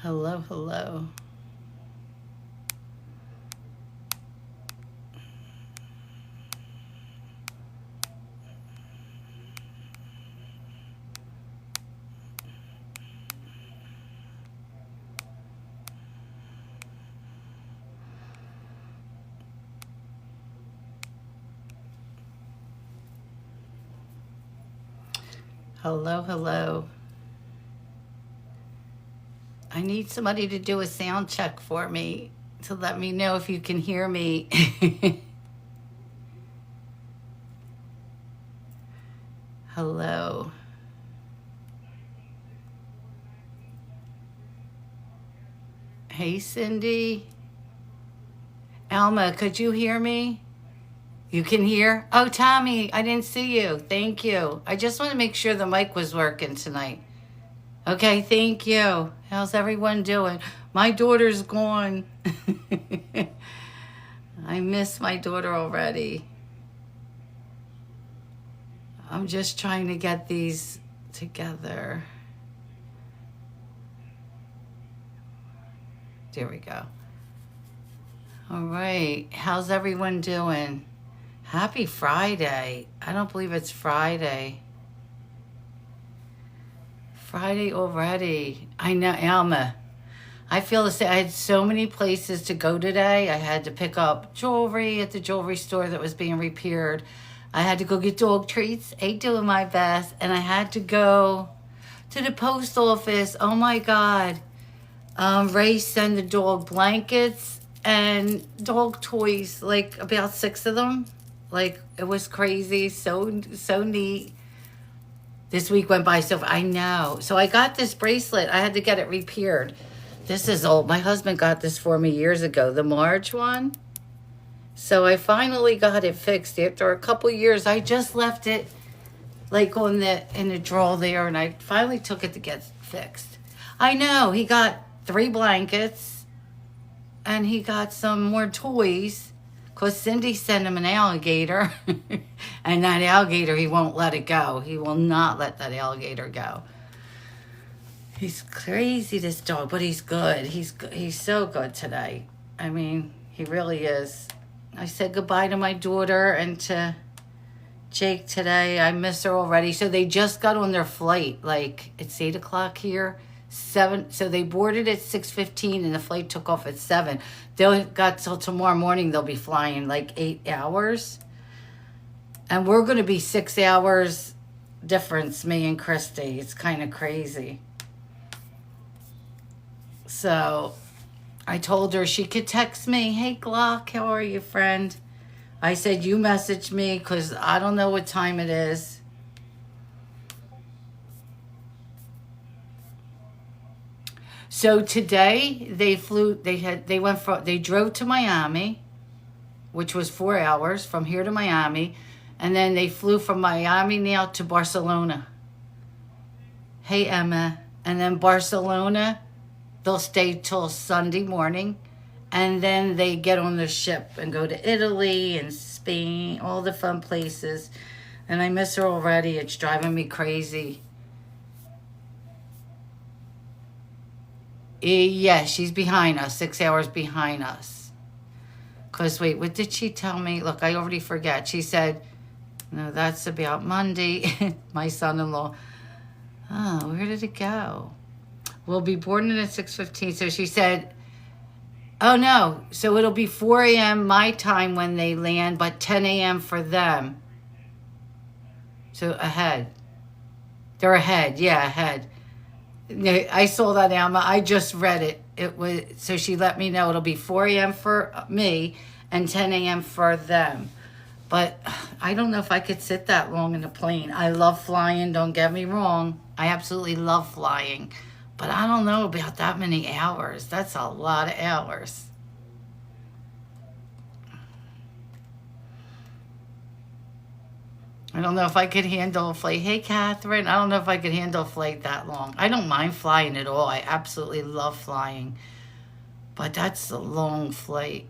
Hello, hello. Hello, hello. I need somebody to do a sound check for me to let me know if you can hear me. Hello. Hey, Cindy. Alma, could you hear me? You can hear? Oh, Tommy, I didn't see you. Thank you. I just want to make sure the mic was working tonight. Okay, thank you. How's everyone doing? My daughter's gone. I miss my daughter already. I'm just trying to get these together. There we go. All right. How's everyone doing? Happy Friday. I don't believe it's Friday. Friday already. I know, Alma. I feel the same. I had so many places to go today. I had to pick up jewelry at the jewelry store that was being repaired. I had to go get dog treats. Ain't doing my best. And I had to go to the post office. Oh my God. Ray sent the dog blankets and dog toys, like about 6 of them. Like, it was crazy. So neat. This week went by so I know. So I got this bracelet. I had to get it repaired. This is old. My husband got this for me years ago, the Marge one. So I finally got it fixed after a couple years. I just left it like in the drawer there, and I finally took it to get fixed. I know. He got 3 blankets and he got some more toys because Cindy sent him an alligator. And that alligator, he won't let it go. He will not let that alligator go. He's crazy, this dog, but he's good. He's so good today. I mean, he really is. I said goodbye to my daughter and to Jake today. I miss her already. So they just got on their flight. Like, it's 8 o'clock here. 7. So they boarded at 6:15 and the flight took off at 7. They'll got till tomorrow morning. They'll be flying like 8 hours. And we're going to be 6 hours difference, me and Christy. It's kind of crazy. So I told her she could text me, hey, Glock, how are you, friend? I said, you message me because I don't know what time it is. So today they drove to Miami, which was 4 hours from here to Miami. And then they flew from Miami now to Barcelona. Hey, Emma. And then Barcelona, they'll stay till Sunday morning. And then they get on the ship and go to Italy and Spain, all the fun places. And I miss her already. It's driving me crazy. Yeah, she's behind us, 6 hours behind us. Because, wait, what did she tell me? Look, I already forget. She said, no, that's about Monday. My son-in-law. Oh, where did it go? We'll be boarding at 6:15. So she said, oh, no. So it'll be 4 a.m. my time when they land, but 10 a.m. for them. So ahead. They're ahead. Yeah, ahead. I saw that, Alma. I just read it. It was so she let me know it'll be 4 a.m. for me and 10 a.m. for them. But I don't know if I could sit that long in a plane. I love flying, don't get me wrong. I absolutely love flying. But I don't know about that many hours. That's a lot of hours. I don't know if I could handle a flight. Hey, Catherine, I don't know if I could handle a flight that long. I don't mind flying at all. I absolutely love flying. But that's a long flight.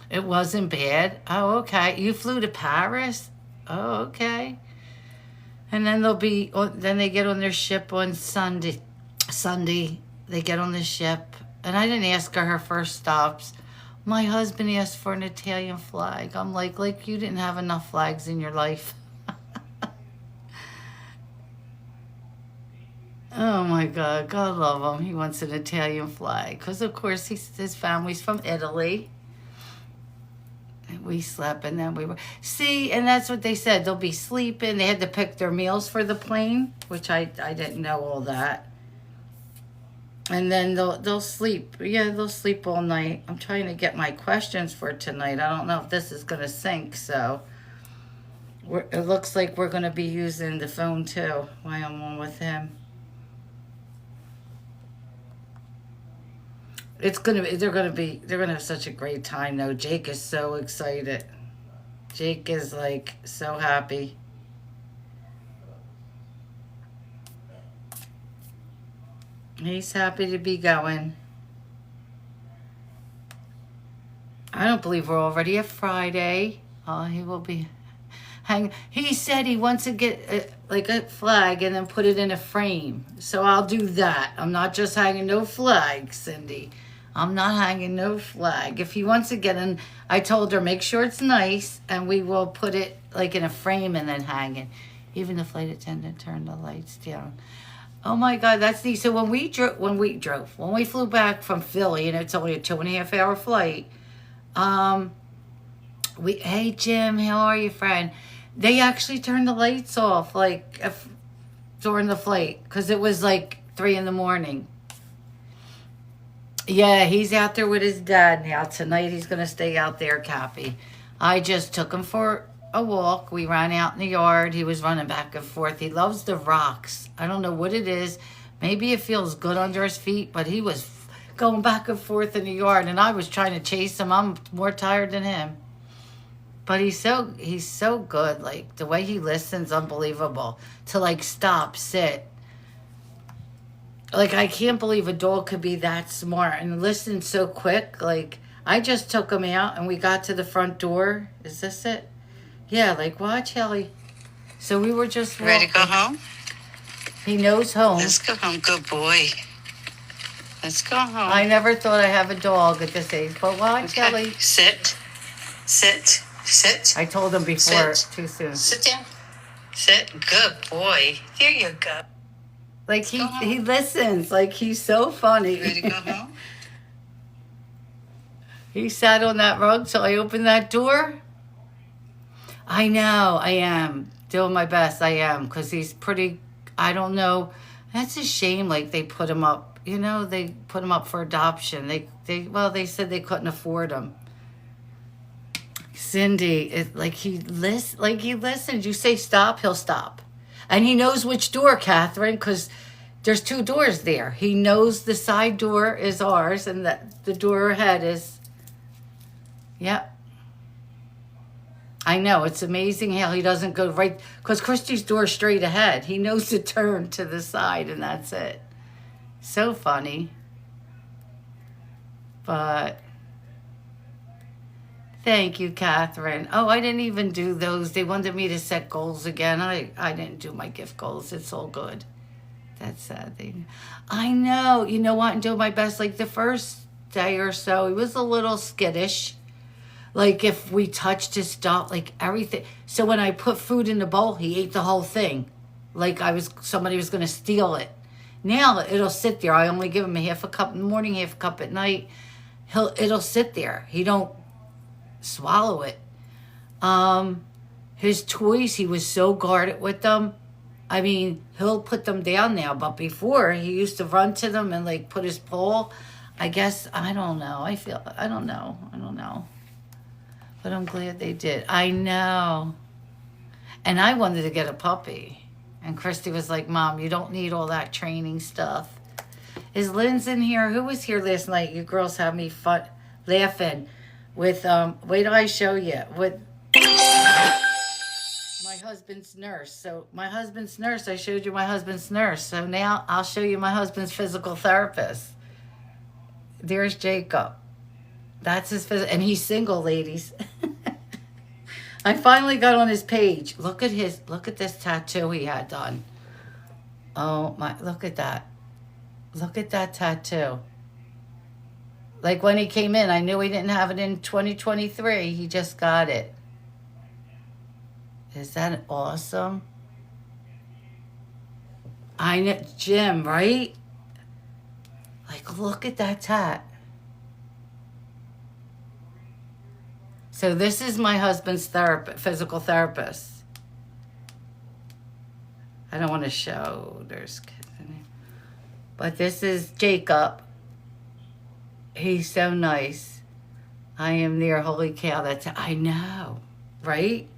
It wasn't bad. Oh, okay. You flew to Paris? Oh, okay. And then then they get on their ship on Sunday. Sunday, they get on the ship. And I didn't ask her first stops. My husband asked for an Italian flag. I'm like you didn't have enough flags in your life. Oh my God, God love him. He wants an Italian flag. Because of course his family's from Italy. And we slept and then we were... See, and that's what they said. They'll be sleeping. They had to pick their meals for the plane, which I didn't know all that. And then they'll sleep. Yeah, they'll sleep all night. I'm trying to get my questions for tonight. I don't know if this is going to sync, so... It looks like we're going to be using the phone, too, while I'm on with him. They're gonna have such a great time, though. Jake is so excited. Jake is, like, so happy. He's happy to be going. I don't believe we're already at Friday. Oh, he will be he said he wants to get like a flag and then put it in a frame. So I'll do that. I'm not just hanging no flag, Cindy. I'm not hanging no flag. If he wants to get in, I told her, make sure it's nice, and we will put it like in a frame and then hang it. Even the flight attendant turned the lights down. Oh my God, that's neat. So when we flew back from Philly, and it's only a 2.5 hour flight, hey Jim, how are you, friend? They actually turned the lights off, like, during the flight, because it was like 3 a.m. Yeah, he's out there with his dad now. Tonight he's going to stay out there, Cappy. I just took him for a walk. We ran out in the yard. He was running back and forth. He loves the rocks. I don't know what it is. Maybe it feels good under his feet, but he was going back and forth in the yard, and I was trying to chase him. I'm more tired than him. But he's so good. Like, the way he listens, unbelievable. To, like, stop, sit. Like, I can't believe a dog could be that smart and listen so quick. Like, I just took him out, and we got to the front door. Is this it? Yeah, like, watch, Ellie. So we were just walking. Ready to go home? He knows home. Let's go home. Good boy. Let's go home. I never thought I'd have a dog at this age, but watch, Ellie. Sit. Sit. Sit. I told him before, Sit. too soon. Sit down. Sit. Good boy. There you go. Like, he listens. Like, he's so funny. Ready to go home? He sat on that rug till I opened that door. I know. I am. Doing my best. I am. Because he's pretty... I don't know. That's a shame. Like, they put him up. You know, they put him up for adoption. They said they couldn't afford him. Cindy, he listens. You say stop, he'll stop. And he knows which door, Catherine, because there's 2 doors there. He knows the side door is ours and the door ahead is... Yep. I know. It's amazing how he doesn't go right... Because Christy's door straight ahead. He knows to turn to the side and that's it. So funny. But... Thank you, Catherine. Oh, I didn't even do those. They wanted me to set goals again. I didn't do my gift goals. It's all good. That's sad thing. I know. You know what? I'm doing my best. Like, the first day or so, he was a little skittish. Like, if we touched his stuff, like, everything. So when I put food in the bowl, he ate the whole thing. Like, somebody was going to steal it. Now, it'll sit there. I only give him a half a cup in the morning, half a cup at night. It'll sit there. He don't swallow it. His toys, he was so guarded with them. I mean, he'll put them down now, but before he used to run to them and like put his paw. I guess, I don't know. I don't know. But I'm glad they did. I know. And I wanted to get a puppy. And Christy was like, Mom, you don't need all that training stuff. Is Lynn's in here? Who was here last night? You girls have me laughing. With, wait till I show you, with my husband's nurse. So my husband's nurse, I showed you my husband's nurse. So now I'll show you my husband's physical therapist. There's Jacob. That's his physical, and he's single, ladies. I finally got on his page. Look at this tattoo he had done. Oh my, look at that. Look at that tattoo. Like when he came in, I knew he didn't have it in 2023. He just got it. Is that awesome? I know, Jim, right? Like, look at that tat. So this is my husband's physical therapist. I don't want to show. There's kids in here. But this is Jacob. He's so nice. I am there. Holy cow. I know. Right?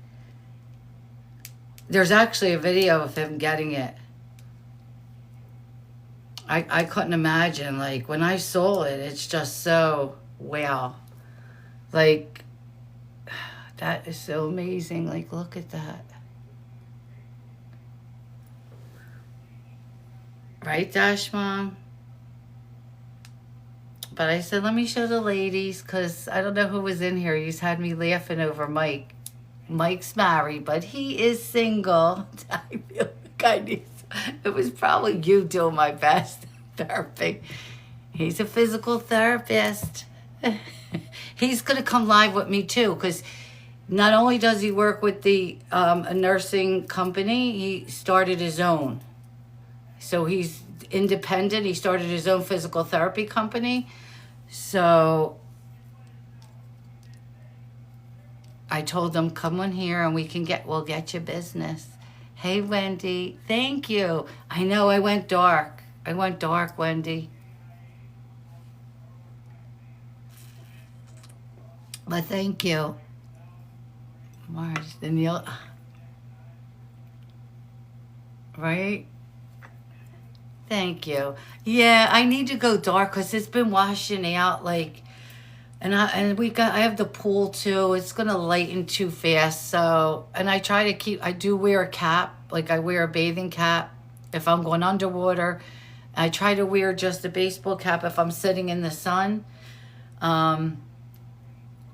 There's actually a video of him getting it. I couldn't imagine. Like, when I saw it, it's just so, wow. Like, that is so amazing. Like, look at that. Right, Dash Mom? But I said, let me show the ladies, because I don't know who was in here. He's had me laughing over Mike. Mike's married, but he is single. I feel like it was probably you doing my best therapy. He's a physical therapist. He's going to come live with me, too, because not only does he work with the a nursing company, he started his own. So he's independent. He started his own physical therapy company. So I told him, come on here and we'll get you business. Hey, Wendy. Thank you. I know I went dark. Wendy. But thank you. Marge, Danielle. Right? Thank you. Yeah, I need to go dark because it's been washing out like, and I have the pool too. It's gonna lighten too fast. So, and I try to I do wear a cap, like I wear a bathing cap if I'm going underwater. I try to wear just a baseball cap if I'm sitting in the sun.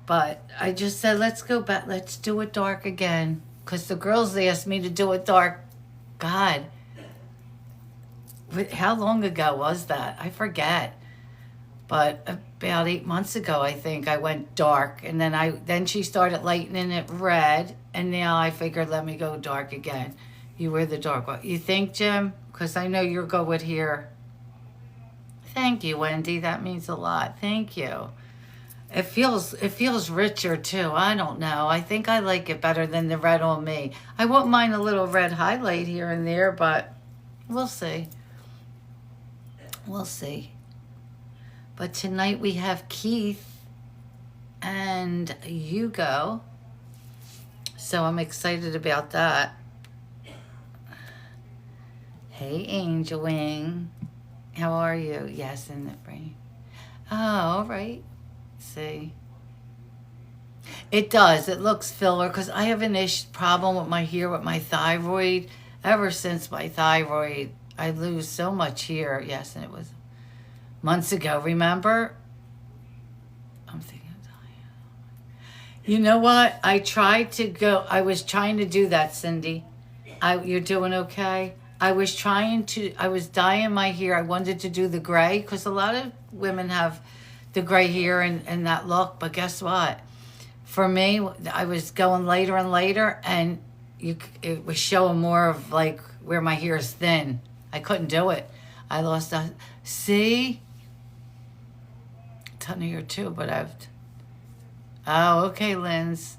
But I just said, let's go back. Let's do it dark again. Because the girls asked me to do it dark. God. How long ago was that? I forget. But about 8 months ago, I think, I went dark. And then she started lightening it red. And now I figured, let me go dark again. You wear the dark one. You think, Jim? Because I know you're good with here. Thank you, Wendy. That means a lot. Thank you. It feels richer, too. I don't know. I think I like it better than the red on me. I wouldn't mind a little red highlight here and there, but we'll see. We'll see. But tonight we have Keith and Hugo. So I'm excited about that. Hey, Angel Wing. How are you? Yes, in the frame. Oh, all right. See. It does. It looks filler because I have an problem with my hair with my thyroid. Ever since my thyroid, I lose so much hair. Yes, and it was months ago. Remember? I'm thinking of dying. You know what? I was trying to do that, Cindy. You're doing okay? I was dyeing my hair. I wanted to do the gray because a lot of women have the gray hair and that look. But guess what? For me, I was going later and later, and it was showing more of like where my hair is thin. I couldn't do it. I lost a... See? A ton of hair too, but Oh, okay, Linz.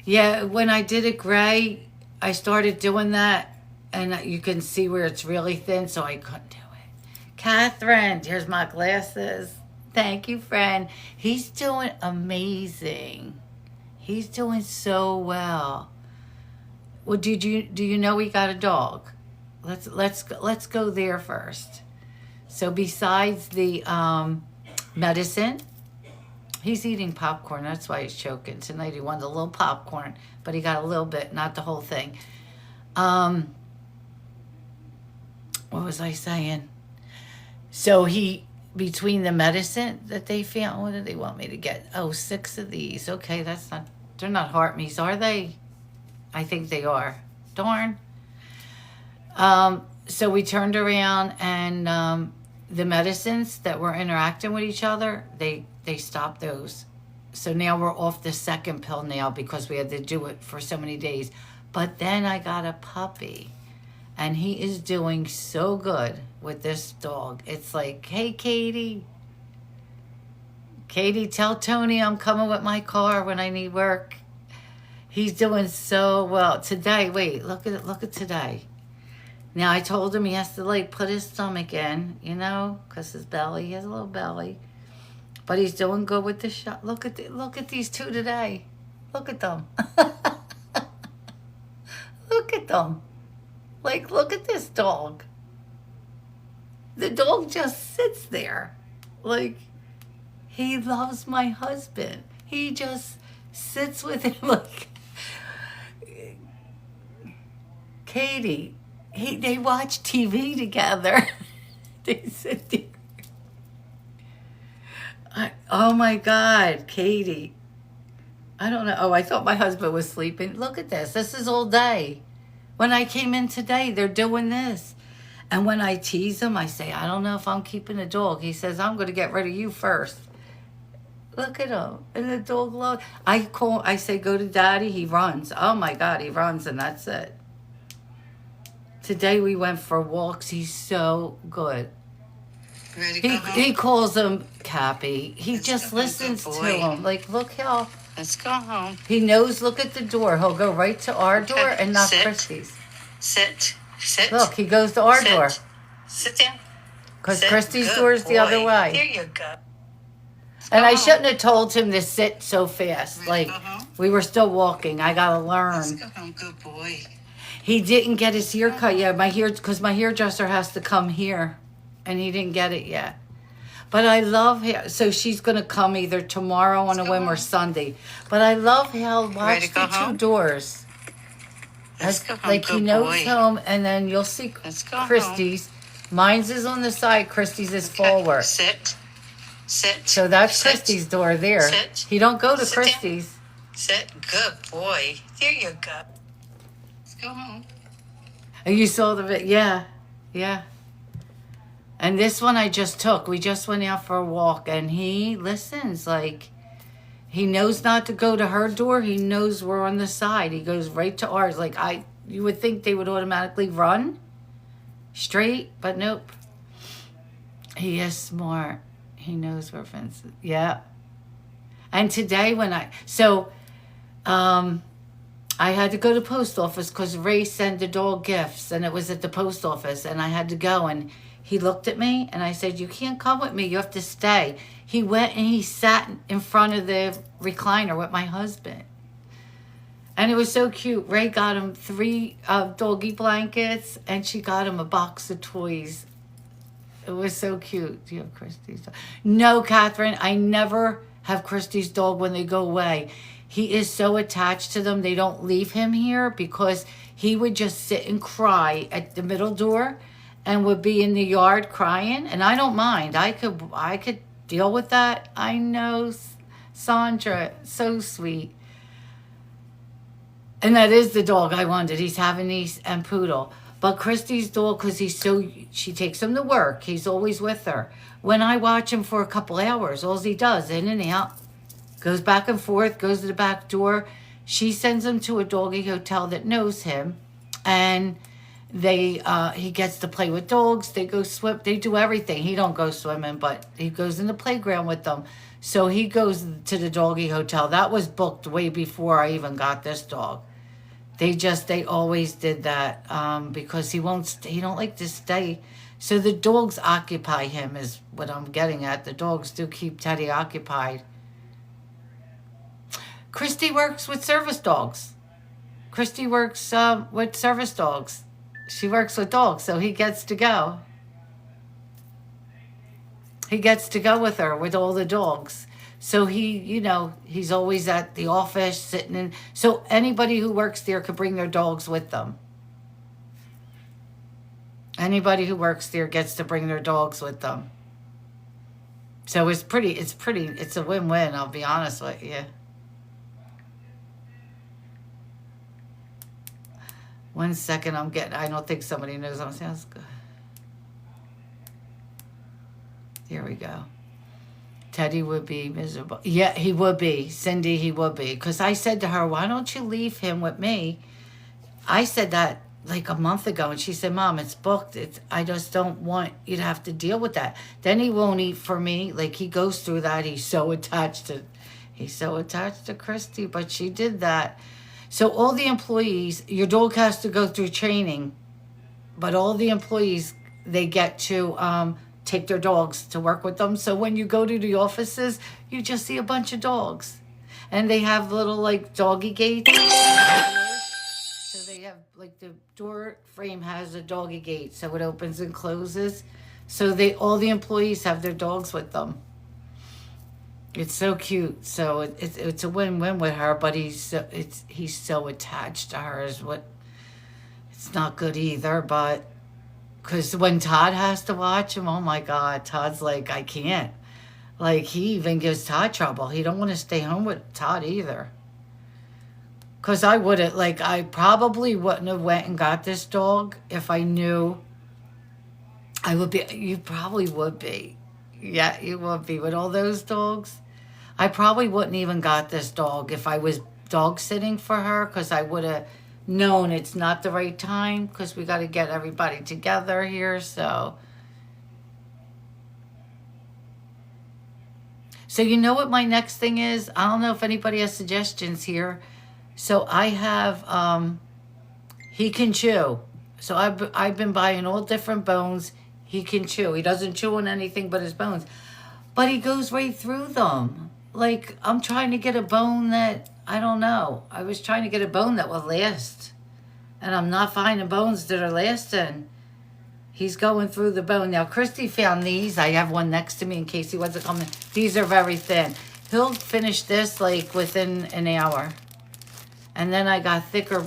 Yeah, when I did it gray, I started doing that, and you can see where it's really thin, so I couldn't do it. Catherine, here's my glasses. Thank you, friend. He's doing amazing. He's doing so well. Well, do you know he got a dog? Let's go there first. So besides the medicine, he's eating popcorn. That's why he's choking. Tonight he wanted a little popcorn, but he got a little bit, not the whole thing. What was I saying? So between the medicine that they found, what did they want me to get? Oh, 6 of these. Okay, they're not heart meats, are they? I think they are. Darn. So we turned around and the medicines that were interacting with each other, they stopped those. So now we're off the second pill now because we had to do it for so many days. But then I got a puppy, and he is doing so good with this dog. It's like, hey, Katie. Katie, tell Tony I'm coming with my car when I need work. He's doing so well. Today, wait, look at today. Now, I told him he has to, like, put his stomach in, you know, because his belly, he has a little belly. But he's doing good with the shot. Look at these two today. Look at them. Look at them. Like, look at this dog. The dog just sits there. Like, he loves my husband. He just sits with him like... Katie, they watch TV together. They sit there. Oh my God, Katie. I don't know. Oh, I thought my husband was sleeping. Look at this. This is all day. When I came in today, they're doing this. And when I tease him, I say, I don't know if I'm keeping the dog. He says, I'm going to get rid of you first. Look at him. And the dog loves. I say, go to daddy. He runs. Oh my God, he runs, and that's it. Today we went for walks. He's so good. Ready to go home? He calls him Cappy. He Let's just go home, listens good to boy. him. Like, look how Let's go home. he knows. Look at the door. He'll go right to our door and not Sit. Christy's. Sit. Sit. Look, he goes to our Sit. door Sit down. because Sit. Christy's Good door is the other boy. way. There you go. And go I home. shouldn't have told him to sit so fast. Ready to Like, go home? we were still walking. I gotta Let's learn. go home, good boy. He didn't get his hair cut yet. Because my hairdresser has to come here, and he didn't get it yet. But I love how, so she's going to come either tomorrow on a whim or Sunday. But I love how, Ready watch to go the two home? doors. Let's go home, Like, he good knows boy. home, and then you'll see Let's go home. Christy's. Mine's is on the side, Christy's is Okay. forward. Sit. Sit. So that's Sit. Christy's door there. Sit. He don't go to Sit down. Christy's. Sit. Good boy. There you go. Let's go home. And you saw the bit, yeah. And this one I just took. We just went out for a walk, and he listens. Like, he knows not to go to her door. He knows we're on the side. He goes right to ours. Like, you would think they would automatically run straight, but nope. He is smart. He knows where fences. Yeah. And today I had to go to post office because Ray sent the dog gifts, and it was at the post office, and I had to go, and he looked at me, and I said, you can't come with me. You have to stay. He went and he sat in front of the recliner with my husband. And it was so cute. Ray got him 3 doggy blankets, and she got him a box of toys. It was so cute. Do you have Christy's dog? No, Catherine, I never have Christy's dog when they go away. He is so attached to them. They don't leave him here because he would just sit and cry at the middle door and would be in the yard crying. And I don't mind. I could deal with that. I know Sandra, so sweet. And that is the dog I wanted. He's Havanese and Poodle. But Christy's dog, because she takes him to work. He's always with her. When I watch him for a couple hours, all he does, in and out, goes back and forth, goes to the back door. She sends him to a doggy hotel that knows him. And he gets to play with dogs. They go swim. They do everything. He don't go swimming, but he goes in the playground with them. So he goes to the doggy hotel. That was booked way before I even got this dog. They always did that because he don't like to stay. So the dogs occupy him is what I'm getting at. The dogs do keep Teddy occupied. Christy works with service dogs. Christy works with service dogs. She works with dogs, so he gets to go. He gets to go with her with all the dogs. So he's always at the office sitting in. So anybody who works there could bring their dogs with them. Anybody who works there gets to bring their dogs with them. So it's a win-win, I'll be honest with you. 1 second, I don't think somebody knows I'm saying. That's good. There we go. Teddy would be miserable. Yeah, he would be. Cindy, he would be. Because I said to her, why don't you leave him with me? I said that like a month ago, and she said, Mom, it's booked. I just don't want you to have to deal with that. Then he won't eat for me. Like, he goes through that. He's so attached to Christy, but she did that. So all the employees, your dog has to go through training, but all the employees, they get to take their dogs to work with them. So when you go to the offices, you just see a bunch of dogs. And they have little, like, doggy gates. So they have, like, the door frame has a doggy gate, so it opens and closes. So all the employees have their dogs with them. It's so cute. So it's a win-win with her, but he's so attached to her is what, it's not good either, but because when Todd has to watch him, oh my God, Todd's like, I can't. Like, he even gives Todd trouble. He don't want to stay home with Todd either. Because I probably wouldn't have went and got this dog if I knew I would be. You probably would be. Yeah, you would be with all those dogs. I probably wouldn't even got this dog if I was dog sitting for her, because I would have known it's not the right time, because we got to get everybody together here. So you know what my next thing is? I don't know if anybody has suggestions here. So I have, he can chew. So I've been buying all different bones. He can chew. He doesn't chew on anything but his bones. But he goes right through them. Like, I'm trying to get a bone that, I don't know. I was trying to get a bone that will last. And I'm not finding bones that are lasting. He's going through the bone. Now, Christy found these. I have one next to me in case he wasn't coming. These are very thin. He'll finish this, like, within an hour. And then I got thicker,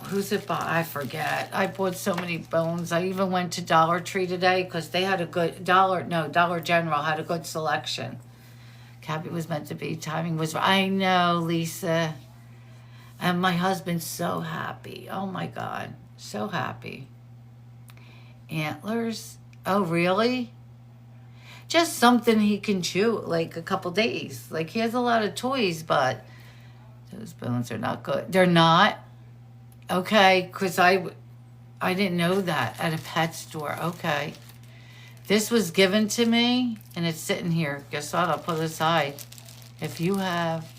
who's it by? I forget. I bought so many bones. I even went to Dollar Tree today because they had a good, Dollar General had a good selection. Cappy was meant to be. Timing was, I know, Lisa. And my husband's so happy. Oh my God. So happy. Antlers. Oh, really? Just something he can chew, like a couple days. Like, he has a lot of toys, but those bones are not good. They're not? Okay, because I didn't know that at a pet store. Okay. This was given to me, and it's sitting here. Guess what? I'll put it aside. If you have...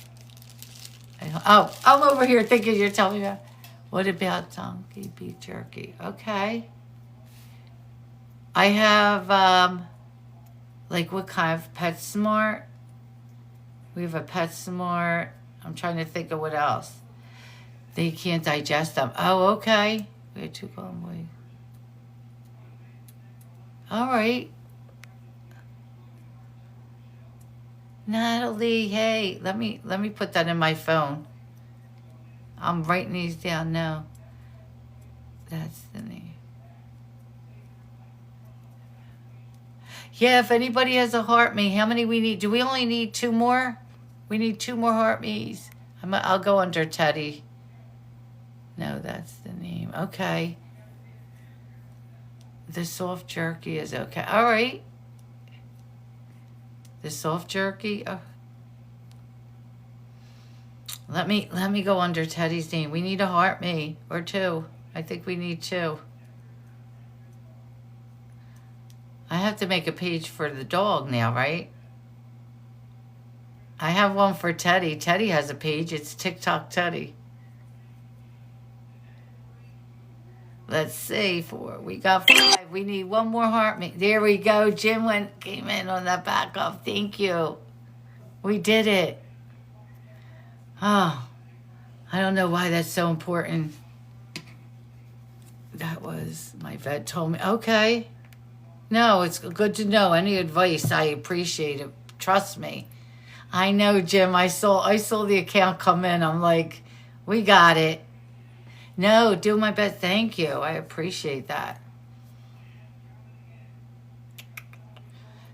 Oh, I'm over here thinking you're telling me that. What about donkey beef jerky? Okay. I have... like, what kind of PetSmart? We have a PetSmart. I'm trying to think of what else. They can't digest them. Oh, okay. We had 2 golden boys. All right. Natalie, hey, let me put that in my phone. I'm writing these down now. That's the name. Yeah, if anybody has a heart me, how many we need? Do we only need 2 more? We need 2 more heart me's. I'll go under Teddy. No, that's the name. Okay. The soft jerky is okay. All right. The soft jerky. Oh. Let me go under Teddy's name. We need a heart me or 2. I think we need 2. I have to make a page for the dog now, right? I have one for Teddy. Teddy has a page. It's TikTok Teddy. Let's see. 4. We got 5. We need 1 more heart me. There we go. Jim came in on that backup. Thank you. We did it. Oh, I don't know why that's so important. That was, my vet told me. Okay. No, it's good to know. Any advice, I appreciate it. Trust me. I know, Jim. I saw the account come in. I'm like, we got it. No, do my best. Thank you. I appreciate that.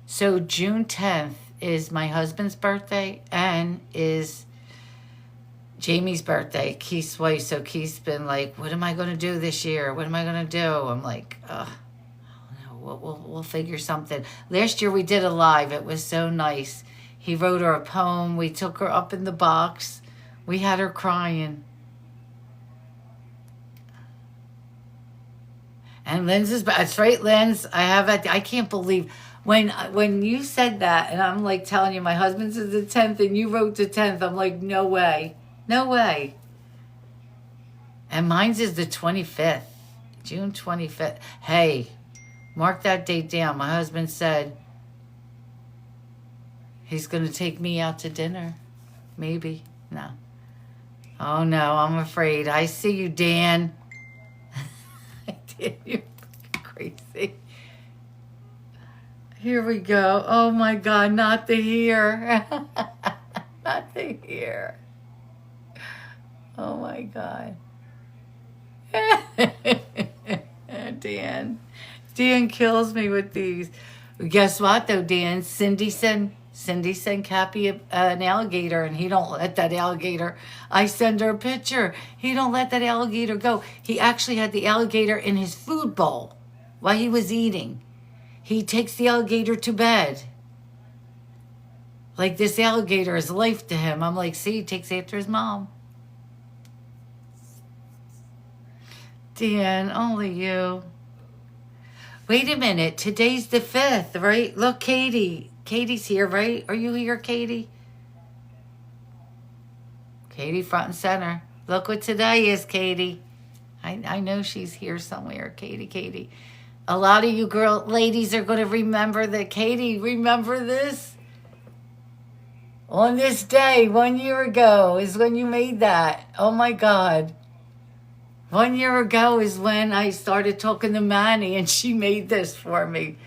So June 10th is my husband's birthday and is Jamie's birthday, Keith's wife. So Keith's been like, what am I going to do this year? What am I going to do? I'm like, we'll figure something. Last year we did a live. It was so nice. He wrote her a poem. We took her up in the box. We had her crying. And Lynn's is back. That's right, Lynn's. I can't believe when you said that, and I'm like telling you, my husband's is the 10th, and you wrote the 10th. I'm like, no way. No way. And mine's is the 25th. June 25th. Hey, mark that date down. My husband said he's going to take me out to dinner. Maybe. No. Oh, no, I'm afraid. I see you, Dan. You're crazy. Here we go. Oh, my God. Not the here. Not the here. Oh, my God. Dan. Dan kills me with these. Guess what, though, Dan? Cindy sent Cappy an alligator, and he don't let that alligator. I send her a picture. He don't let that alligator go. He actually had the alligator in his food bowl while he was eating. He takes the alligator to bed. Like this alligator is life to him. I'm like, see, he takes after his mom. Dan, only you. Wait a minute. Today's the 5th, right? Look, Katie. Katie's here, right? Are you here, Katie? Katie front and center. Look what today is, Katie. I know she's here somewhere, Katie. A lot of you ladies are going to remember that. Katie, remember this? On this day, 1 year ago, is when you made that. Oh, my God. 1 year ago is when I started talking to Manny, and she made this for me.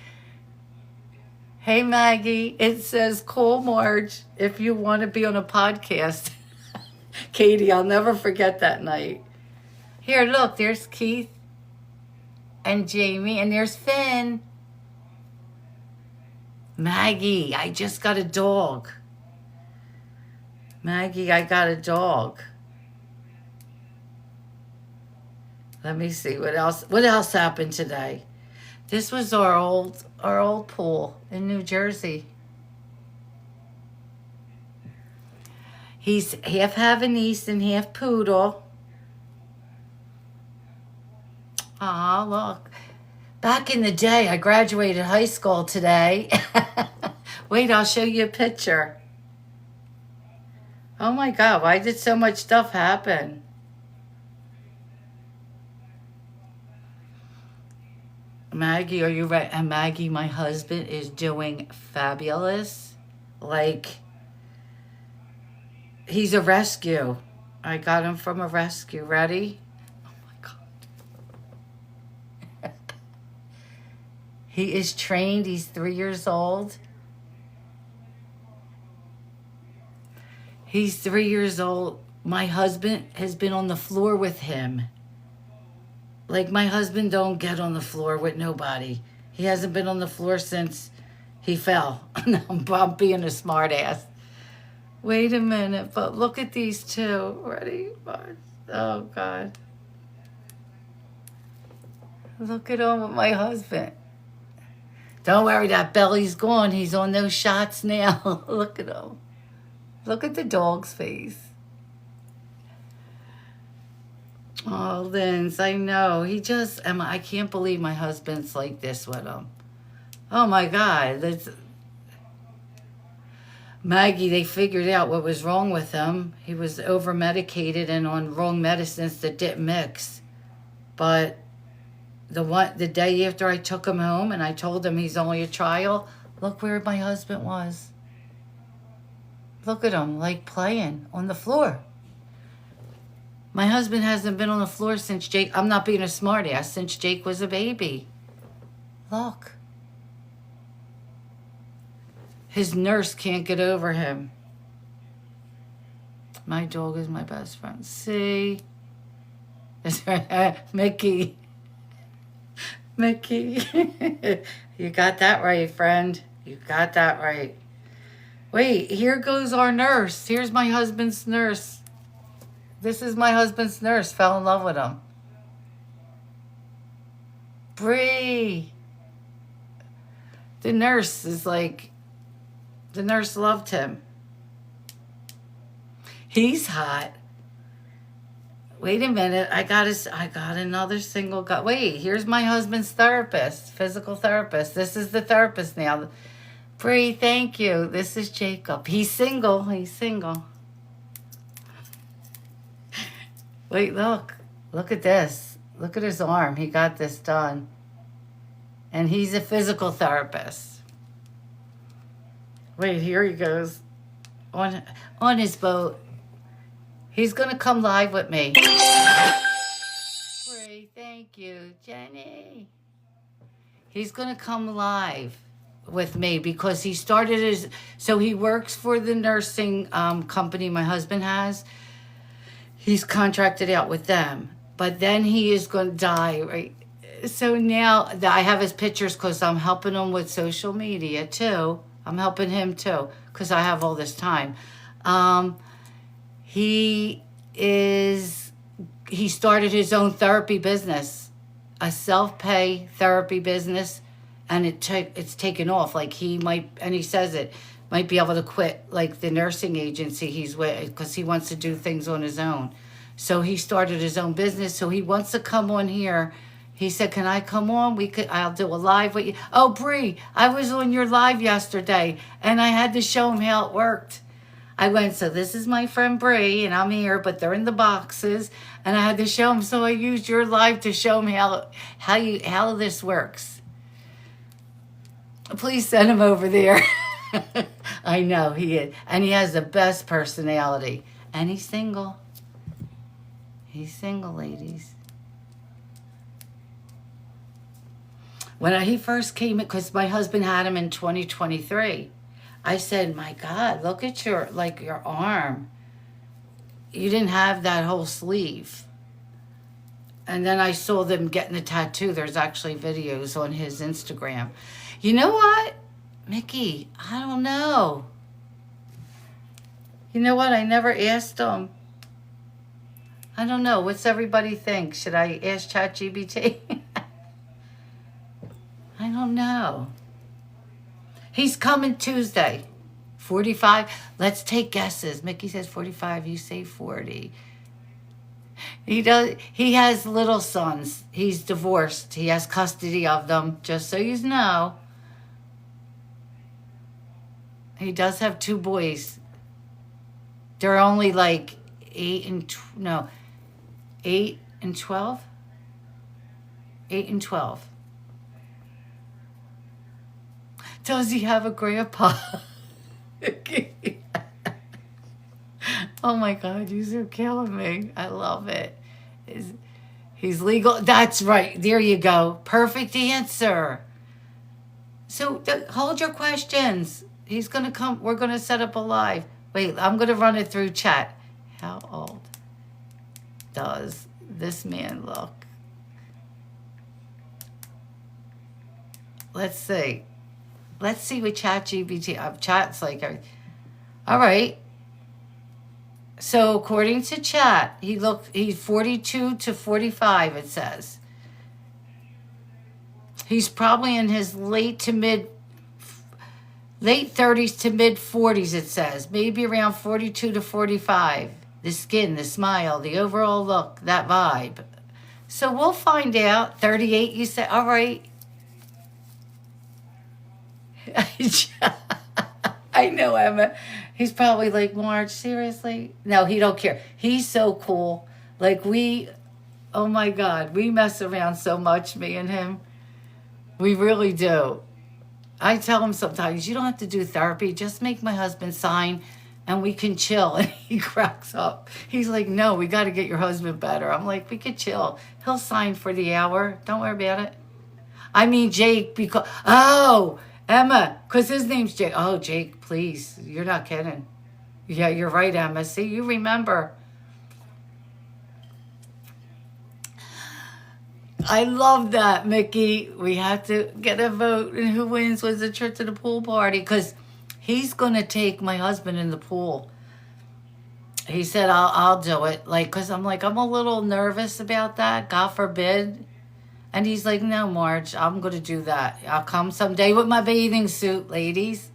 Hey, Maggie, it says, call Marge if you want to be on a podcast. Katie, I'll never forget that night. Here, look, there's Keith and Jamie, and there's Finn. Maggie, I just got a dog. Maggie, I got a dog. Let me see, what else happened today? This was our old pool in New Jersey. He's half Havanese and half poodle. Aw, look. Back in the day, I graduated high school today. Wait, I'll show you a picture. Oh my God, why did so much stuff happen? Maggie, are you right? And Maggie, my husband, is doing fabulous. Like, he's a rescue. I got him from a rescue. Ready? Oh my God. He is trained. He's 3 years old. He's 3 years old. My husband has been on the floor with him. Like, my husband don't get on the floor with nobody. He hasn't been on the floor since he fell. I'm being a smart ass. Wait a minute, but look at these two. Ready? Oh, God. Look at him with my husband. Don't worry, that belly's gone. He's on those shots now. Look at him. Look at the dog's face. Oh, Linz, I know. I can't believe my husband's like this with him. Oh, my God. Maggie, they figured out what was wrong with him. He was over-medicated and on wrong medicines that didn't mix. But the day after I took him home and I told him he's only a trial, look where my husband was. Look at him, like playing on the floor. My husband hasn't been on the floor since Jake. I'm not being a smart ass. Since Jake was a baby. Look. His nurse can't get over him. My dog is my best friend. See? Mickey. Mickey. You got that right, friend. You got that right. Wait, here goes our nurse. Here's my husband's nurse. This is my husband's nurse. Fell in love with him. Bree. The nurse is like, the nurse loved him. He's hot. Wait a minute. I got another single guy. Wait, here's my husband's therapist, physical therapist. This is the therapist now. Bree, thank you. This is Jacob. He's single. He's single. Wait, look. Look at this. Look at his arm. He got this done. And he's a physical therapist. Wait, here he goes. On his boat. He's going to come live with me. Great, thank you, Jenny. He's going to come live with me because he started his... So he works for the nursing company my husband has. He's contracted out with them. But then he is going to die, right? So now I have his pictures because I'm helping him with social media too. I'm helping him too because I have all this time. He started his own therapy business, a self-pay therapy business, and it's taken off. Like he says it might be able to quit like the nursing agency he's with because he wants to do things on his own. So he started his own business. So he wants to come on here. He said, "Can I come on? I'll do a live with you." Oh, Bree, I was on your live yesterday, and I had to show him how it worked. I went, so this is my friend Bree, and I'm here, but they're in the boxes, and I had to show him. So I used your live to show him how this works. Please send him over there. I know he is, and he has the best personality, and he's single. He's single, ladies. When he first came, because my husband had him in 2023, I said, "My God, look at your arm. You didn't have that whole sleeve." And then I saw them getting a tattoo. There's actually videos on his Instagram. You know what, Mickey? I don't know. You know what? I never asked him. I don't know. What's everybody think? Should I ask ChatGPT? I don't know. He's coming Tuesday. 45. Let's take guesses. Mickey says 45. You say 40. He has little sons. He's divorced. He has custody of them, just so you know. He does have 2 boys. They're only like 8 and 12. 8 and 12. Does he have a grandpa? Oh my God, you're killing me. I love it. He's legal. That's right. There you go. Perfect answer. So hold your questions. He's going to come. We're going to set up a live. Wait, I'm going to run it through chat. How old does this man look? Let's see. Let's see what ChatGPT. Chat's like. All right. So according to chat, he's 42 to 45, it says. He's probably in his late 30s to mid 40s, it says. Maybe around 42 to 45. The skin, the smile, the overall look, that vibe. So we'll find out. 38, you say. All right. I know, Emma. He's probably like, "Marge, seriously?" No, he don't care. He's so cool. Like oh my God, we mess around so much, me and him. We really do. I tell him sometimes, "You don't have to do therapy. Just make my husband sign and we can chill." And he cracks up. He's like, "No, we got to get your husband better." I'm like, "We could chill. He'll sign for the hour. Don't worry about it." I mean, Jake, because... Oh, Emma, because his name's Jake. Oh, Jake, please. You're not kidding. Yeah, you're right, Emma. See, you remember. I love that, Mickey. We have to get a vote, and who wins was a trip to the pool party, because he's going to take my husband in the pool. He said, I'll do it. Like, because I'm like, I'm a little nervous about that. God forbid. And he's like, no, Marge, I'm going to do that. I'll come someday with my bathing suit, ladies.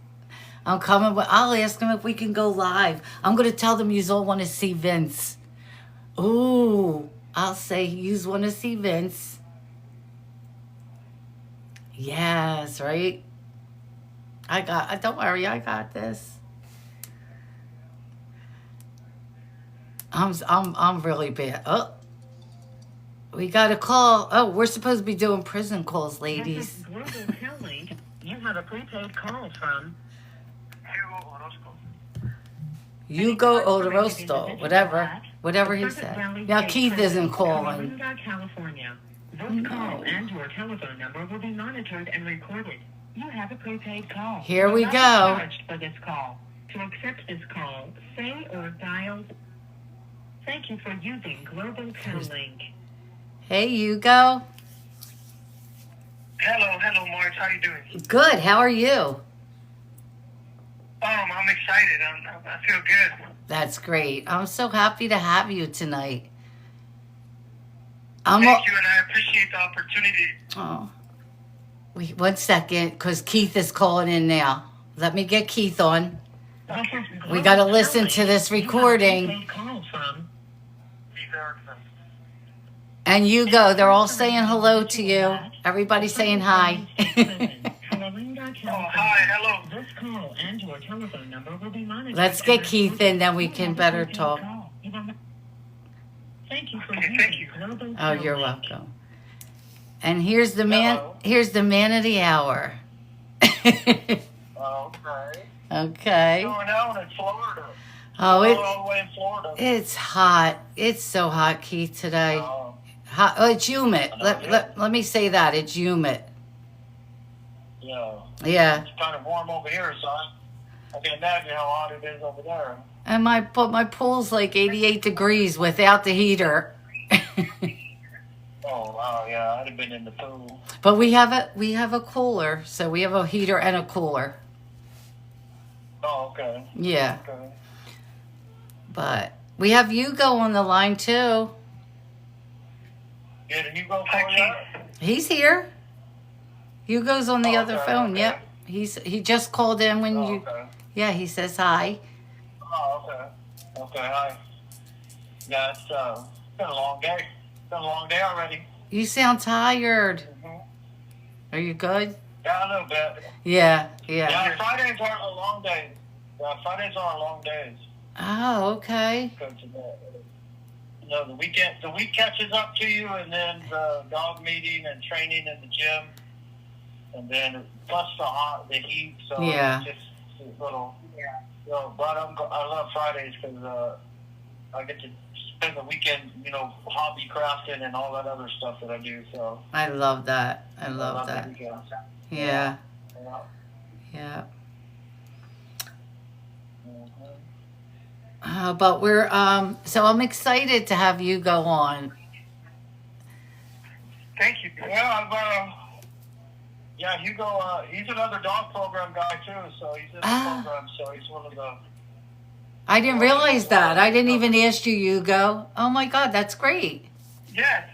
I'm coming. I'll ask him if we can go live. I'm going to tell them you all want to see Vince. Ooh, I'll say you want to see Vince. Yes, right? Don't worry, I got this. I'm really bad. Oh, we got a call. Oh, we're supposed to be doing prison calls, ladies. Global Link. You have a prepaid call from Hugo Orozco. Hugo Orozco, whatever he said. Now Keith isn't calling. California. This call and your telephone number will be monitored and recorded. You have a prepaid call. Here we go. Charged for this call. To accept this call, say or dial. Thank you for using Global Link. Hey, Hugo. Hello, Marge. How you doing? Good. How are you? I'm excited. I feel good. That's great. I'm so happy to have you tonight. Thank you, and I appreciate the opportunity. Oh, wait 1 second, because Keith is calling in now. Let me get Keith on. We got to listen to this recording. Steve Erickson. And Hugo, they're all saying hello to you. Everybody's saying hi. Hi, hello. This call and your telephone number will be monitored. Let's get Keith in, then we can better talk. Thank you for Thank you. Global Oh, you're Link. welcome. And here's the man. Hello. Here's the man of the hour. Okay. Okay. Going out in Florida. Oh, All the way in Florida. it's hot. It's so hot, Keith, today. Oh, Hot. Oh, it's humid. Let me say that. It's humid. yeah. Yeah. It's kind of warm over here, so I can imagine how hot it is over there. And my pool's like 88 degrees without the heater. Oh, wow, yeah. I'd have been in the pool. But we have a cooler, so we have a heater and a cooler. Oh, okay. Yeah. Okay. But we have Hugo on the line too. Yeah, did you go for that? He's here. Hugo's on the other Okay, phone. okay. Yep. He just called in when Oh, you. okay. Yeah, he says hi. Oh, okay. Okay, hi. Yeah, it's been a long day. It's been a long day already. You sound tired. Mm-hmm. Are you good? Yeah, a little bit. Yeah. Yeah, Fridays aren't a long day. Yeah, Fridays aren't long days. Oh, okay. Because the week catches up to you, and then the dog meeting and training in the gym, and then plus the heat. So Yeah. it's just a little. Yeah. So, but I love Fridays because I get to spend the weekend, hobby crafting and all that other stuff that I do. So I love that. I love the that. weekends. Yeah. Yeah. Yeah. Mhm. But we're so I'm excited to have you go on. Thank you. Well, Hugo, he's another dog program guy too, so he's in the program, so he's one of the... I didn't realize that. I didn't even ask you, Hugo. Oh my God, that's great. Yes.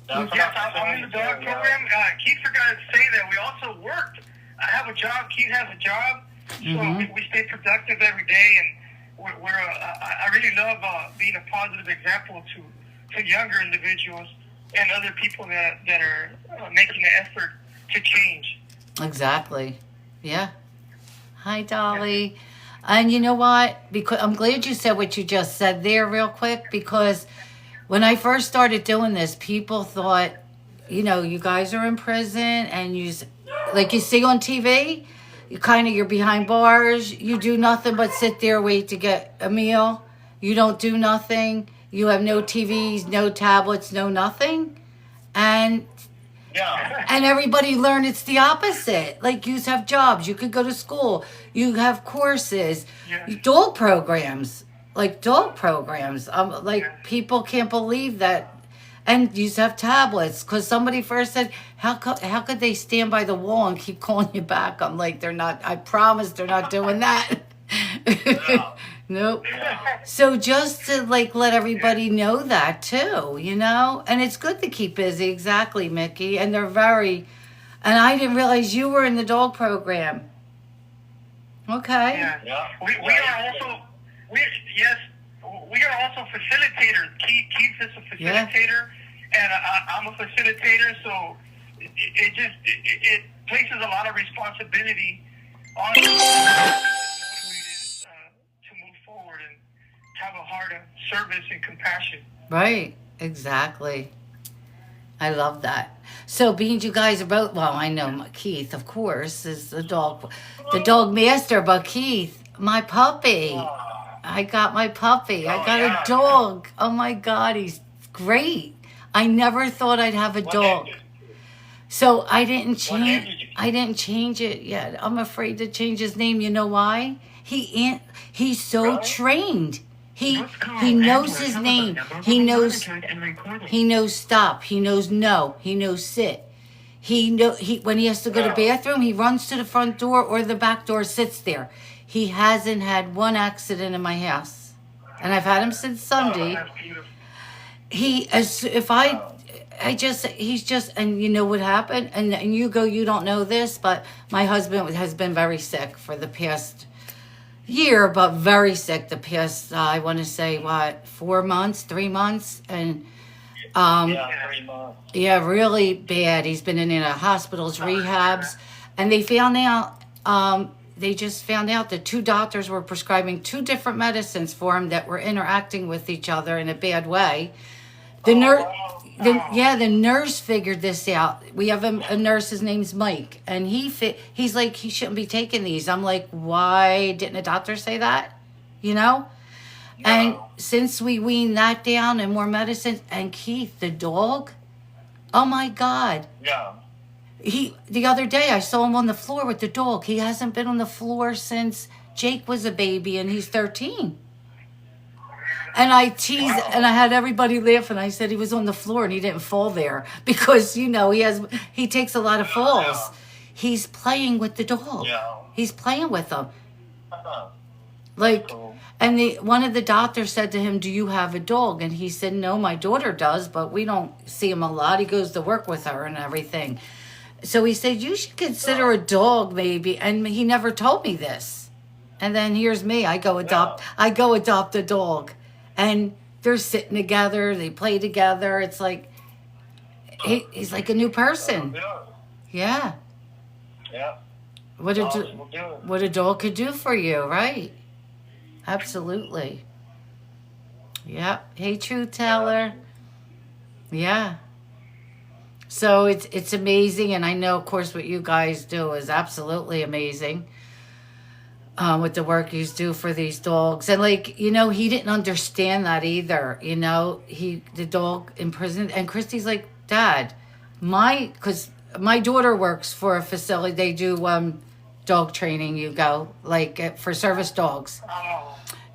I'm in the dog program. Keith forgot to say that we also worked. I have a job, Keith has a job, so we stay productive every day, and I really love being a positive example to younger individuals and other people that are making the effort to change. Exactly. Yeah. Hi, Dolly. And you know what? Because I'm glad you said what you just said there real quick, because when I first started doing this, people thought, you guys are in prison and like you see on TV, you're behind bars. You do nothing but sit there, wait to get a meal. You don't do nothing. You have no TVs, no tablets, no nothing. And everybody learned it's the opposite. Like, you have jobs. You could go to school. You have courses. Dog programs. People can't believe that. And you have tablets. Because somebody first said, how could they stand by the wall and keep calling you back? I'm like, they're not. I promise they're not doing that. Nope. So just to like let everybody know that too, you know? And it's good to keep busy, exactly, Mickey. And they're very, and I didn't realize you were in the dog program. Okay. Yeah. We are also, yes, we are also facilitators. Keith is a facilitator, and I'm a facilitator, so it places a lot of responsibility on us to move forward and have a heart of service and compassion. Right, exactly. I love that. So being you guys are both, well, I know Keith, of course, is the dog master, but Keith, my puppy. I got my puppy. I got a dog. Oh my God, he's great. I never thought I'd have a dog. So I didn't change it yet. I'm afraid to change his name. You know why? He's so trained. He knows his name. He knows stop. He knows no. He knows sit. When he has to go to the bathroom, he runs to the front door or the back door, sits there. He hasn't had one accident in my house, and I've had him since Sunday. He's just, and you know what happened? And Hugo, you don't know this, but my husband has been very sick for the past year, but very sick the past, I want to say, 3 months? And, 3 months. Yeah, really bad. He's been in hospitals, rehabs, and they found out, they just found out that 2 doctors were prescribing 2 different medicines for him that were interacting with each other in a bad way. The nurse figured this out. We have a nurse, his name's Mike, and he's like, he shouldn't be taking these. I'm like, why didn't a doctor say that? You know? No. And since we weaned that down and more medicines, and Keith, the dog, oh my God. Yeah. The other day I saw him on the floor with the dog. He hasn't been on the floor since Jake was a baby, and he's 13. And I teased, and I had everybody laughing. I said he was on the floor and he didn't fall there because, you know, he takes a lot of falls. Yeah. He's playing with the dog. Yeah. He's playing with them. Like, and one of the doctors said to him, "Do you have a dog?" And he said, "No, my daughter does, but we don't see him a lot. He goes to work with her and everything." So he said, "You should consider a dog maybe." And he never told me this. And then here's me. I go adopt a dog. And they're sitting together. They play together. It's like, he's like a new person. Yeah. Yeah. What a dog could do for you, right? Absolutely. Yeah. Hey, Truth Teller. Yeah. So it's amazing, and I know, of course, what you guys do is absolutely amazing. With the work you do for these dogs. And like, you know, he didn't understand that either. You know, the dog in prison, and Christy's like, "Dad, because my daughter works for a facility. They do dog training, for service dogs.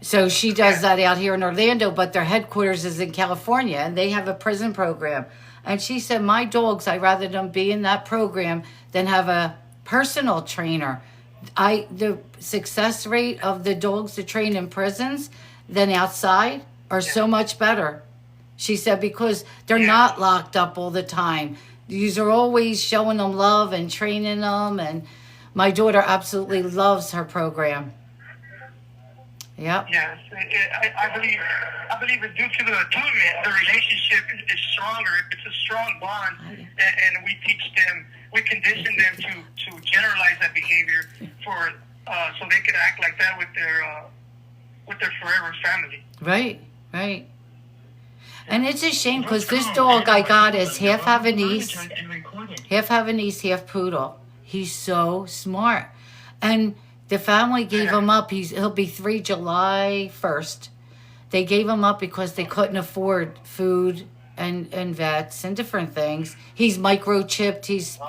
So she does that out here in Orlando, but their headquarters is in California, and they have a prison program. And she said, my dogs, I'd rather them be in that program than have a personal trainer. The success rate of the dogs that train in prisons than outside are so much better. She said, because they're not locked up all the time. These are always showing them love and training them. And my daughter absolutely loves her program. Yep. Yes, I believe it's due to the attunement. The relationship is stronger. It's a strong bond, and we condition them to generalize that behavior so they can act like that with their forever family. Right. And it's a shame because this dog I got is half Havanese, half poodle. He's so smart, and the family gave him up. He'll be 3 July 1st. They gave him up because they couldn't afford food and vets and different things. He's microchipped. He's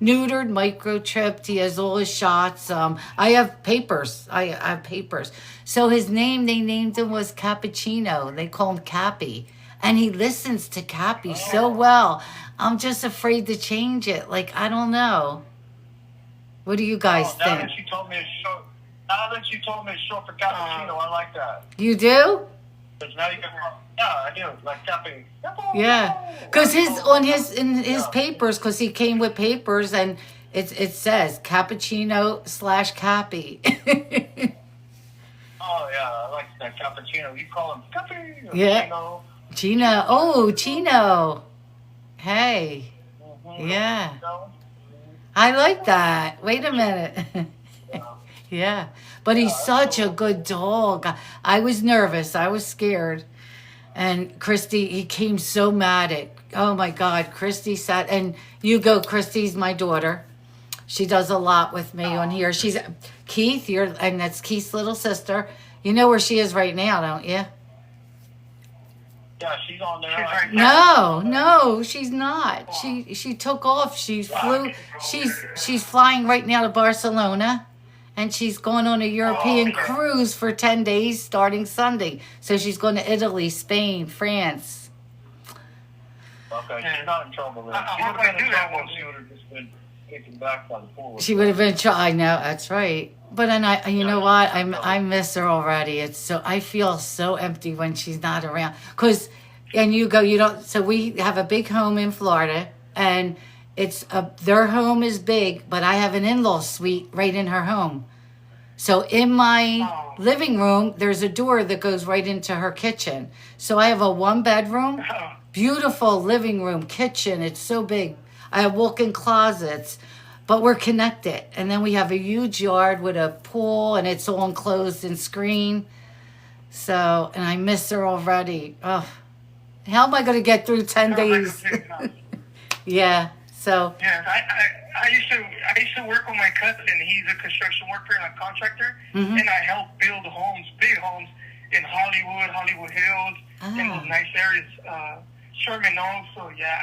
neutered, microchipped. He has all his shots. I have papers. I have papers. So his name, they named him, was Cappuccino. They call him Cappy. And he listens to Cappy so well. I'm just afraid to change it. Like, I don't know. What do you guys think? Now Now that you told me it's short for cappuccino, I like that. You do? Because now you can. Yeah, I do. Like cappy. Yeah, because in his papers, because he came with papers, and it says cappuccino / cappy. Oh yeah, I like that cappuccino. You call him cappy. Yeah. Chino. Chino. Oh, Chino. Hey. Mm-hmm. Yeah. I like that. Wait a minute. Yeah. But he's such a good dog. I was nervous. I was scared. And Christy, he came so mad at, oh my God, Christy sat, and Hugo, Christy's my daughter. She does a lot with me on here. She's, Keith, and that's Keith's little sister. You know where she is right now, don't you? Yeah, she's on there. No, she's not. She took off. She flew. She's flying right now to Barcelona, and she's going on a European cruise for 10 days starting Sunday. So she's going to Italy, Spain, France. Okay, she's not in trouble then. She would have been in trouble if she would have just been taken back by the pool. She would have been. I know, that's right. But and you know what? I miss her already. It's so, I feel so empty when she's not around. And you don't. So we have a big home in Florida, and their home is big, but I have an in-law suite right in her home. So in my living room, there's a door that goes right into her kitchen. So I have a 1-bedroom, beautiful living room, kitchen. It's so big. I have walk-in closets, but we're connected. And then we have a huge yard with a pool, and it's all enclosed and screened. So, and I miss her already. Oh, how am I going to get through 10 days? Yeah. So. Yeah, I used to work with my cousin. He's a construction worker and a contractor, and I help build homes, big homes in Hollywood Hills, in those nice areas, Sherman Oaks. So yeah,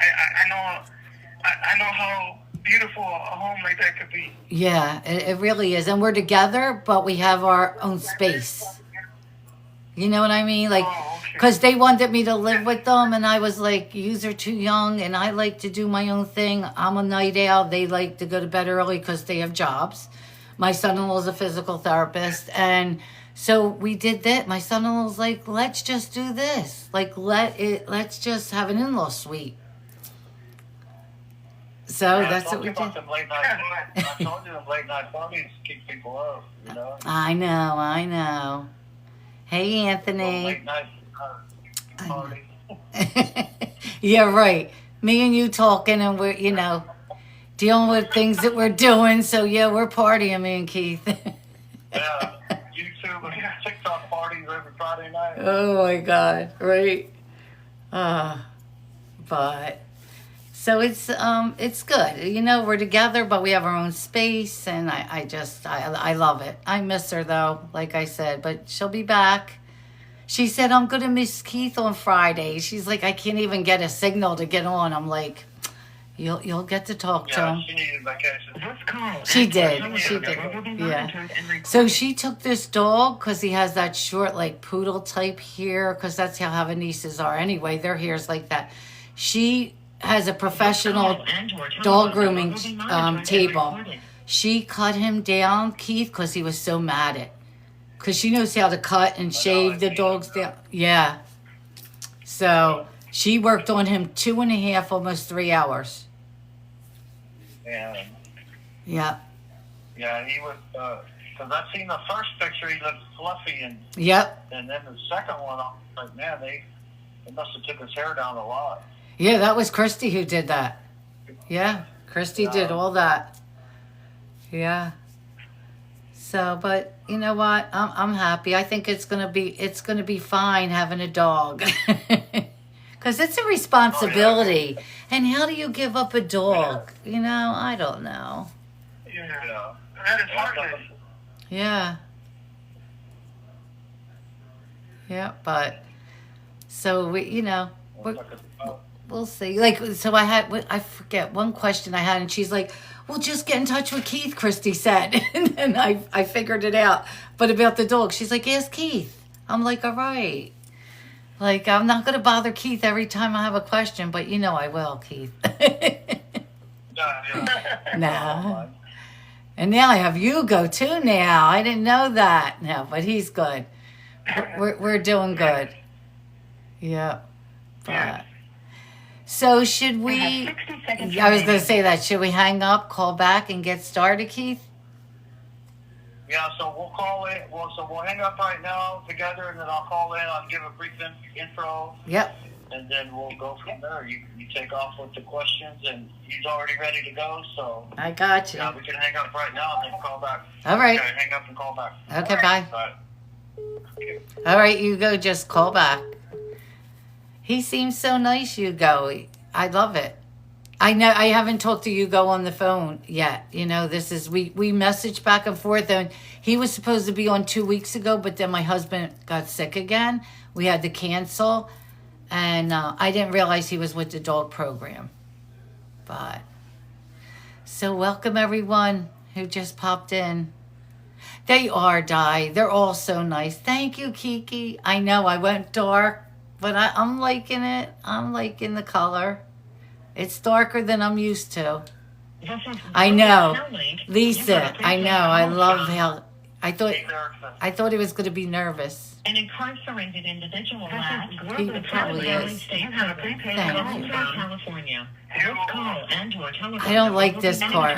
I know how beautiful a home like that could be. Yeah, it really is, and we're together, but we have our own space. You know what I mean? Like, because they wanted me to live with them, and I was like, yous are too young, and I like to do my own thing. I'm a night owl. They like to go to bed early because they have jobs. My son-in-law is a physical therapist, and so we did that. My son-in-law was like, let's just do this. Like, let's just have an in-law suite. So that's what we did. I told you them late night parties keep people up, you know? I know. Hey, Anthony. Late night party. Yeah, right. Me and you talking, and we're, dealing with things that we're doing. So, yeah, we're partying, me and Keith. Yeah, YouTube and TikTok parties every Friday night. Oh, my God. Right. But... So it's good. We're together, but we have our own space, and I love it. I miss her, though, like I said, but she'll be back. She said, I'm going to miss Keith on Friday. She's like, I can't even get a signal to get on. I'm like, you'll get to talk to him. She needed vacation. She did. Yeah. So she took this dog because he has that short, like, poodle type hair, because that's how Havaneses are anyway. Their hair's like that. She has a professional dog grooming table. She cut him down, Keith, because he was so mad at. Because she knows how to cut and shave the dogs down. Yeah. So she worked on him 2.5, almost 3 hours. Yeah. Yeah. Yeah, he was, because I've seen the first picture, he looked fluffy, and yep. And then the second one, I was like, man, they must have took his hair down a lot. Yeah, that was Christy who did that. Yeah, Christy did all that. Yeah. So, but you know what? I'm happy. I think it's gonna be fine having a dog, because it's a responsibility. Oh, yeah. And how do you give up a dog? Yeah. I don't know. Yeah, that is heartless. Yeah. Yeah, but so we'll see. Like, so I forget one question I had, and she's like, well, just get in touch with Keith, Christy said. And then I figured it out. But about the dog, she's like, ask Keith. I'm like, all right. Like, I'm not going to bother Keith every time I have a question, but I will, Keith. Yeah. No. And now I have Hugo too now. I didn't know that. No, but he's good. We're doing good. Yeah. But, so should we, I was going to say that, should we hang up, call back, and get started, Keith? Yeah, so we'll call it. We'll hang up right now together, and then I'll call in. I'll give a brief intro. Yep. And then we'll go from there. You take off with the questions, and he's already ready to go. So I got you. Yeah, we can hang up right now and then call back. All right. Okay, hang up and call back. Okay, bye. Bye. All right, Hugo, just call back. He seems so nice, Hugo. I love it. I know I haven't talked to Hugo on the phone yet. You know, this is we messaged back and forth, and he was supposed to be on 2 weeks ago, but then my husband got sick again. We had to cancel, and I didn't realize he was with the dog program. But so welcome everyone who just popped in. They are Di. They're all so nice. Thank you, Kiki. I know I went dark, but I'm liking it. I'm liking the color. It's darker than I'm used to. I know. Lisa, I know. I love how I thought he was going to be nervous. An incarcerated individual He probably is. You have a prepaid call from California. This call and your telephone. I don't like this card.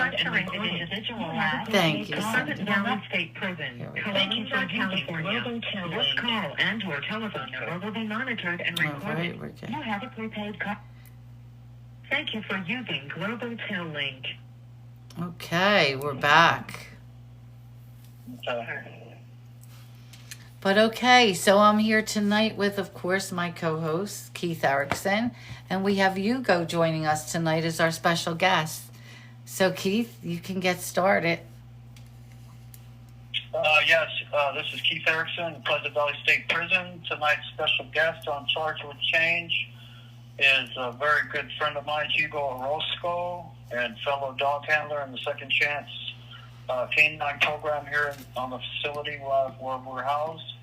Thank you. Thank State Prison. Thank you for California. This call and your telephone number will be monitored and recorded. You have a prepaid call. Thank you for using Global Tel Link. Okay, we're back. But okay, so I'm here tonight with, of course, my co-host, Keith Erickson, and we have Hugo joining us tonight as our special guest. So, Keith, you can get started. Yes, this is Keith Erickson, Pleasant Valley State Prison. Tonight's special guest on Charge with Change is a very good friend of mine, Hugo Orozco, and fellow dog handler in the Second Chance Canine program here on the facility where we're housed.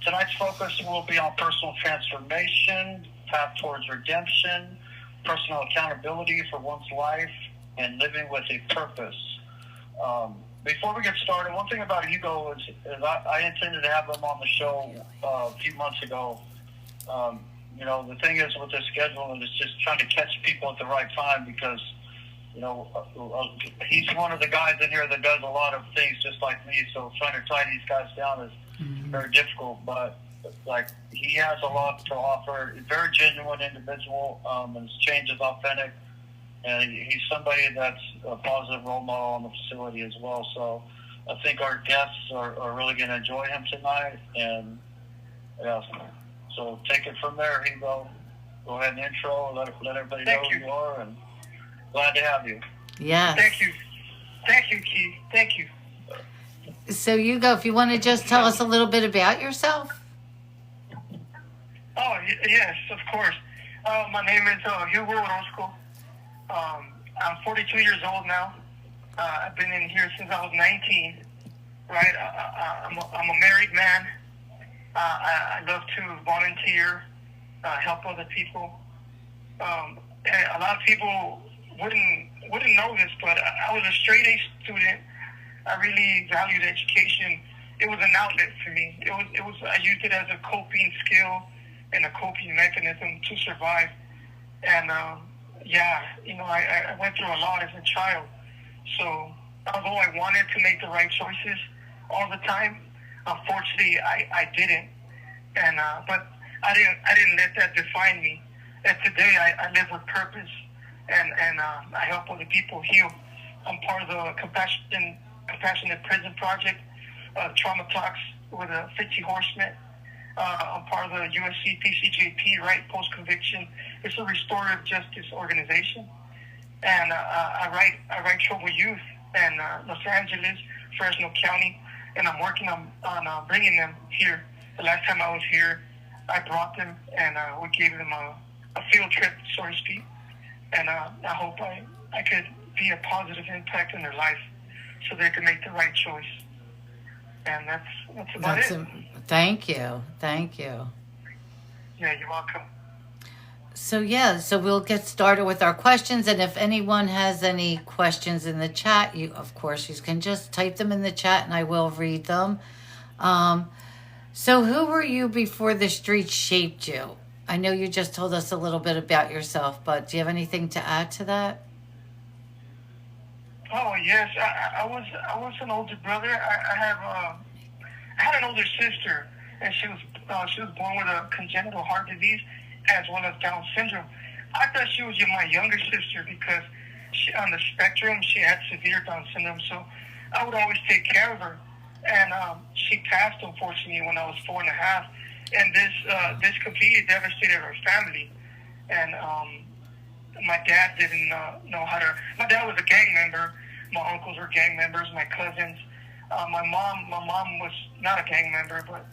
Tonight's focus will be on personal transformation, path towards redemption, personal accountability for one's life, and living with a purpose. Before we get started, one thing about Hugo is I intended to have him on the show a few months ago. You know, the thing is with this schedule is just trying to catch people at the right time because, you know, he's one of the guys in here that does a lot of things just like me. So trying to tie these guys down is very difficult. But, like, he has a lot to offer. A very genuine individual, and his change is authentic. And he's somebody that's a positive role model on the facility as well. So I think our guests are really going to enjoy him tonight. And, yeah. So take it from there, Hugo. Go ahead and intro, let everybody know who you are, and glad to have you. Yes. Thank you. Thank you, Keith. Thank you. So, Hugo, if you want to just tell us a little bit about yourself. Oh, yes, of course. My name is Hugo Orozco. I'm 42 years old now. I've been in here since I was 19. Right? I'm a married man. I love to volunteer, help other people. A lot of people wouldn't know this, but I was a straight A student. I really valued education. It was an outlet for me. It was. I used it as a coping skill and a coping mechanism to survive. And you know, I went through a lot as a child. So although I wanted to make the right choices all the time, unfortunately, I didn't, and but I didn't let that define me. And today, I live with purpose, and I help other people heal. I'm part of the Compassionate Prison Project, Trauma Talks with 50 Horsemen. I'm part of the USC PCJP, right, post-conviction. It's a restorative justice organization, and I write trouble youth in Los Angeles, Fresno County. And I'm working on bringing them here. The last time I was here, I brought them and we gave them a field trip, so to speak. And I hope I could be a positive impact in their life so they can make the right choice. And that's about it. Thank you. Thank you. Yeah, you're welcome. So we'll get started with our questions, and if anyone has any questions in the chat, of course you can just type them in the chat and I will read them. So who were you before the streets shaped you? I know you just told us a little bit about yourself, but do you have anything to add to that? Oh yes, I was an older brother. I had an older sister, and she was born with a congenital heart disease as well as Down syndrome. I thought she was my younger sister because on the spectrum she had severe Down syndrome. So I would always take care of her, and she passed unfortunately when I was 4.5, and this completely devastated her family, and my dad didn't know how to. My dad was a gang member. My uncles were gang members. My cousins. My mom was not a gang member, but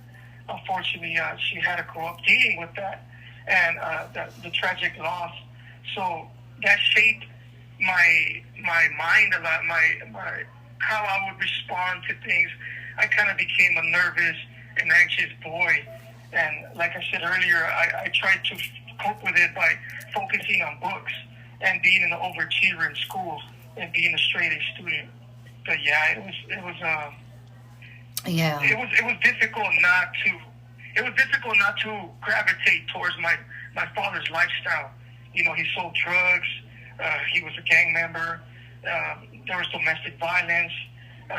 unfortunately, she had to grow up dealing with that and the tragic loss. So that shaped my mind a lot. My how I would respond to things. I kind of became a nervous and anxious boy, and like I said earlier, I tried to cope with it by focusing on books and being an overachiever in school and being a straight A student. But yeah, it was difficult not to gravitate towards my father's lifestyle. You know, he sold drugs. He was a gang member. There was domestic violence.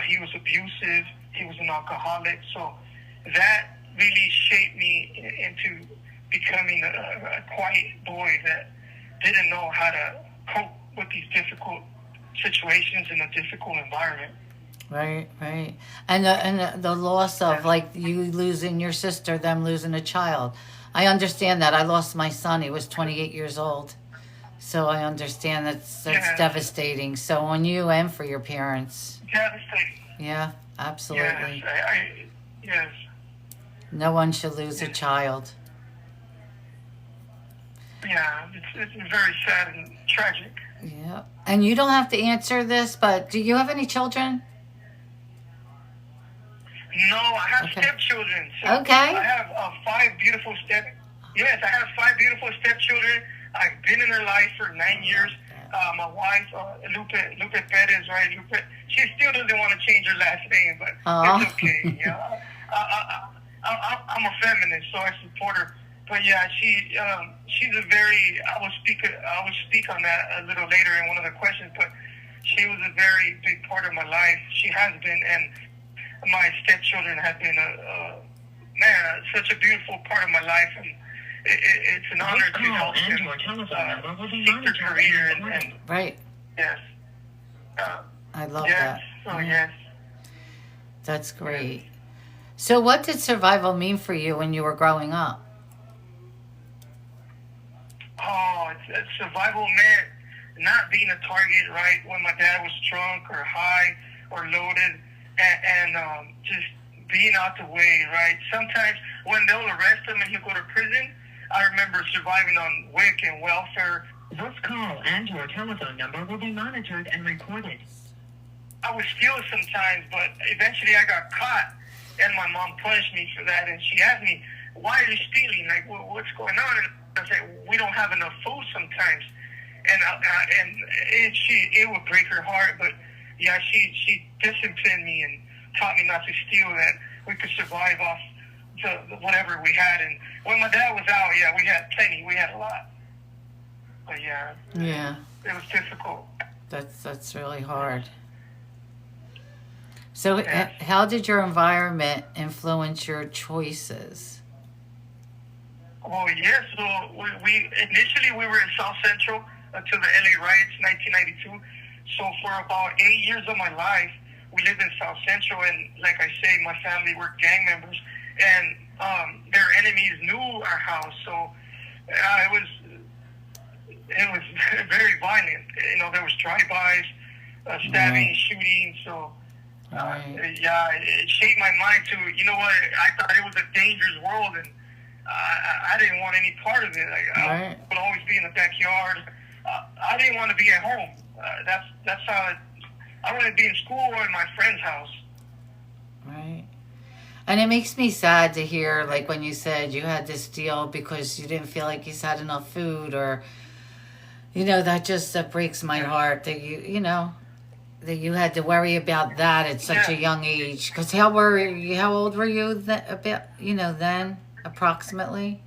He was abusive. He was an alcoholic. So that really shaped me into becoming a quiet boy that didn't know how to cope with these difficult situations in a difficult environment. Right. And the loss of, like, you losing your sister, them losing a child. I understand that. I lost my son. He was 28 years old. So I understand that's devastating. So on you and for your parents. Devastating. Yeah, absolutely. Yes. No one should lose a child. Yeah, it's very sad and tragic. Yeah. And you don't have to answer this, but do you have any children? No, I have stepchildren. So okay. I have 5 beautiful Yes, I have 5 beautiful stepchildren. I've been in their life for 9 years. My wife, Lupe Perez, right? Lupe, she still doesn't want to change her last name, but it's okay. Yeah, I'm a feminist, so I support her. But yeah, she's a very. I will speak on that a little later in one of the questions. But she was a very big part of my life. She has been, and my stepchildren have been such a beautiful part of my life, and it's an honor to help them seek their career and right. Yes. I love that. So yes. That's great. So, what did survival mean for you when you were growing up? Oh, survival meant not being a target, right? When my dad was drunk or high or loaded, and just being out the way, right? Sometimes when they'll arrest him and he'll go to prison, I remember surviving on WIC and welfare. This call and your telephone number will be monitored and recorded. I would steal sometimes, but eventually I got caught, and my mom punished me for that, and she asked me, why are you stealing? Like, what's going on? And I said, we don't have enough food sometimes. And it would break her heart, but yeah, she disciplined me and taught me not to steal, that we could survive off whatever we had. And when my dad was out, yeah, we had plenty. We had a lot. But yeah. It was difficult. That's really hard. So how did your environment influence your choices? Well, yes. So we initially we were in South Central until the LA riots, 1992. So for about 8 years of my life, we lived in South Central, and like I say, my family were gang members, and their enemies knew our house. So it was very violent. You know, there was drive-bys, stabbing, shooting. So it shaped my mind to, you know what? I thought it was a dangerous world, and I didn't want any part of it. Like, I would always be in the backyard. I didn't want to be at home. That's how I wanted to be in school or in my friend's house. Right. And it makes me sad to hear, like when you said you had this deal because you didn't feel like you had enough food, or, that breaks my heart that that you had to worry about that at such a young age. Because how old were you then, approximately?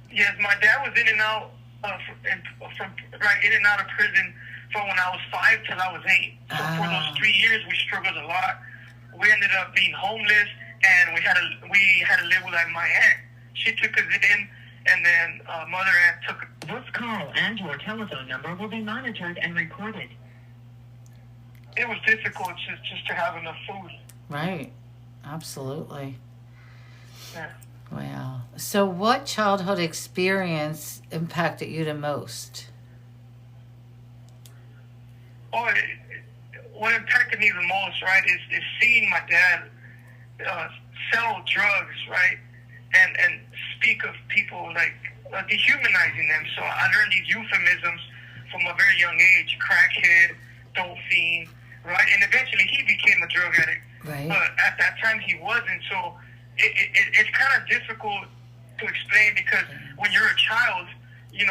Yes, my dad was in and out in and out of prison from when I was 5 till I was 8. So for those 3 years, we struggled a lot. We ended up being homeless, and we had to live with my aunt. She took us in, and then mother aunt took. This call and your telephone number will be monitored and recorded. It was difficult just to have enough food. Right, absolutely. Yeah. Wow. So, what childhood experience impacted you the most? Oh, what impacted me the most, right, is seeing my dad sell drugs, right, and speak of people like dehumanizing them. So I learned these euphemisms from a very young age: crackhead, dope fiend, right, and eventually he became a drug addict. Right. But at that time he wasn't. So it's kind of difficult to explain because when you're a child, you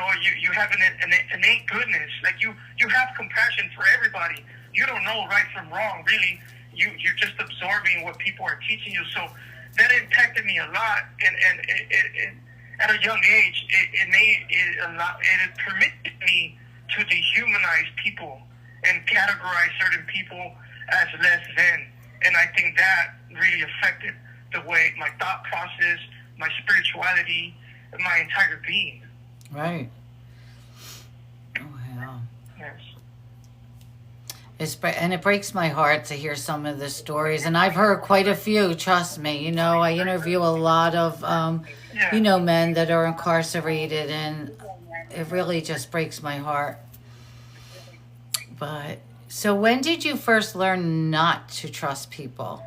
have an innate goodness. Like you have compassion for everybody. You don't know right from wrong, really. You're just absorbing what people are teaching you. So that impacted me a lot. And it at a young age, it permitted me to dehumanize people and categorize certain people as less than. And I think that really affected the way my thought process, my spirituality, my entire being. Right. Wow. Yes. And it breaks my heart to hear some of the stories. And I've heard quite a few, trust me. I interview a lot of, men that are incarcerated, and it really just breaks my heart. But, so when did you first learn not to trust people?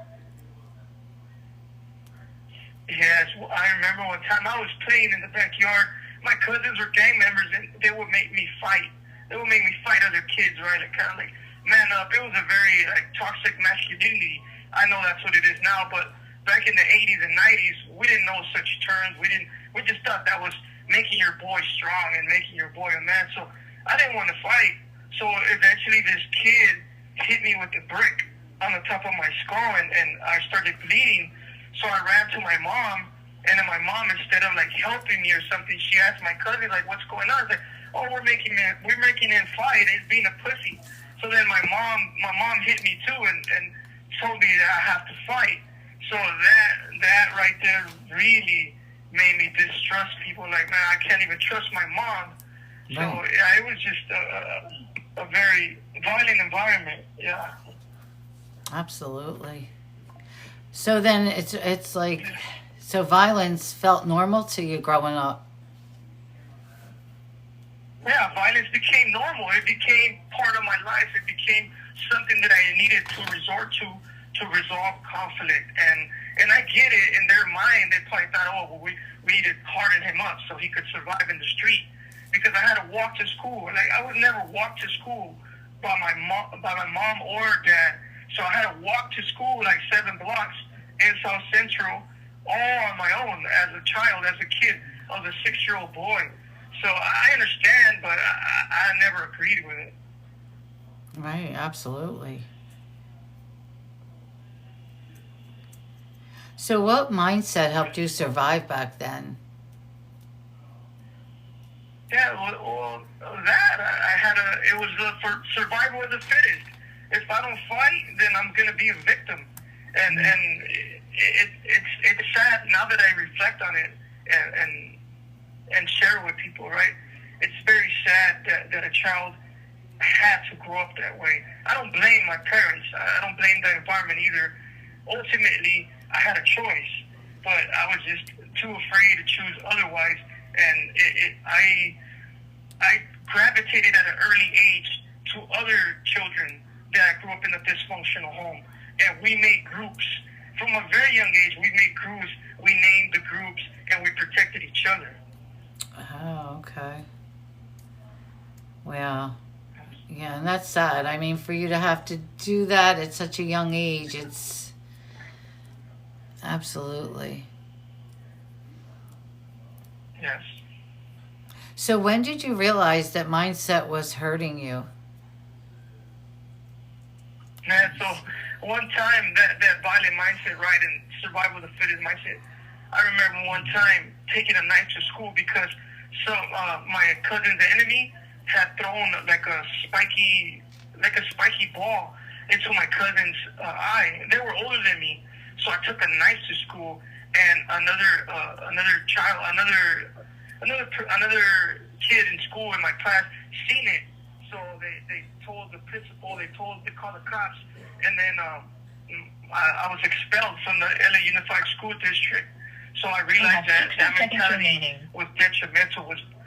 Yes, well, I remember one time I was playing in the backyard. My cousins were gang members, and they would make me fight. They would make me fight other kids, right? Kind of like man up. It was a very toxic masculinity. I know that's what it is now, but back in the 80s and 90s, we didn't know such terms. We just thought that was making your boy strong and making your boy a man. So I didn't want to fight. So eventually this kid hit me with a brick on the top of my skull, and I started bleeding. So I ran to my mom, and then my mom, instead of helping me or something, she asked my cousin what's going on. I was like, oh, we're making him fight. He's being a pussy. So then my mom hit me too and told me that I have to fight. So that right there really made me distrust people. Like, man, I can't even trust my mom. No. So yeah, it was just a very violent environment. Yeah. Absolutely. So then it's like, so violence felt normal to you growing up? Yeah, violence became normal. It became part of my life. It became something that I needed to resort to resolve conflict. And I get it. In their mind, they probably thought, oh, well, we need to harden him up so he could survive in the street. Because I had to walk to school. I would never walk to school by my mom or dad. So I had to walk to school 7 blocks in South Central all on my own as a child, as a kid. I was a 6-year-old boy. So I understand, but I never agreed with it. Right, absolutely. So what mindset helped you survive back then? Yeah, well it was for survival of the fittest. If I don't fight, then I'm going to be a victim. And it's sad now that I reflect on it and share it with people, right? It's very sad that a child had to grow up that way. I don't blame my parents. I don't blame the environment either. Ultimately, I had a choice, but I was just too afraid to choose otherwise. And I gravitated at an early age to other children that grew up in a dysfunctional home. And we made groups. From a very young age, we made groups. We named the groups, and we protected each other. Oh, okay. Well, yeah, and that's sad. I mean, for you to have to do that at such a young age, Absolutely. Yes. So when did you realize that mindset was hurting you? Man, so one time that violent mindset, right, and survival of the fittest mindset, I remember one time taking a knife to school because my cousin, the enemy, had thrown like a spiky ball into my cousin's eye. They were older than me, so I took a knife to school, and another kid in school in my class seen it. So they told the principal, they called the cops, and then I was expelled from the LA Unified School District. So I realized that mentality was detrimental,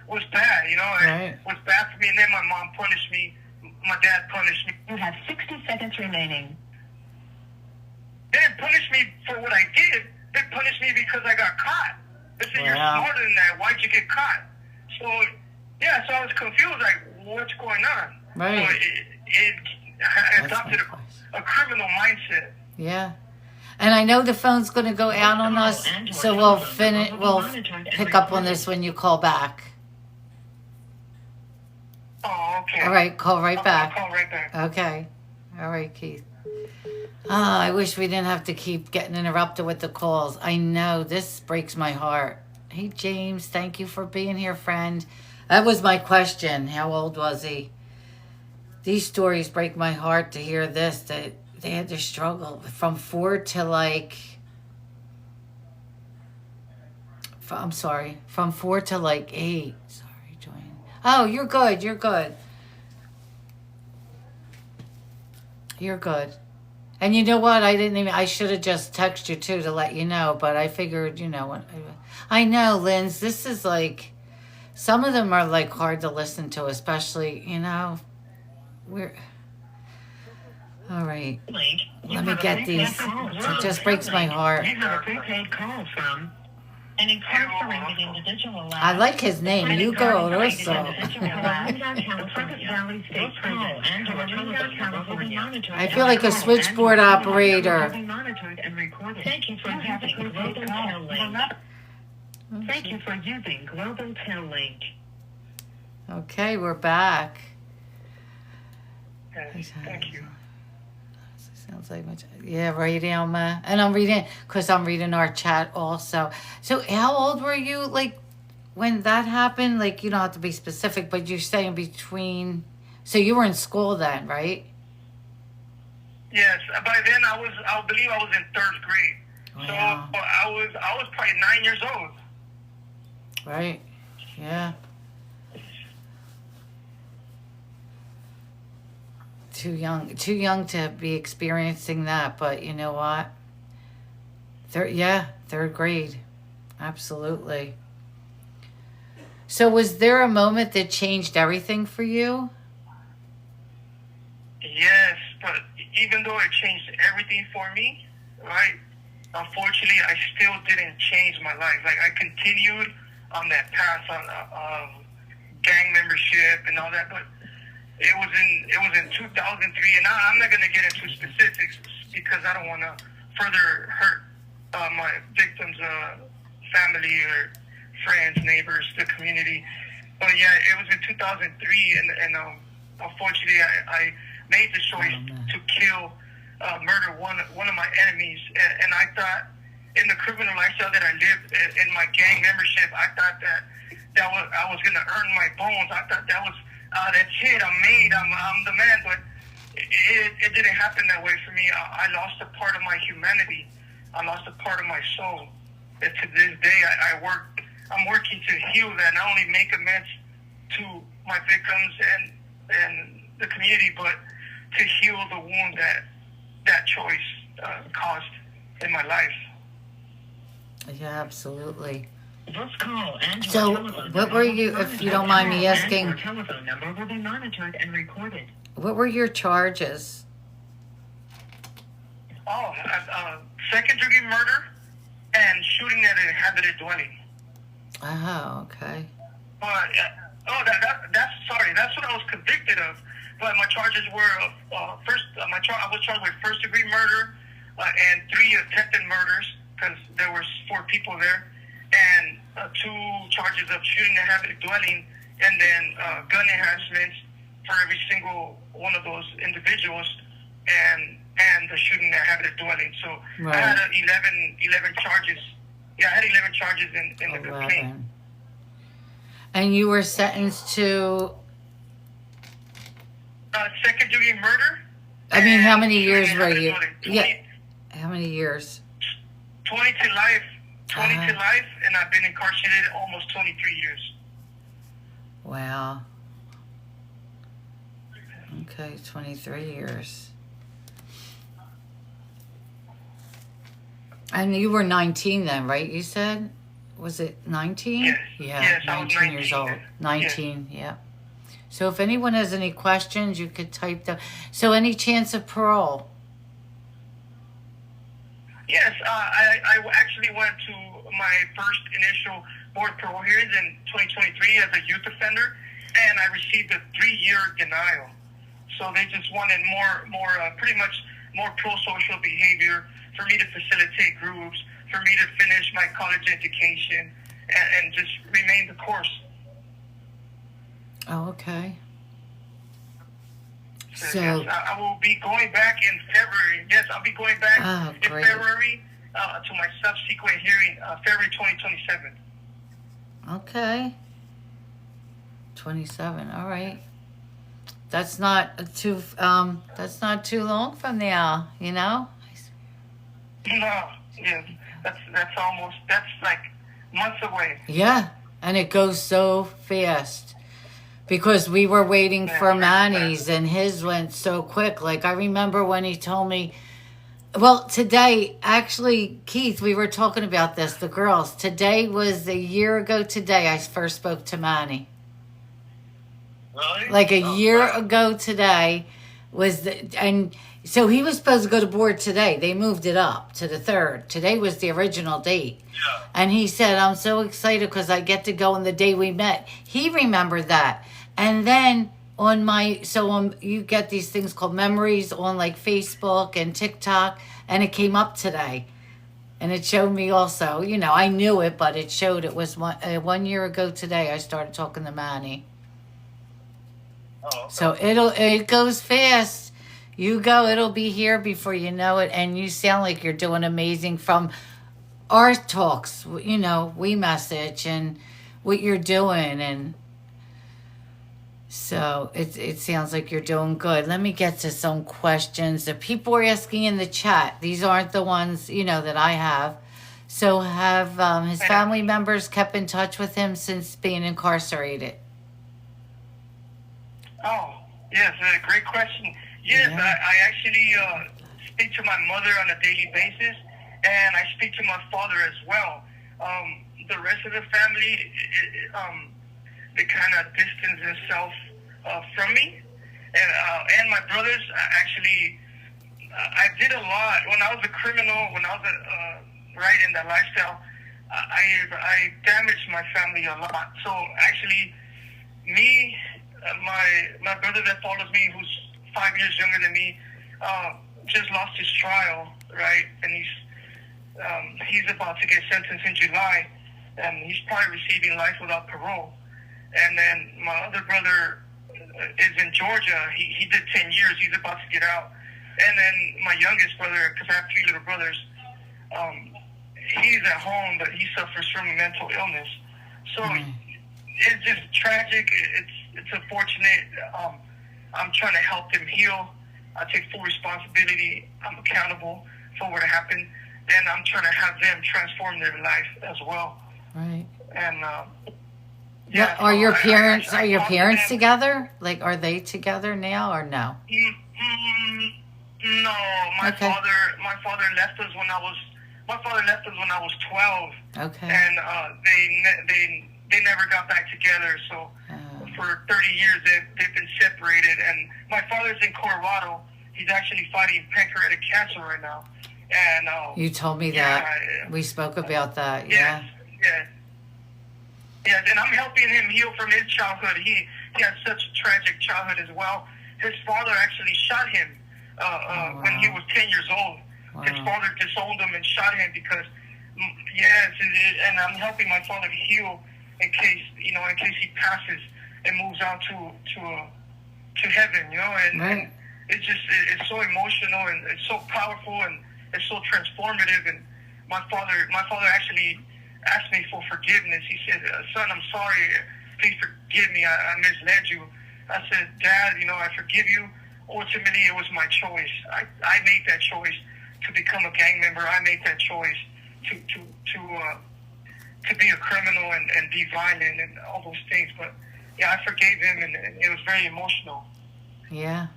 was bad, you know, right. It was bad for me. And then my mom punished me, my dad punished me. You have 60 seconds remaining. They didn't punish me for what I did. They punished me because I got caught. They said, You're smarter than that. Why'd you get caught? So I was confused, like, what's going on? Right. So I adopted a criminal mindset. Yeah. And I know the phone's going to go out on us, so we'll pick up on this when you call back. Oh, okay. All right, call right back. I'll call right back. Okay. All right, Keith. I wish we didn't have to keep getting interrupted with the calls. I know, this breaks my heart. Hey, James, thank you for being here, friend. That was my question. How old was he? These stories break my heart to hear this, that they had to struggle from 4 to from 4 to 8. Sorry, Joanne. Oh, you're good. You're good. You're good. And you know what? I should have just texted you too to let you know, but I figured, I know, Linz, this is some of them are hard to listen to, especially, all right. Let me get these. It just breaks my heart. You have a prepaid call from an incarcerated individual. I like his name, Hugo Orozo. I feel like a switchboard operator. Thank you for using Global Tel Link. Thank you for using Global Tel Link. Okay, we're back. Thank you. Sounds like much. Yeah, right, Alma. And I'm reading our chat also. So how old were you, when that happened? You don't have to be specific, but you're saying between... So you were in school then, right? Yes. By then, I believe I was in 3rd grade. Wow. So I was probably 9 years old. Right. Yeah. Too young to be experiencing that, but you know what? 3rd grade. Absolutely. So was there a moment that changed everything for you? Yes, but even though it changed everything for me, right? Unfortunately, I still didn't change my life. I continued on that path of gang membership and all that, but it was in 2003, and I'm not going to get into specifics because I don't want to further hurt my victims' family or friends, neighbors, the community. But yeah, it was in 2003, and unfortunately, I made the choice to murder one of my enemies, and I thought in the criminal lifestyle that I lived in my gang membership, I thought that I was going to earn my bones. I thought that was that's it. I'm made. I'm the man. But it didn't happen that way for me. I lost a part of my humanity. I lost a part of my soul. And to this day, I'm working to heal that. Not only make amends to my victims and the community, but to heal the wound that choice caused in my life. Yeah, absolutely. This call and so, what were you, if you don't mind me asking, your telephone number will be monitored and recorded. What were your charges? Oh, second-degree murder and shooting at an inhabited dwelling. Oh, okay. But that's what I was convicted of. But my charges were I was charged with first-degree murder and 3 attempted murders, because there was 4 people there, and 2 charges of shooting and habit dwelling, and then gun enhancements for every single one of those individuals, and the shooting and habit dwelling. So right. I had 11 charges. Yeah, I had 11 charges in the complaint. And you were sentenced to? Second-degree murder. I mean, how many years were you? 20, how many years? 20 to life. 20 to life, and I've been incarcerated almost 23 years. Wow. Okay, 23 years. And you were 19 then, right? You said? Was it 19? Yes. Yeah, Yes, 19 years old. 19, yes. Yeah. So if anyone has any questions, you could type them. So any chance of parole? Yes, I actually went to my first initial board parole hearings in 2023 as a youth offender, and I received a 3-year denial. So they just wanted pretty much more pro-social behavior, for me to facilitate groups, for me to finish my college education, and just remain the course. Oh, okay. So yes, I will be going back in February. Yes, I'll be going back in February to my subsequent hearing, February 2027. Okay. 27. All right. That's not too long from now, you know? No, yes. That's like months away. Yeah, and it goes so fast. Because we were waiting for Manny's, and his went so quick. Like, I remember when he told me, well, today, actually, Keith, we were talking about this, the girls. Today was a year ago today I first spoke to Manny. Really? Like a year ago today and so he was supposed to go to board today. They moved it up to the 3rd. Today was the original date. Yeah. And he said, I'm so excited because I get to go on the day we met. He remembered that. And then you get these things called memories on like Facebook and TikTok, and it came up today. And it showed me also, you know, I knew it, but it showed it was 1 year ago today I started talking to Manny. Oh, okay. So it goes fast. You go, it'll be here before you know it, and you sound like you're doing amazing from our talks, you know, we message and what you're doing, and so it sounds like you're doing good. Let me get to some questions that people are asking in the chat. These aren't the ones, you know, that I have. So have his family members kept in touch with him since being incarcerated? Oh, yes, great question. Yes, yeah. I actually speak to my mother on a daily basis, and I speak to my father as well. The rest of the family, they kind of distance themselves from me. And my brothers, actually, I did a lot. When I was a criminal, when I was right in that lifestyle, I damaged my family a lot. So actually, me, my brother that follows me, who's 5 years younger than me, just lost his trial, right? And he's about to get sentenced in July, and he's probably receiving life without parole. And then my other brother is in Georgia. He did 10 years. He's about to get out. And then my youngest brother, because I have 3 little brothers, he's at home, but he suffers from mental illness. So it's just tragic. It's unfortunate. I'm trying to help them heal. I take full responsibility. I'm accountable for what happened, and I'm trying to have them transform their life as well. Right. And yeah. Are your parents together? Like, are they together now or no? No, my father left us when I was 12. Okay. And they never got back together. So for 30 years they've been separated. And my father's in Colorado. He's actually fighting pancreatic cancer right now. And you told me that. We spoke about that. Yeah. Yes, and I'm helping him heal from his childhood. He had such a tragic childhood as well. His father actually shot him when he was 10 years old. Wow. His father disowned him and shot him because Yes, and I'm helping my father heal in case he passes and moves on to heaven, and it's so emotional and it's so powerful and it's so transformative. And my father actually asked me for forgiveness. He said, "Son, I'm sorry. Please forgive me. I misled you." I said, "Dad, I forgive you. Ultimately, it was my choice. I made that choice to become a gang member. I made that choice to be a criminal and be violent and all those things. But yeah, I forgave him, and it was very emotional." Yeah.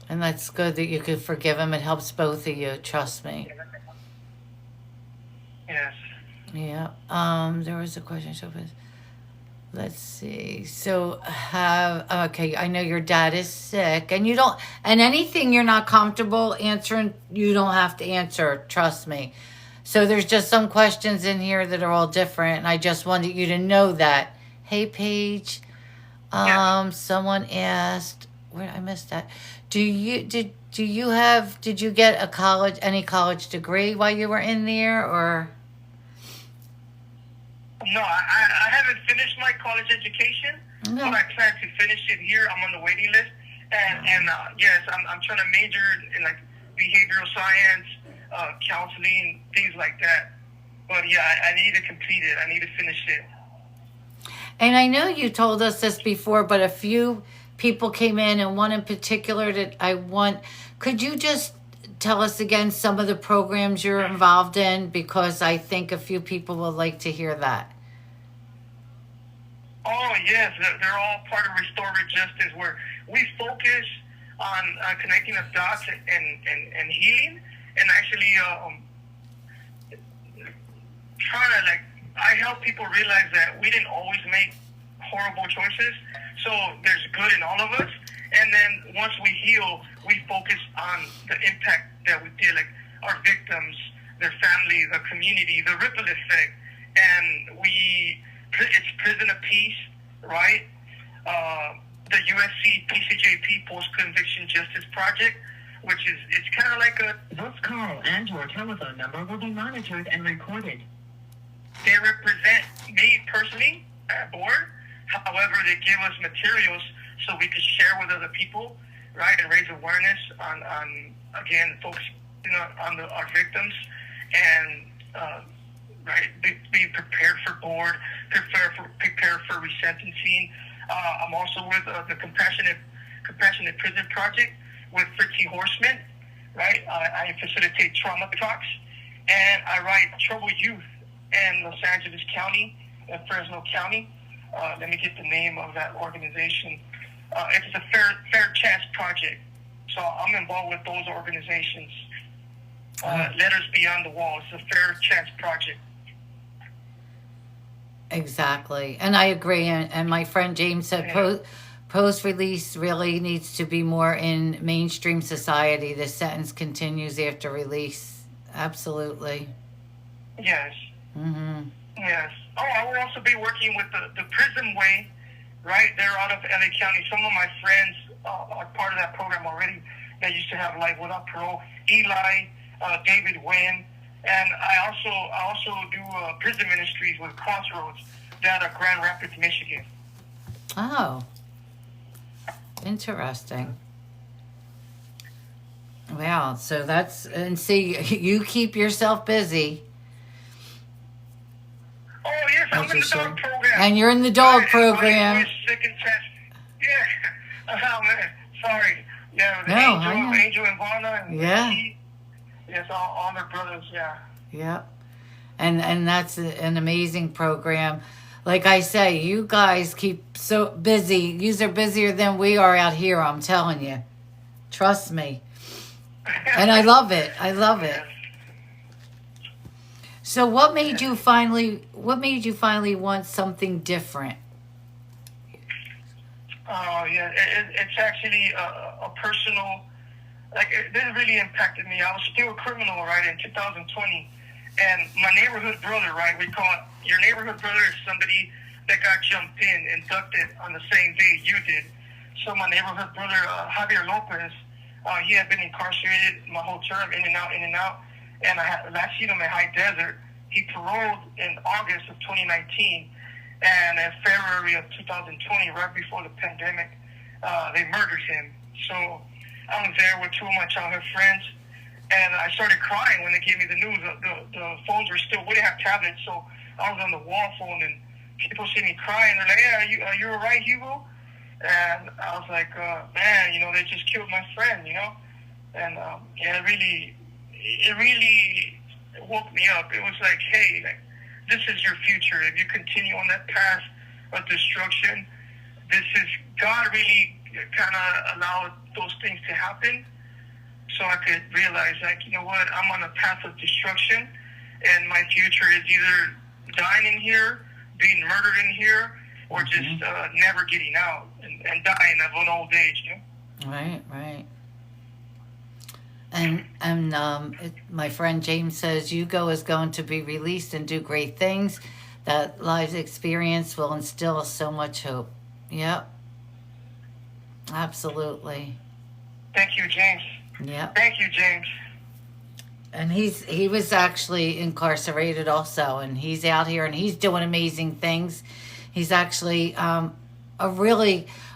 And that's good that you could forgive him. It helps both of you. Trust me. Yes. Yeah. There was a question. So let's see. So okay, I know your dad is sick and and anything you're not comfortable answering, you don't have to answer. Trust me. So there's just some questions in here that are all different. And I just wanted you to know that. Hey, Paige. Someone asked, where I missed that. Did you get any college degree while you were in there, or? No, I haven't finished my college education, but I plan to finish it here. I'm on the waiting list, and yes, I'm trying to major in like behavioral science, counseling, things like that. But yeah, I need to complete it. I need to finish it. And I know you told us this before, but a few people came in, and one in particular that I want. Could you just tell us again some of the programs you're involved in? Because I think a few people would like to hear that. Oh, yes. They're all part of Restorative Justice, where we focus on connecting the dots and healing, and actually trying to, I help people realize that we didn't always make horrible choices, so there's good in all of us. And then once we heal, we focus on the impact that we did, like our victims, their family, the community, the ripple effect. And it's Prison of Peace, right? The USC PCJP Post-Conviction Justice Project, it's kind of like a... This call and your telephone number will be monitored and recorded. They represent me personally at board. However, they give us materials so we could share with other people, right, and raise awareness on again, focusing on our victims, and right, be prepared for board, prepare for resentencing. I'm also with the Compassionate Prison Project with Fritzy Horseman, right? I facilitate trauma talks, and I write troubled youth in Los Angeles County and Fresno County. Let me get the name of that organization. It's the Fair Chance Project. So I'm involved with those organizations. Letters Beyond the Wall. It's the Fair Chance Project. Exactly. And I agree. And my friend James said post-release really needs to be more in mainstream society. The sentence continues after release. Absolutely. Yes. Mm-hmm. Yes. Oh, I will also be working with the Prison Way, right? They're out of LA County. Some of my friends are part of that program already. They used to have Life Without Parole. Eli, David Wynn, and I also do prison ministries with Crossroads down at Grand Rapids, Michigan. Oh, interesting. Wow. So see, you keep yourself busy. Oh, yes, I'm in the dog program. And you're in the dog program. Second test. Yeah. Oh, man. Sorry. Yeah, Angel and Vonna. And yes, all their brothers, yeah. Yeah. And that's an amazing program. Like I say, you guys keep so busy. You are busier than we are out here, I'm telling you. Trust me. And I love it. I love it. So what made you finally want something different? Oh, yeah. It's actually a personal, this really impacted me. I was still a criminal, right, in 2020. And my neighborhood brother, right, we call it, your neighborhood brother is somebody that got jumped in, inducted on the same day you did. So my neighborhood brother, Javier Lopez, he had been incarcerated my whole term, in and out. and last seen him in High Desert. He paroled in August of 2019, and in February of 2020, right before the pandemic, they murdered him. So I was there with two of my childhood friends, and I started crying when they gave me the news. The phones were still, we didn't have tablets, so I was on the wall phone, and people see me crying. They're like, "Hey, are you all right, Hugo?" And I was like, "Man, they just killed my friend, And it really woke me up. It was like, hey, this is your future. If you continue on that path of destruction, God really kind of allowed those things to happen, so I could realize, you know what, I'm on a path of destruction, and my future is either dying in here, being murdered in here, or just never getting out and dying of an old age." Right. And my friend James says Hugo is going to be released and do great things. That life experience will instill so much hope. Yep. Absolutely. Thank you, James. Yep. Thank you, James. And he was actually incarcerated also, and he's out here and he's doing amazing things. He's actually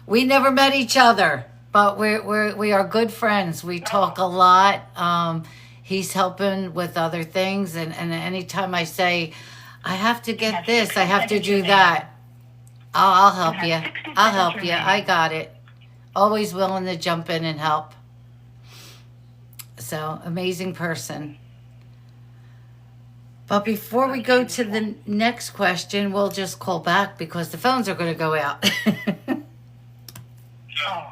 we never met each other, but we are good friends. We talk a lot. He's helping with other things, and anytime I say, I have to get this, I have to do that, I'll help you. I'll help you. I got it. Always willing to jump in and help. So, amazing person. But before we go to the next question, we'll just call back because the phones are going to go out.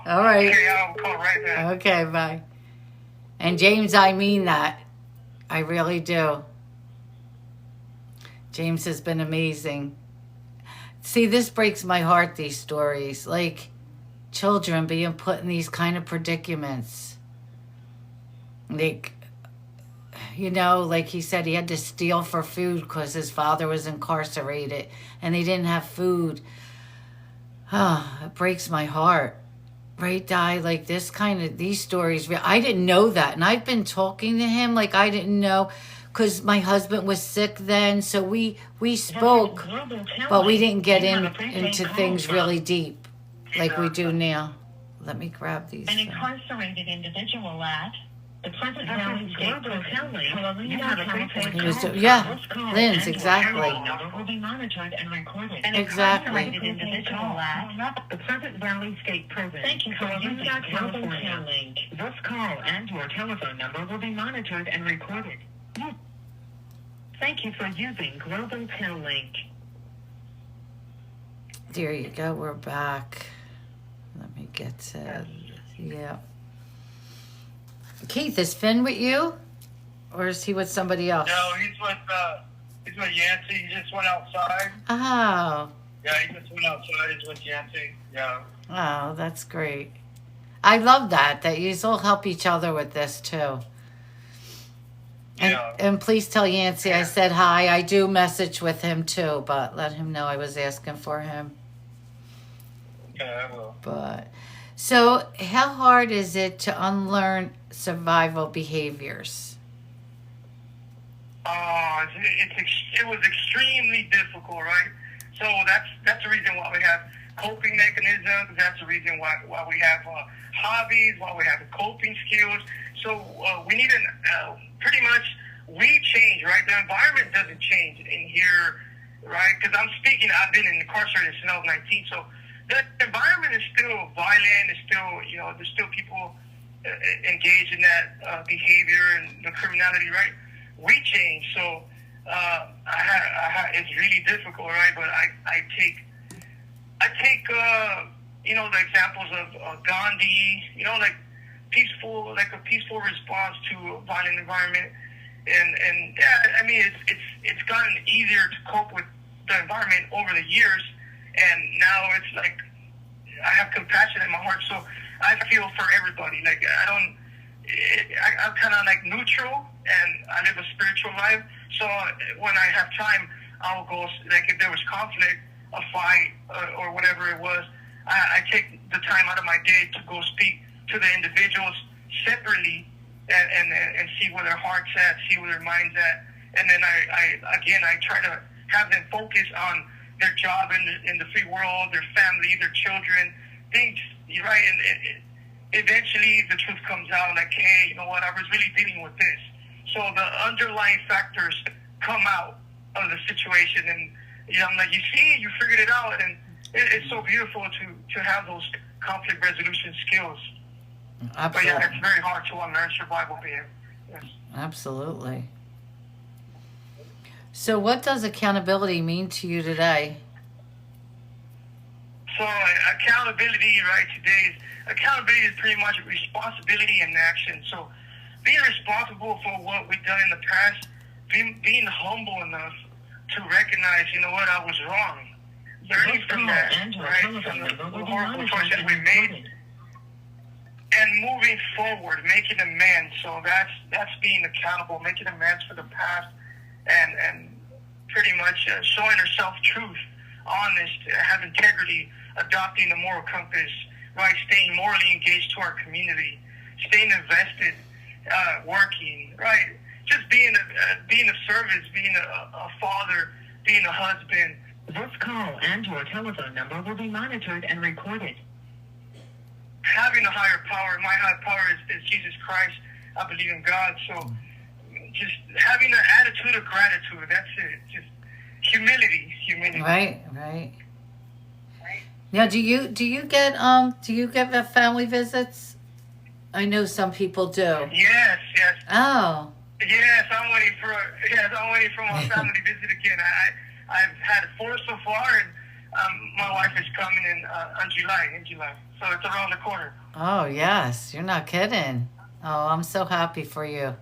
All right. Okay, I'll call right back. Okay, bye. And James, I mean that. I really do. James has been amazing. See, this breaks my heart, these stories. Like, children being put in these kind of predicaments. Like, like he said, he had to steal for food because his father was incarcerated and they didn't have food. It breaks my heart. Right, Di? Like these stories, I didn't know that. And I've been talking to him like I didn't know because my husband was sick then. So we spoke, but we didn't get into things really deep like we do now. Let me grab these. An incarcerated individual at the Pleasant Valley State Prison. Yeah, Lynn's, exactly. Will be monitored and recorded. Exactly. Individual at the Pleasant Valley State Prison. Thank you for using California link. This call and your telephone number will be monitored and recorded. Thank you for using Global Tel Link. There you go. We're back. Let me get to Keith, is Finn with you? Or is he with somebody else? No, he's with Yancey. He just went outside. Oh. Yeah, he just went outside. He's with Yancey. Yeah. Oh, that's great. I love that you all help each other with this too. And please tell Yancey I said hi. I do message with him too, but let him know I was asking for him. Okay, I will. So how hard is it to unlearn survival behaviors? It was extremely difficult, right? So that's the reason why we have coping mechanisms. That's the reason why we have hobbies, why we have coping skills. So we need pretty much we change, right? The environment doesn't change in here, right? Because I've been incarcerated since I was 19, so the environment is still violent. It's still, there's still people engaged in that behavior and the criminality, right? We change, so it's really difficult, right? But I take the examples of Gandhi, like a peaceful response to a violent environment, and yeah, I mean it's gotten easier to cope with the environment over the years. And now it's like I have compassion in my heart, so I feel for everybody. Like I'm kind of like neutral, and I live a spiritual life. So when I have time, I'll go. Like if there was conflict, a fight, or whatever it was, I take the time out of my day to go speak to the individuals separately, and see where their heart's at, see where their mind's at. And then I try to have them focus on their job in the free world, their family, their children, things, right? And eventually the truth comes out, like, hey, you know what, I was really dealing with this. So the underlying factors come out of the situation, and I'm like, you see, you figured it out, and it's so beautiful to have those conflict resolution skills. Absolutely. But yeah, it's very hard to unlearn survival behavior. Yes. Absolutely. So what does accountability mean to you today? So accountability, right, accountability is pretty much responsibility and action. So being responsible for what we've done in the past, being humble enough to recognize, you know what, I was wrong. Learning from that, right, from the horrible choices we made, and moving forward, making amends. So that's being accountable, making amends for the past, and pretty much showing ourselves truth, honest, have integrity, adopting the moral compass, right, staying morally engaged to our community, staying invested, working, right, just being of service, being a father, being a husband. This call and your telephone number will be monitored and recorded. Having a higher power, my higher power is Jesus Christ. I believe in God, so just having an attitude of gratitude, that's it. Just humility. Right. Now, do you get the family visits? I know some people do. Yes. Oh. Yes, I'm waiting for my family visit again. I've had 4 so far, and my wife is coming in July. So it's around the corner. Oh yes, you're not kidding. Oh, I'm so happy for you.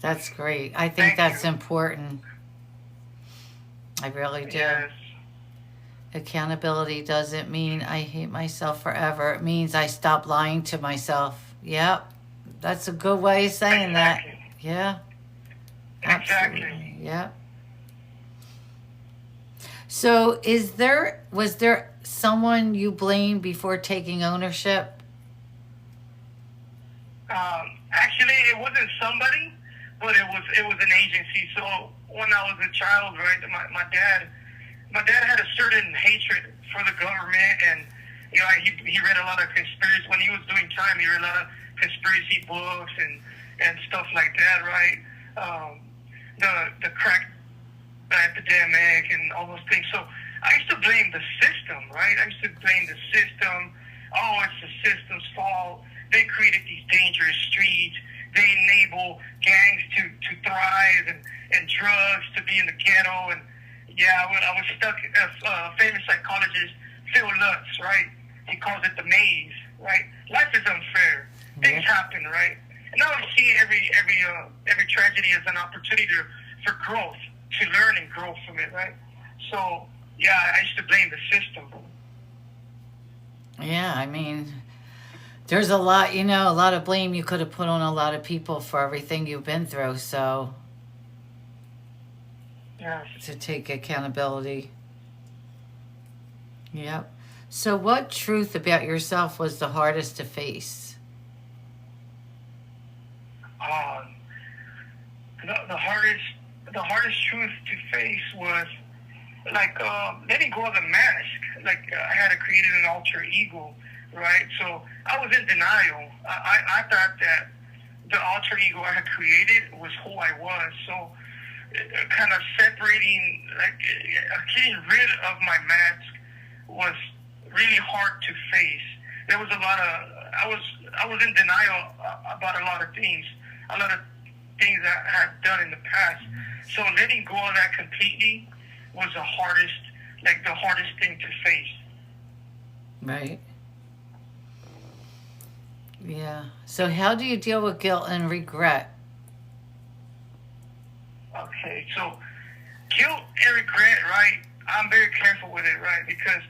That's great. I think that's important. I really do. Yes. Accountability doesn't mean I hate myself forever. It means I stop lying to myself. Yep. That's a good way of saying that. Yeah. Absolutely. Exactly. Yep. So was there someone you blamed before taking ownership? Actually, it wasn't somebody, but it was an agency. So when I was a child, right, my dad had a certain hatred for the government, and he read a lot of conspiracy. When he was doing time, he read a lot of conspiracy books and stuff like that, right? The crack epidemic and all those things. So I used to blame the system, right? I used to blame the system. Oh, it's the system's fault. They created these dangerous streets. They enable gangs to thrive and drugs to be in the ghetto. And I was stuck. A famous psychologist, Phil Lutz, right? He calls it the maze, right? Life is unfair. Things happen, right? And now I see every tragedy as an opportunity for growth, to learn and grow from it, right? So I used to blame the system. Yeah, I mean, there's a lot of blame you could have put on a lot of people for everything you've been through. So to take accountability. Yep. So what truth about yourself was the hardest to face? The hardest truth to face was letting go of the mask. I had created an alter ego, right? So I was in denial. I thought that the alter ego I had created was who I was. So kind of separating, getting rid of my mask was really hard to face. There was a lot of, I was in denial about a lot of things that I had done in the past. So letting go of that completely was the hardest thing to face. Right. Yeah. So how do you deal with guilt and regret? Okay, so guilt and regret, right? I'm very careful with it, right? Because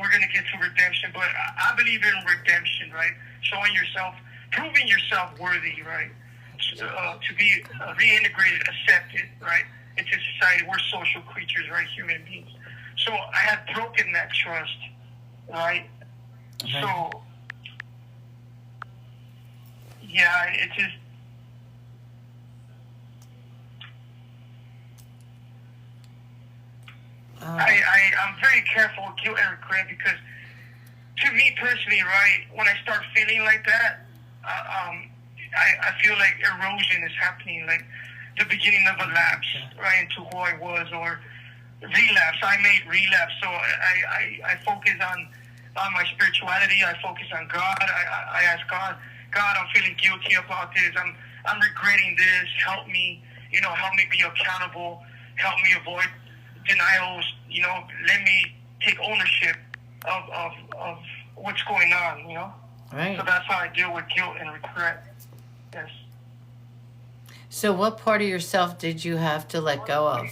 we're going to get to redemption, but I believe in redemption, right? Showing yourself, proving yourself worthy, right? To be reintegrated, accepted, right? Into society. We're social creatures, right? Human beings. So I had broken that trust, right? So yeah, it just. I'm very careful with guilt and regret because, to me personally, right, when I start feeling like that, I feel like erosion is happening, like the beginning of a lapse, right, into who I was, or relapse. I made relapse, so I focus on my spirituality. I focus on God. I ask God, I'm feeling guilty about this. I'm regretting this. Help me, help me be accountable. Help me avoid denials. Let me take ownership of what's going on. Right. So that's how I deal with guilt and regret. Yes. So what part of yourself did you have to let go of?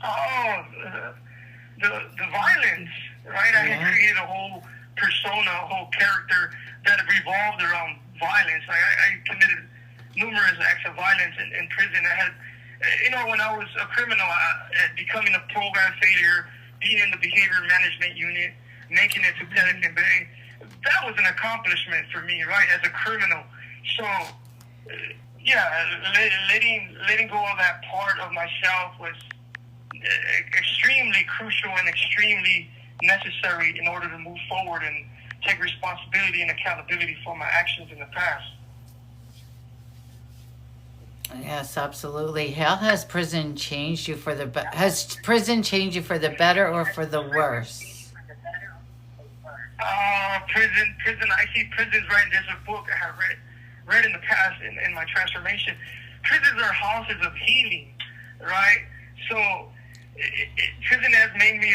Oh, the violence, right? I had created a whole persona, a whole character that revolved around violence. I committed numerous acts of violence in prison. I had, when I was a criminal, becoming a program failure, being in the behavior management unit, making it to Pelican Bay, that was an accomplishment for me, right, as a criminal. So, letting go of that part of myself was extremely crucial and extremely necessary in order to move forward and take responsibility and accountability for my actions in the past. Yes, absolutely. How has prison changed you for the has prison changed you for the better or for the worse? Prison. I see prisons, right? There's a book I have read in the past in my transformation. Prisons are houses of healing, right? So prison has made me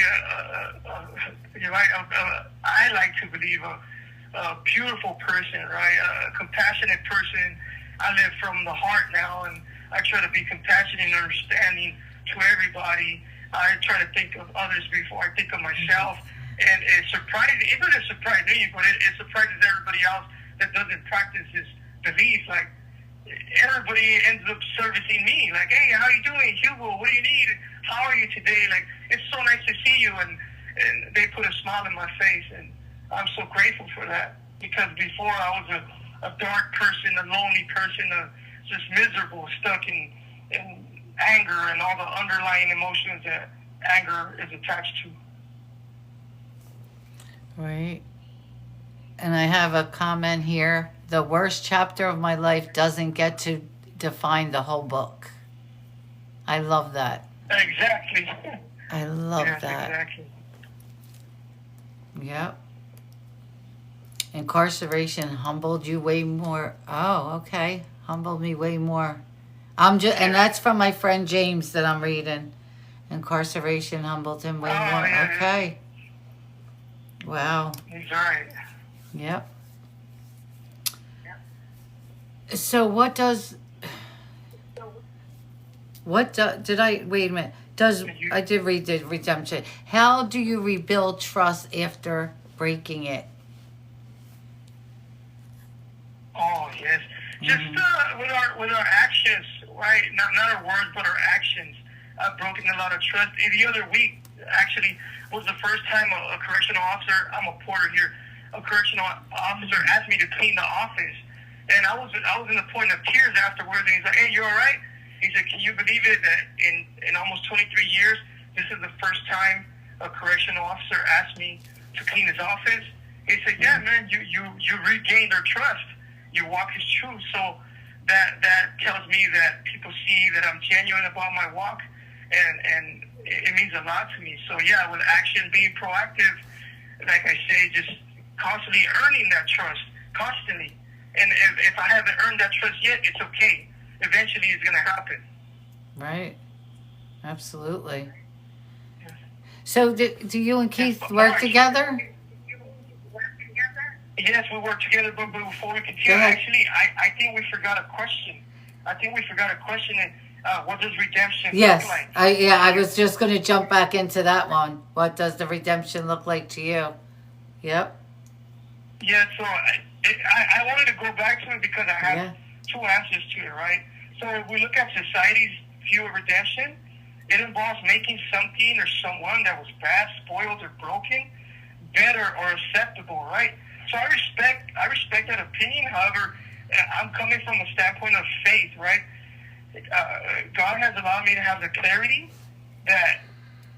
I like to believe a beautiful person, right? A compassionate person. I live from the heart now, and I try to be compassionate and understanding to everybody. I try to think of others before I think of myself. And it doesn't surprise me, but it surprises everybody else that doesn't practice this belief. Like, everybody ends up servicing me. Like, hey, how you doing, Hugo? What do you need? How are you today? Like, it's so nice to see you. And they put a smile on my face, and I'm so grateful for that. Because before I was a dark person, a lonely person, just miserable, stuck in anger and all the underlying emotions that anger is attached to. Right. And I have a comment here. The worst chapter of my life doesn't get to define the whole book. I love that. Exactly. I love that. Exactly. Yep. Incarceration humbled you way more. Oh, okay. Humbled me way more. And that's from my friend James that I'm reading. Incarceration humbled him way more. Yeah, okay. Wow. He's right. Yep. So wait a minute. I did read the redemption. How do you rebuild trust after breaking it? Oh, yes. Just with our actions, right? Not our words, but our actions. I've broken a lot of trust. The other week, actually, was the first time a correctional officer, I'm a porter here, a correctional officer asked me to clean the office. And I was in the point of tears afterwards, and he's like, hey, you all right? He said, can you believe it that in almost 23 years, this is the first time a correctional officer asked me to clean his office? He said, yeah, man, you regained their trust. You walk his truth. So that tells me that people see that I'm genuine about my walk, and it means a lot to me. So yeah, with action, being proactive, like I say, just constantly earning that trust, constantly. And if I haven't earned that trust yet, it's okay. Eventually it's going to happen. Right. Absolutely. Yes. So do you and Keith work together? Yes, we work together, but before we continue, actually, I think we forgot a question. What does redemption look like? I was just going to jump back into that one. What does the redemption look like to you? Yep. Yeah, so I wanted to go back to it because I have two answers to it, right? So if we look at society's view of redemption, it involves making something or someone that was bad, spoiled, or broken better or acceptable, right? So I respect that opinion. However, I'm coming from a standpoint of faith, right? God has allowed me to have the clarity that,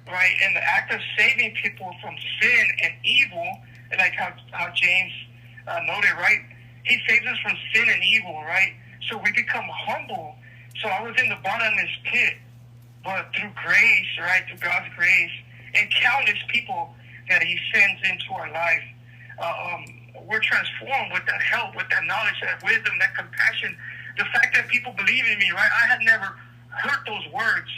right, in the act of saving people from sin and evil, like how James noted, right? He saves us from sin and evil, right? So we become humble. So I was in the bottomless pit, but through grace, right, through God's grace, and countless people that He sends into our life, we're transformed with that help, with that knowledge, that wisdom, that compassion. The fact that people believe in me, right? I had never heard those words.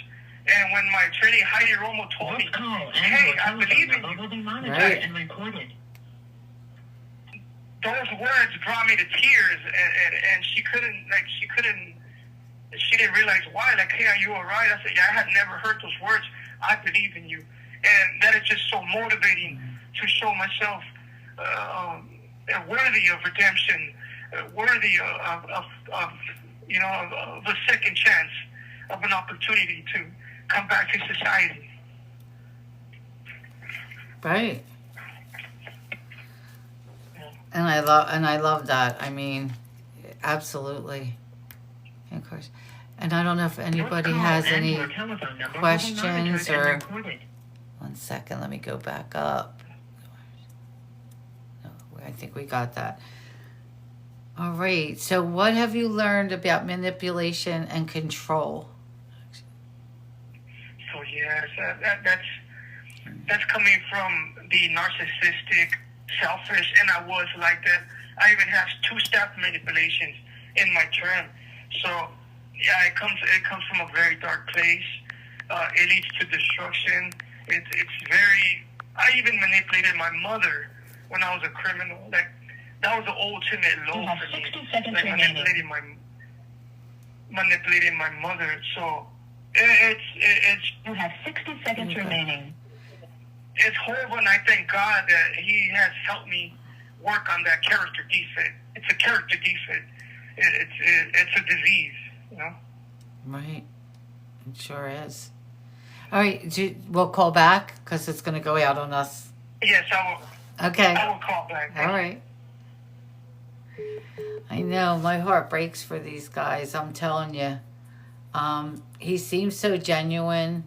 And when my trainee Heidi Romo told me, hey, I believe in you, will be monitored and recorded. Those words brought me to tears, and she didn't realize why. Like, hey, are you all right? I said, yeah, I had never heard those words. I believe in you. And that is just so motivating to show myself worthy of redemption, worthy of a second chance, of an opportunity to come back to society. Right. And I love that. I mean, absolutely. Of course. And I don't know if anybody has any questions or... One second, let me go back up. No, I think we got that. All right. So what have you learned about manipulation and control? So yes, that's coming from the narcissistic, selfish, and I was like that. I even have 2 staff manipulations in my term. So yeah, it comes from a very dark place. It leads to destruction. It's very. I even manipulated my mother when I was a criminal. Like, that was the ultimate low for me. 60 seconds like remaining. manipulating my mother. So it's You have 60 seconds remaining. It's horrible, and I thank God that He has helped me work on that character defect. It's a character defect. It's a disease, you know. Right. It sure is. All right. We'll call back because it's going to go out on us. Yes, I will. Okay. I will call back. All right. I know. My heart breaks for these guys. I'm telling you. He seems so genuine.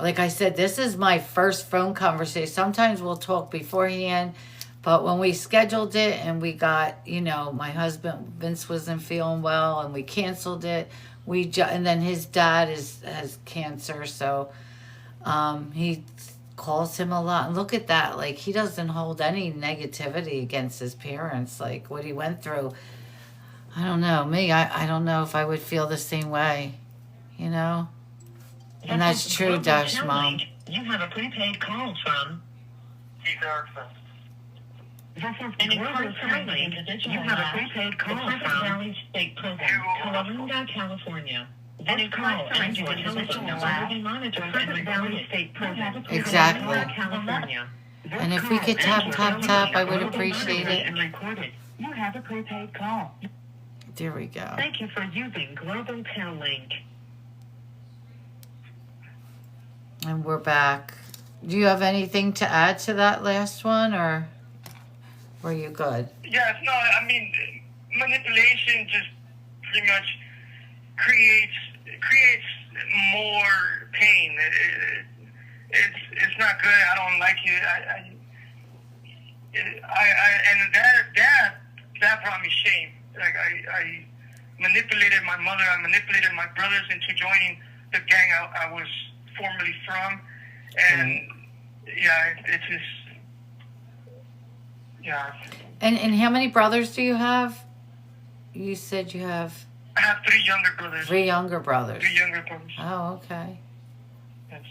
Like I said, this is my first phone conversation. Sometimes we'll talk beforehand, but when we scheduled it and we got, my husband, Vince, wasn't feeling well and we canceled it. And then his dad has cancer, so he calls him a lot. And look at that. Like, he doesn't hold any negativity against his parents, like what he went through. I don't know. Me, I don't know if I would feel the same way, And that's true, Dash Mom. You have a prepaid call from Keith Erickson. This is Global Timely. You have a prepaid call from Valley State Prison, Colorado, California. This call and your telephone number will be monitored in Valley State Prison, Exactly. California. And if we could tap, I would appreciate it. And recorded. You have a prepaid call. There we go. Thank you for using Global Tel Link. And we're back. Do you have anything to add to that last one, or were you good? Yes, no, I mean, manipulation just pretty much creates more pain. It's not good. I don't like it. And that brought me shame. Like, I manipulated my mother. I manipulated my brothers into joining the gang I was formerly from, and it's just, yeah. And how many brothers do you have? You said you have... I have 3 younger brothers. 3 younger brothers. 3 younger brothers. Oh, okay. Yes.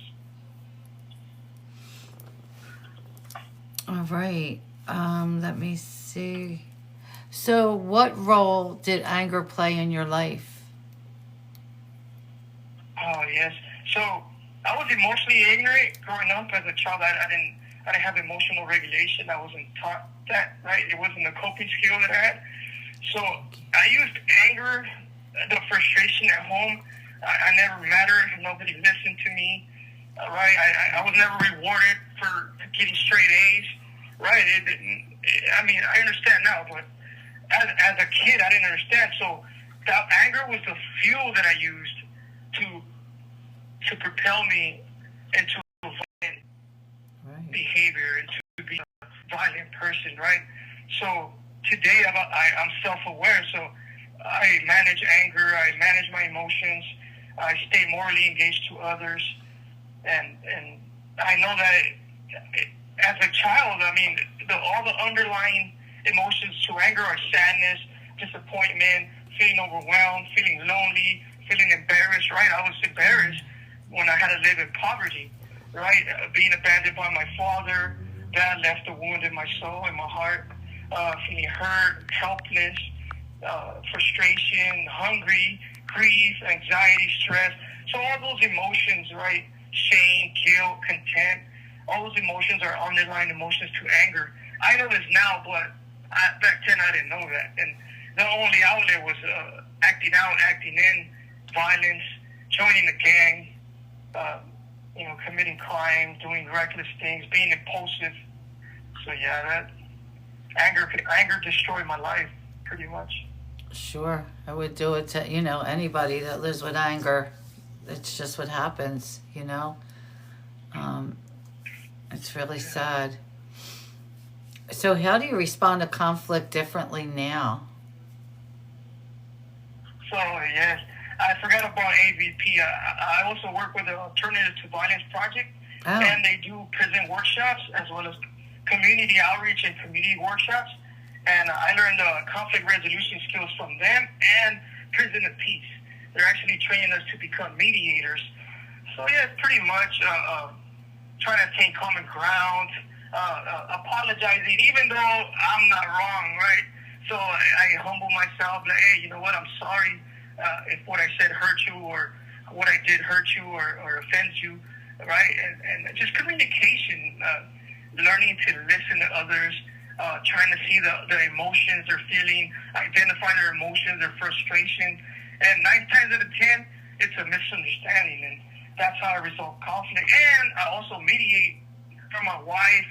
All right. Let me see. So what role did anger play in your life? Oh, yes. So I was emotionally ignorant growing up as a child. I didn't have emotional regulation. I wasn't taught that, right? It wasn't a coping skill that I had. So I used anger, the frustration at home. I never mattered. Nobody listened to me. right? I was never rewarded for getting straight A's, right? I mean, I understand now, but as a kid, I didn't understand. So that anger was the fuel that I used to propel me into violent behavior and to be a violent person, right? So today I'm self-aware, so I manage anger, I manage my emotions, I stay morally engaged to others, and I know that as a child, I mean, all the underlying emotions to anger are sadness, disappointment, feeling overwhelmed, feeling lonely, feeling embarrassed, right? I was embarrassed when I had to live in poverty, right? Being abandoned by my father, that left a wound in my soul, in my heart, feeling hurt, helpless, frustration, hungry, grief, anxiety, stress. So all those emotions, right? Shame, guilt, contempt, all those emotions are underlying emotions to anger. I know this now, but back then I didn't know that. And the only outlet was acting out, acting in, violence, joining a gang, committing crime, doing reckless things, being impulsive. So yeah, that anger destroyed my life pretty much. Sure, I would do it to anybody that lives with anger. It's just what happens, It's really sad. So how do you respond to conflict differently now? So yes, I forgot about AVP. I also work with the Alternative to Violence Project, and they do prison workshops as well as community outreach and community workshops. And I learned conflict resolution skills from them and prison of peace. They're actually training us to become mediators. So yeah, pretty much trying to attain common ground, apologizing, even though I'm not wrong, right? So I humble myself, like, hey, you know what, I'm sorry if what I said hurt you or what I did hurt you or offends you, right? And just communication, learning to listen to others, trying to see the emotions they're feeling, identify their emotions, their frustration. And 9 times out of 10, it's a misunderstanding, and that's how I resolve conflict. And I also mediate for my wife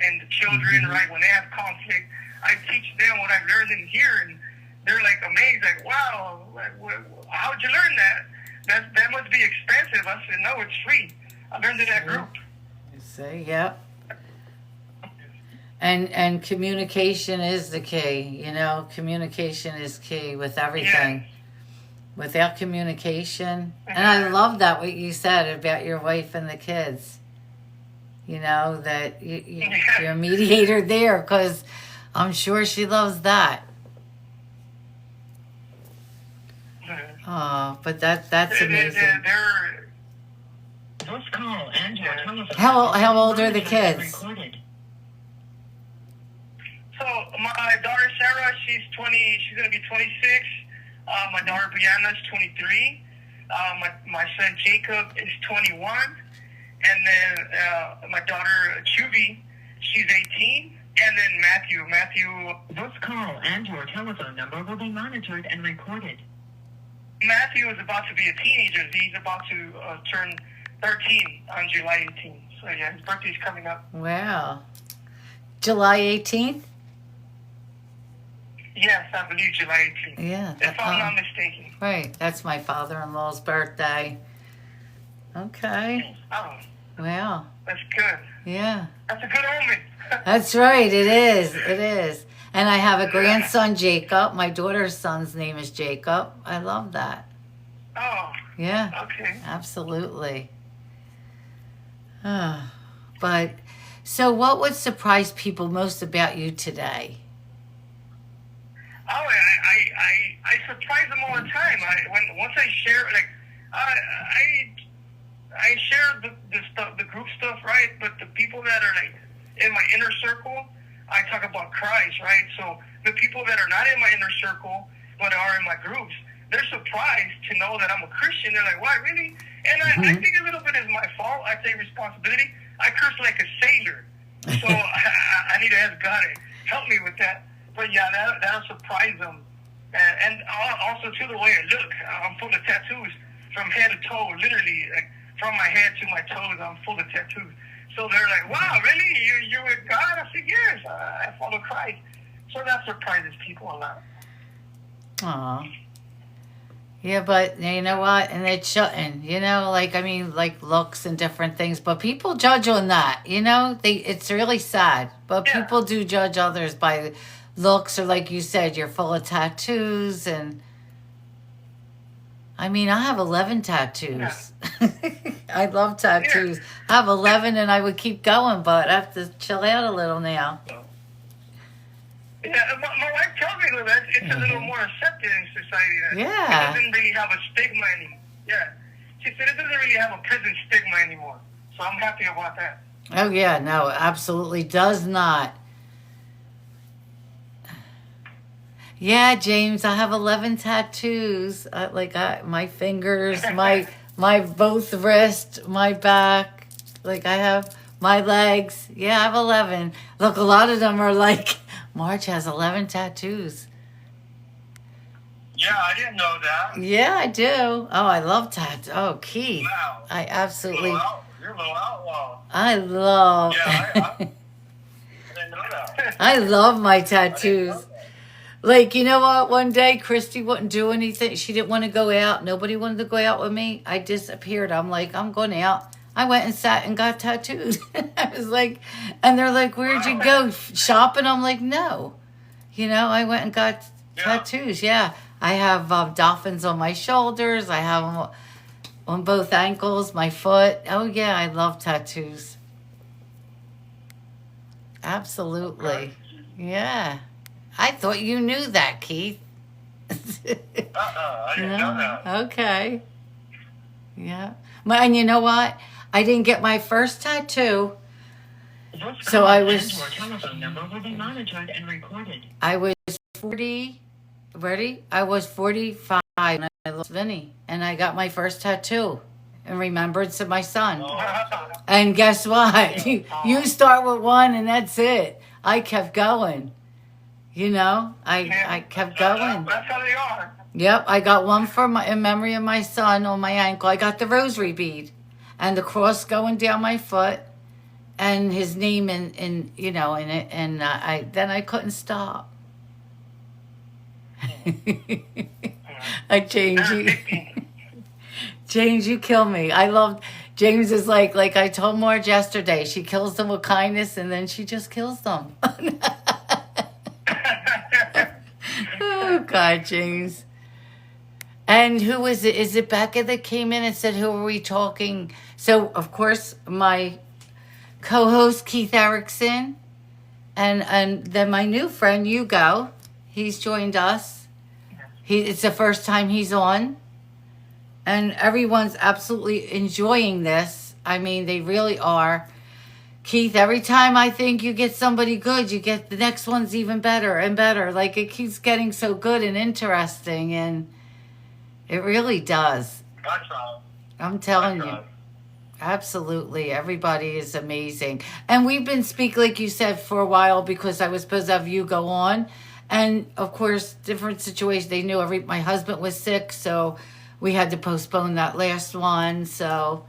and the children, right? When they have conflict, I teach them what I've learned in here, and they're like amazed, like, wow, how'd you learn that? That must be expensive. I said, no, it's free. I learned it at group. You say, yep. And communication is the key, communication is key with everything. Yeah. Without communication, and I love that what you said about your wife and the kids, that you're a mediator there, because I'm sure she loves that. Oh, but that's amazing. This call and your telephone. How old are the kids? So my daughter Sarah, she's 20. She's gonna be 26. My daughter Brianna is 23. My son Jacob is 21, and then my daughter Chubby, she's 18. And then Matthew. This call and your telephone number will be monitored and recorded. Matthew is about to be a teenager. He's about to turn 13 on July 18th. So yeah, his birthday's coming up. Wow. July 18th? Yes, I believe July 18th. Yeah. If I'm not mistaken. Right. That's my father-in-law's birthday. Okay. Oh. Wow. That's good. Yeah. That's a good omen. That's right. It is. It is. And I have a grandson, Jacob. My daughter's son's name is Jacob. I love that. Oh. Yeah. Okay. Absolutely. But, so what would surprise people most about you today? Oh, I surprise them all the time. Once I share, like, I share the stuff, the group stuff, right? But the people that are like in my inner circle, I talk about Christ, right? So the people that are not in my inner circle but are in my groups, they're surprised to know that I'm a Christian. They're like, "Why, really?" And I think a little bit is my fault. I take responsibility. I curse like a sailor, so I need to ask God to help me with that. But yeah, that'll surprise them. And also, to the way I look, I'm full of tattoos from head to toe, literally, like from my head to my toes, I'm full of tattoos. So they're like, wow, really? You're with God? I said, yes, I follow Christ. So that surprises people a lot. Aw. Yeah, but you know what? And it shouldn't, like looks and different things. But people judge on that, it's really sad. But people do judge others by looks, or like you said, you're full of tattoos. And I mean, I have 11 tattoos. Yeah. I love tattoos. I have 11 and I would keep going, but I have to chill out a little now. Yeah, my wife tells me that it's a little more accepted in society. That yeah. It doesn't really have a stigma anymore. Yeah. She said it doesn't really have a prison stigma anymore. So I'm happy about that. Oh, yeah. No, absolutely does not. Yeah, James, I have 11 tattoos. My fingers, my both wrists, my back. I have my legs. Yeah, I have 11. Look, a lot of them are like... Marge has 11 tattoos. Yeah, I didn't know that. Yeah, I do. Oh, I love tattoos. Oh, Keith. Wow. I absolutely... You're a little outlaw. I love... Yeah, I didn't know that. I love my tattoos. Like, you know what? One day, Christy wouldn't do anything. She didn't want to go out. Nobody wanted to go out with me. I disappeared. I'm like, I'm going out. I went and sat and got tattoos. I was like, and they're like, where'd you go? Shopping? I'm like, no. I went and got tattoos. Yeah. I have dolphins on my shoulders. I have them on both ankles, my foot. Oh, yeah. I love tattoos. Absolutely. Okay. Yeah. I thought you knew that, Keith. I didn't know that. Okay. Yeah. And you know what? I didn't get my first tattoo. So I was... Your telephone number will be monitored and recorded. I was 40... Ready? I was 45 when I lost Vinny. And I got my first tattoo in remembrance of my son. Oh. And guess what? You start with one and that's it. I kept going. I kept going. That's how they are. Yep, I got one in memory of my son on my ankle. I got the rosary bead and the cross going down my foot and his name in it. And then I couldn't stop. I changed you. James, you kill me. I love... James is like I told Marge yesterday. She kills them with kindness and then she just kills them. Oh, God, James. And who is it? Is it Becca that came in and said, who are we talking? So, of course, my co-host, Keith Erickson, and then my new friend, Hugo, he's joined us. It's the first time he's on. And everyone's absolutely enjoying this. I mean, they really are. Keith, every time I think you get somebody good, you get the next one's even better and better. Like, it keeps getting so good and interesting, and it really does. I try. I'm telling you. Absolutely. Everybody is amazing. And we've been speaking, like you said, for a while because I was supposed to have you go on. And, of course, different situations. They knew my husband was sick, so we had to postpone that last one. So...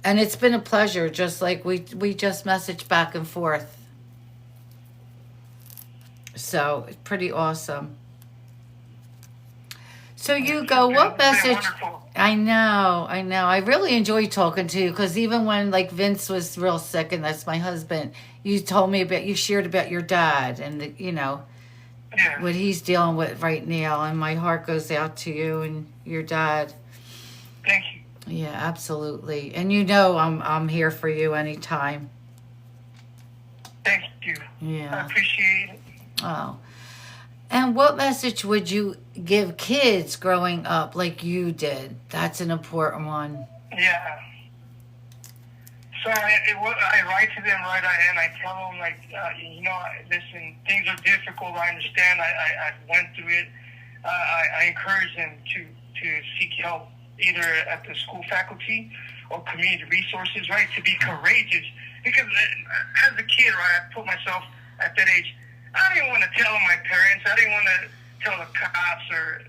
And it's been a pleasure, just like we just messaged back and forth. So, it's pretty awesome. So, Hugo, what message... I know. I really enjoy talking to you, because even when, like, Vince was real sick, and that's my husband, you shared about your dad, and, what he's dealing with right now, and my heart goes out to you and your dad. Thank you. Yeah, absolutely. And I'm here for you anytime. Thank you. Yeah. I appreciate it. Oh. And what message would you give kids growing up like you did? That's an important one. Yeah. So I write to them and I tell them, listen, things are difficult. I understand. I went through it. I encourage them to seek help, either at the school faculty or community resources, right? To be courageous. Because as a kid, right, I put myself at that age, I didn't want to tell my parents. I didn't want to tell the cops or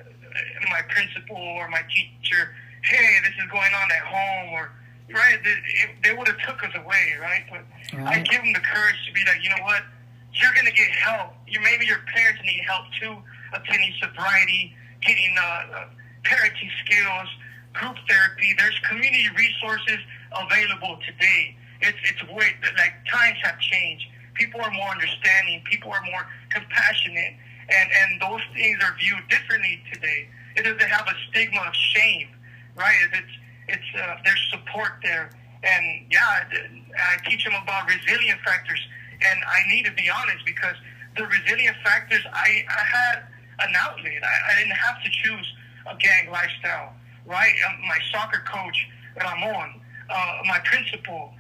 my principal or my teacher, hey, this is going on at home, or right, they would have took us away, right? But I give them the courage to be like, you know what, you're gonna get help. Maybe your parents need help too, attending sobriety, getting parenting skills, group therapy. There's community resources available today. It's way like times have changed. People are more understanding. People are more compassionate, and those things are viewed differently today. It doesn't have a stigma of shame, right? It's there's support there, and yeah, I teach them about resilient factors. And I need to be honest, because the resilient factors, I had an outlet. I didn't have to choose a gang lifestyle, right? My soccer coach, Ramon, my principal,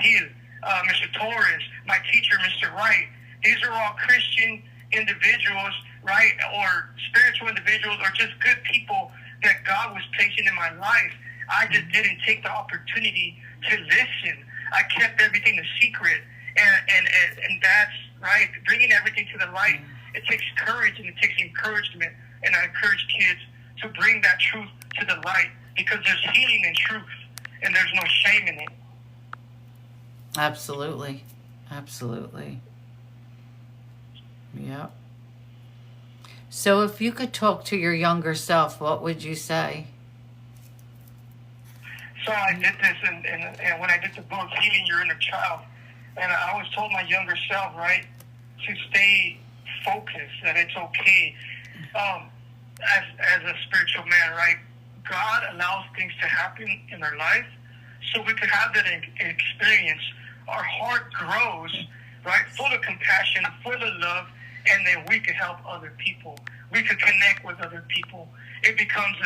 Gil, Mr. Torres, my teacher, Mr. Wright. These are all Christian individuals, right, or spiritual individuals, or just good people that God was placing in my life. I just didn't take the opportunity to listen. I kept everything a secret, and that's right. Bringing everything to the light, it takes courage and it takes encouragement. And I encourage kids to bring that truth to the light, because there's healing in truth, and there's no shame in it. Absolutely. Yep. So if you could talk to your younger self, what would you say? So I did this, and when I did the book, Healing Your Inner Child, and I always told my younger self, right, to stay focused, that it's okay. As a spiritual man, right, God allows things to happen in our life so we could have that experience. Our heart grows, right, full of compassion, full of love, and then we could help other people. We could connect with other people. It becomes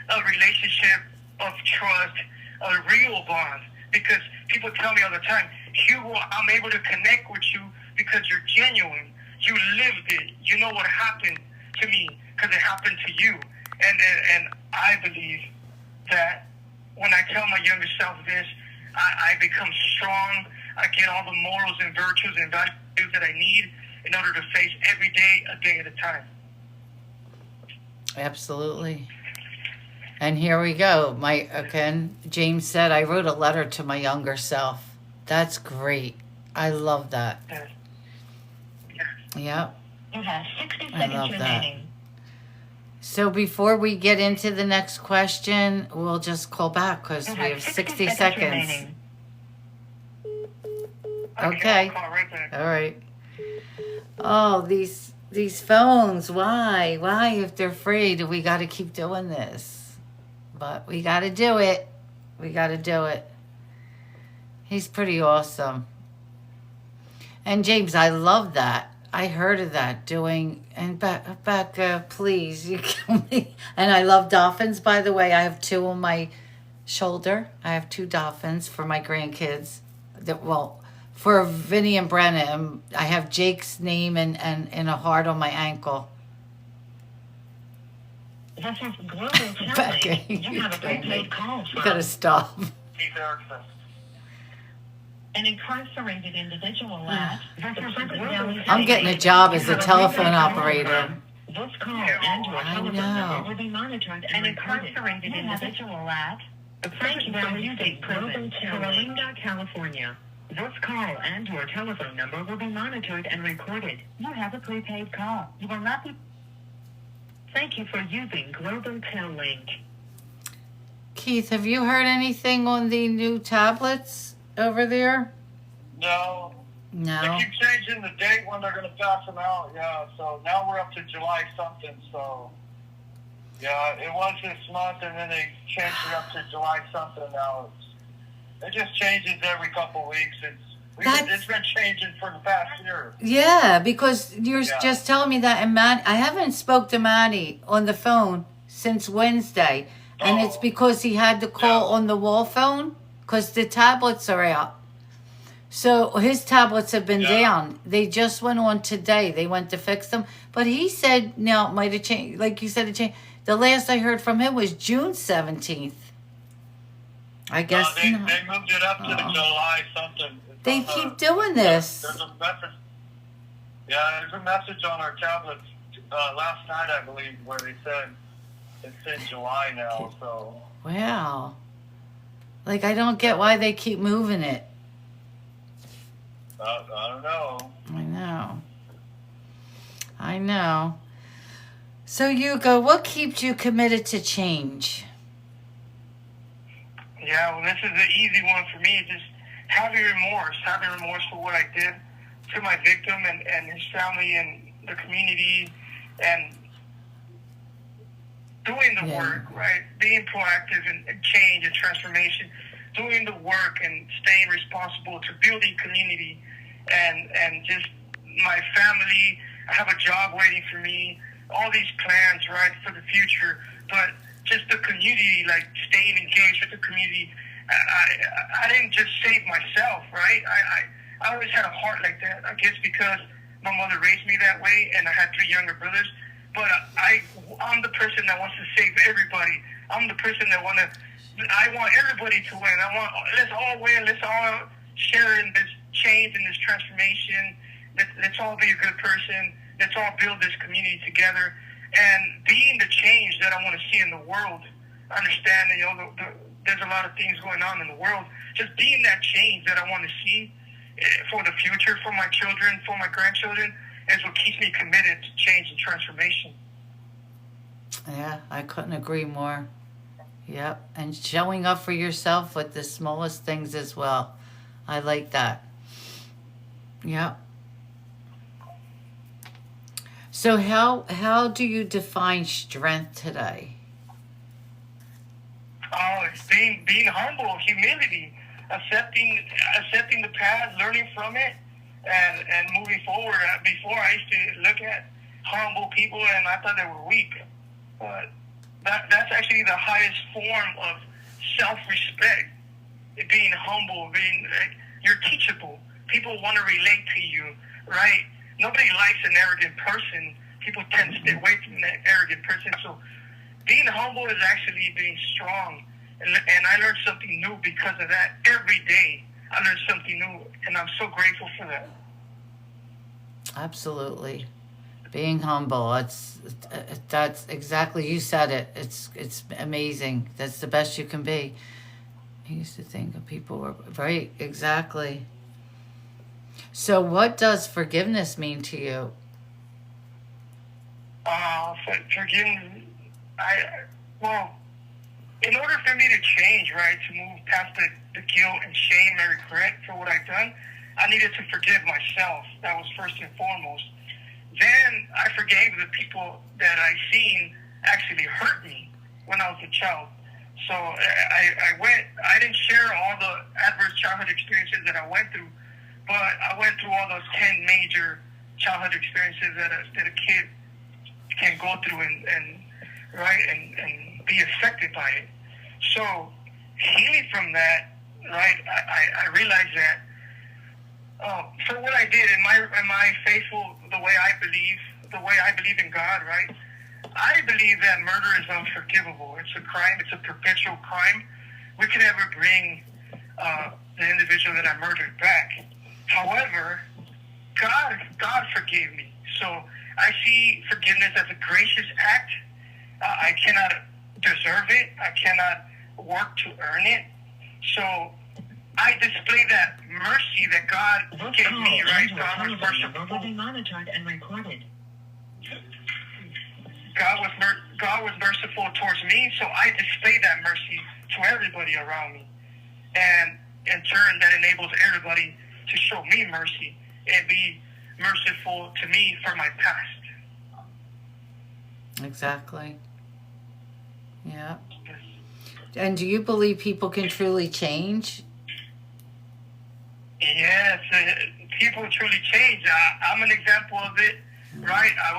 a relationship of trust, a real bond. Because people tell me all the time, Hugo, I'm able to connect with you because you're genuine. You lived it. You know what happened to me because it happened to you. And I believe that when I tell my younger self this, I become strong. I get all the morals and virtues and values that I need in order to face every day, a day at a time. Absolutely. And here we go. Again, James said, I wrote a letter to my younger self. That's great. I love that. Yep. You have 60 I seconds love that. remaining. So before we get into the next question, we'll just call back because we have 60 seconds. remaining. Okay. I'll call right back. All right. Oh, these phones. Why? If they're free, do we got to keep doing this? But we got to do it. He's pretty awesome. And James, I love that. I heard of that and Becca, please, you kill me. And I love dolphins, by the way. I have 2 on my shoulder. I have 2 dolphins for my grandkids. For Vinny and Brenna, I have Jake's name and a heart on my ankle. This is Global Telling. You have a prepaid call You gotta stop. Keith Erickson. An incarcerated individual at I'm getting a job as a telephone operator. This call and your telephone number will be monitored. An incarcerated individual at Thank you for using Global Telling, California. This call and your telephone number will be monitored and recorded. You have a prepaid call. You will not be... Thank you for using Global Telling. Keith, have you heard anything on the new tablets over there? No. No. They keep changing the date when they're going to pass them out. Yeah, so now we're up to July something. So, yeah, it was this month, and then they changed it up to July something now. It just changes every couple of weeks. It's been changing for the past year. Yeah, because you're just telling me that, and I haven't spoke to Manny on the phone since Wednesday, and it's because he had to call on the wall phone because the tablets are out. So his tablets have been down. They just went on today. They went to fix them, but he said now it might have changed. Like you said, it changed. The last I heard from him was June 17th. I guess they moved it up to the July something. They keep doing this. There's a message. Yeah, there's a message on our tablets last night, I believe, where they said it's in July now. So Wow. Like, I don't get why they keep moving it. I don't know. I know. So, Hugo, what keeps you committed to change? Yeah, well, this is the easy one for me. Just having remorse for what I did to my victim and his family and the community, and doing the work, right? Being proactive and change and transformation, doing the work and staying responsible to building community and just my family. I have a job waiting for me, all these plans, right, for the future, but just the community, like staying engaged with the community. I didn't just save myself, right? I always had a heart like that, I guess because my mother raised me that way and I had 3 younger brothers. But I'm the person that wants to save everybody. I'm the person that I want everybody to win. Let's all win. Let's all share in this change and this transformation. Let's all be a good person. Let's all build this community together. And being the change that I want to see in the world, understanding, there's a lot of things going on in the world. Just being that change that I want to see for the future, for my children, for my grandchildren, is what keeps me committed to change and transformation. Yeah, I couldn't agree more. Yep, and showing up for yourself with the smallest things as well. I like that. Yep. So how do you define strength today? Oh, it's being humble, humility, accepting the past, learning from it, and moving forward. Before, I used to look at humble people and I thought they were weak. But that's actually the highest form of self-respect. Being humble, you're teachable. People want to relate to you, right? Nobody likes an arrogant person. People tend to stay away from that arrogant person. So being humble is actually being strong. And I learned something new because of that. Every day I learned something new, and I'm so grateful for that. Absolutely. Being humble, that's exactly, you said it. It's amazing. That's the best you can be. I used to think of people were right, exactly. So what does forgiveness mean to you? Forgiveness, in order for me to change, right, to move past the guilt and shame and regret for what I've done, I needed to forgive myself. That was first and foremost. Then I forgave the people that I seen actually hurt me when I was a child. So I didn't share all the adverse childhood experiences that I went through, but I went through all those 10 major childhood experiences that a kid can go through and be affected by it. So healing from that, right, I realized that for what I did, am I faithful the way I believe in God, right? I believe that murder is unforgivable. It's a crime. It's a perpetual crime. We can never bring the individual that I murdered back. However, God forgave me. So I see forgiveness as a gracious act. I cannot deserve it. I cannot work to earn it. So I display that mercy that God gave me, right? God was merciful. Will be monitored and recorded. God was merciful towards me, so I display that mercy to everybody around me. And in turn, that enables everybody to show me mercy and be merciful to me for my past. Exactly. Yeah. And do you believe people can truly change? Yes, people truly change. I'm an example of it, right? I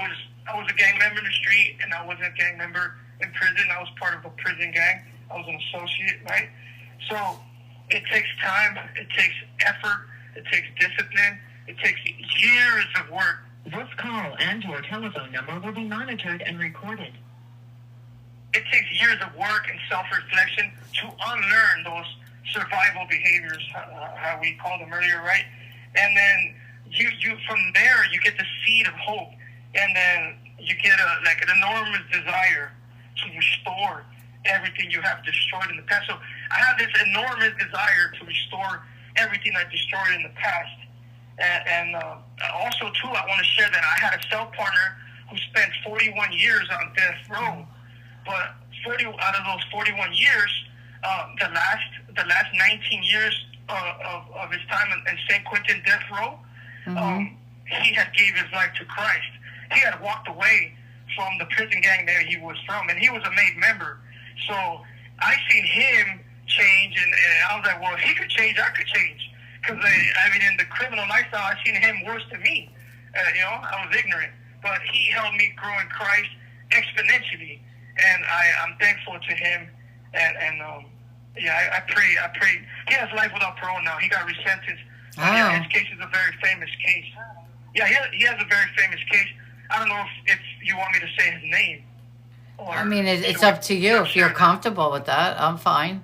was a gang member in the street, and I wasn't a gang member in prison. I was part of a prison gang. I was an associate, right? So it takes time, it takes effort, it takes discipline, it takes years of work. This call and your telephone number will be monitored and recorded. It takes years of work and self-reflection to unlearn those survival behaviors, how we called them earlier, right? And then you from there, you get the seed of hope. And then you get an enormous desire to restore everything you have destroyed in the past. So I have this enormous desire to restore everything I destroyed in the past. And also, too, I want to share that I had a cell partner who spent 41 years on death row. But 40 out of those 41 years, the last 19 years of his time in San Quentin death row, he had gave his life to Christ. He had walked away from the prison gang that he was from, and he was a made member. So I seen him change, and I was like, well, if he could change, I could change. Because, I mean, in the criminal lifestyle, I seen him worse than me. I was ignorant. But he helped me grow in Christ exponentially, and I'm thankful to him. I pray. He has life without parole now. He got resentenced. Yeah, his case is a very famous case. Yeah, he has a very famous case. I don't know if you want me to say his name. I mean, it's up to you. If you're comfortable with that, I'm fine.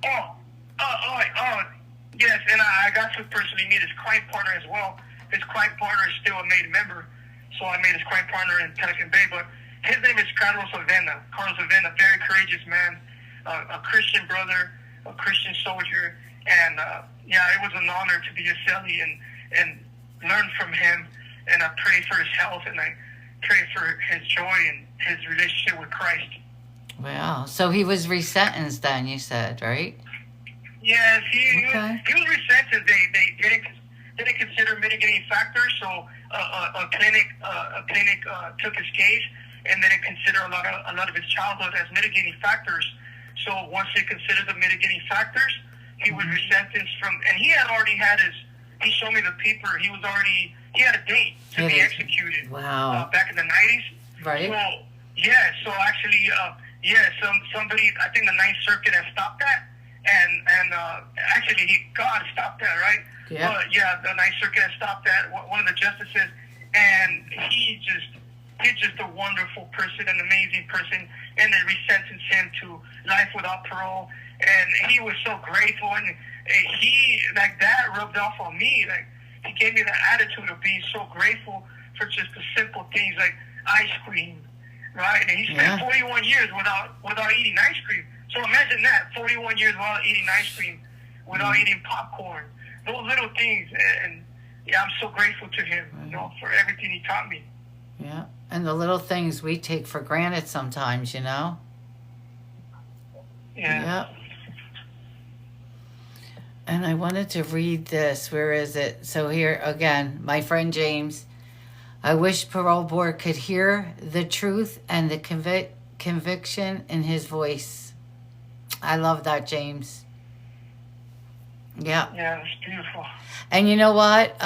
Yes, and I got to personally meet his crime partner as well. His crime partner is still a made member, so I made his crime partner in Pelican Bay. But his name is Carlos Avena. Very courageous man, a Christian brother, a Christian soldier, and it was an honor to be a cellie and learn from him. And I pray for his health, and I pray for his joy and his relationship with Christ. Wow. So he was resentenced then, you said, right? Yes, he was resentenced. They didn't consider mitigating factors, so a clinic took his case and didn't consider a lot of his childhood as mitigating factors. So once they considered the mitigating factors, he was resentenced and he had already had he showed me the paper. He had a date to be executed. Wow. Back in the 90s. Right. So actually, somebody, I think the Ninth Circuit has stopped that. And actually, God stopped that, right? Yeah. But the Ninth Circuit has stopped that. One of the justices, and he's just a wonderful person, an amazing person, and they resentenced him to life without parole. And he was so grateful, and he that rubbed off on me. Like he gave me that attitude of being so grateful for just the simple things like ice cream, right? And he spent 41 years without eating ice cream. So imagine that, 41 years without eating ice cream, without eating popcorn, those little things. And I'm so grateful to him, for everything he taught me. Yeah, and the little things we take for granted sometimes, Yeah. Yeah. And I wanted to read this. Where is it? So here again, my friend James. I wish parole board could hear the truth and the conviction in his voice. I love that, James. Yeah. Yeah, it's beautiful. And you know what?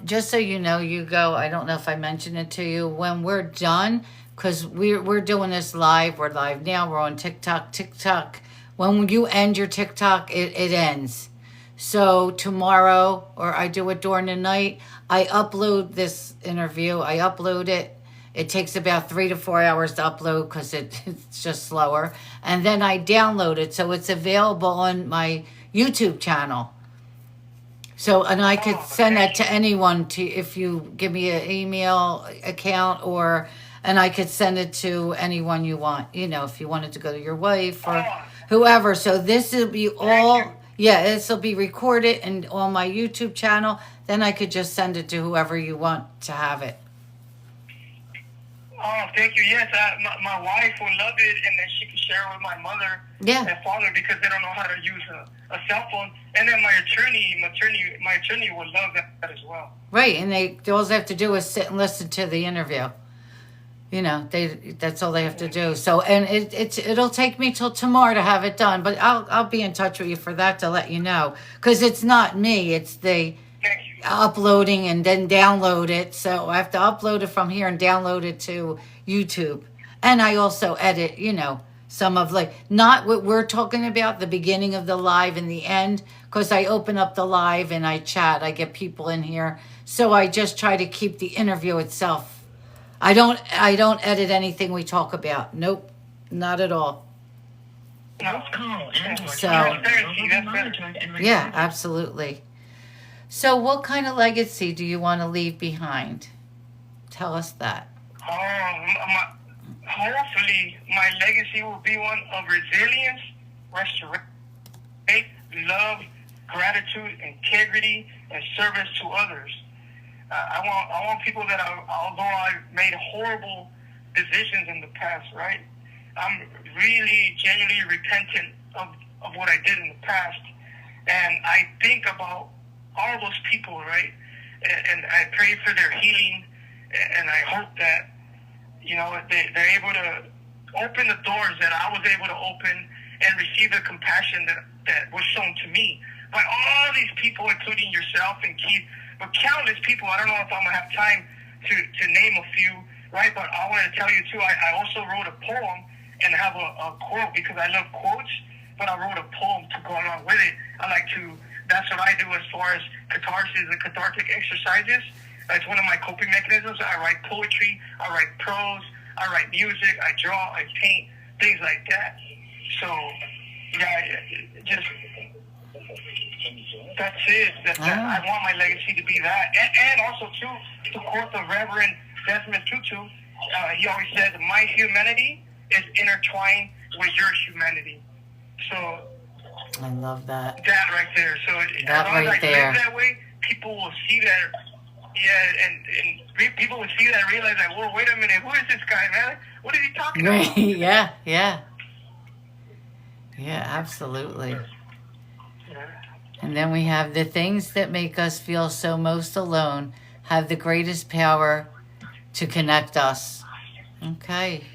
Just so you know, Hugo, I don't know if I mentioned it to you. When we're done, because we're doing this live. We're live now. We're on TikTok. When you end your TikTok, it ends. So tomorrow, or I do it during the night, I upload this interview. I upload it. It takes about 3 to 4 hours to upload because it's just slower. And then I download it. So it's available on my YouTube channel. So, and I could send that to anyone if you give me an email account and I could send it to anyone you want, if you wanted to go to your wife or whoever. So this will be this will be recorded and on my YouTube channel. Then I could just send it to whoever you want to have it. Oh, thank you. Yes, my wife will love it, and then she can share it with my mother and father because they don't know how to use a cell phone. And then my attorney will love that as well. Right, and all they have to do is sit and listen to the interview. That's all they have to do. So, and it'll take me till tomorrow to have it done, but I'll be in touch with you for that to let you know, because it's not me, it's the uploading and then download it. So I have to upload it from here and download it to YouTube. And I also edit, some of not what we're talking about, the beginning of the live and the end, because I open up the live and I chat. I get people in here. So I just try to keep the interview itself. I don't edit anything we talk about. Nope, not at all. So, yeah, absolutely. So what kind of legacy do you want to leave behind? Tell us that. Hopefully, my legacy will be one of resilience restoration, love, gratitude, integrity, and service to others. I want people that, although I made horrible decisions in the past, right? I'm really genuinely repentant of what I did in the past. And I think about all those people, right? And I pray for their healing. And I hope that, they're able to open the doors that I was able to open and receive the compassion that was shown to me by all these people, including yourself and Keith, but countless people. I don't know if I'm going to have time to name a few, right? But I want to tell you, too, I also wrote a poem and have a quote because I love quotes, but I wrote a poem to go along with it. That's what I do as far as catharsis and cathartic exercises. It's one of my coping mechanisms. I write poetry, I write prose, I write music, I draw, I paint, things like that. So, that's it. I want my legacy to be that. And also, too, to quote the Reverend Desmond Tutu, he always said, my humanity is intertwined with your humanity. So, I love that. That right there. So, that as long as right I there. live that way, people will see that. Yeah, and people will see that and realize that, whoa, wait a minute, who is this guy, man? What is he talking about? Yeah, absolutely. And then we have the things that make us feel so most alone have the greatest power to connect us. Okay.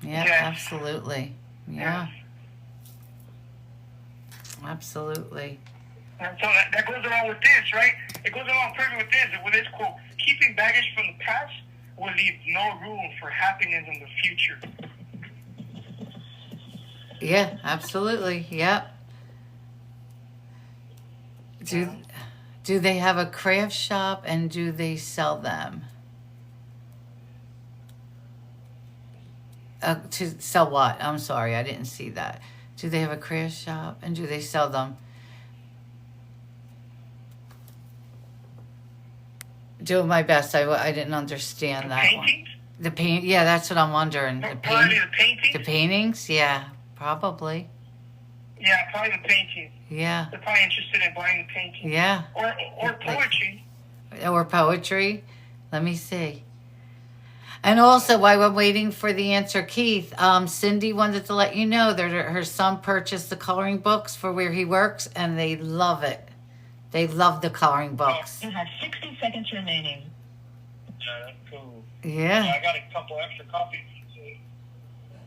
Yeah, absolutely. Yeah. Absolutely. And so that goes along with this, right? It goes along perfect with this quote. Keeping baggage from the past will leave no room for happiness in the future. Yeah, absolutely. Yep. Do they have a craft shop and do they sell them? To sell what? I'm sorry, I didn't see that. Do they have a craft shop and do they sell them? Doing my best. I didn't understand that Paintings? one. The paint. Yeah, that's what I'm wondering. Probably the paintings? The paintings? Yeah, probably. Yeah, probably the painting. Yeah. They're probably interested in buying the painting. Yeah. Or poetry. Or poetry. Let me see. And also, while we're waiting for the answer, Keith, Cindy wanted to let you know that her son purchased the coloring books for where he works, and they love it. They love the coloring books. You have 60 seconds remaining. Yeah, that's cool. Yeah. I got a couple extra copies.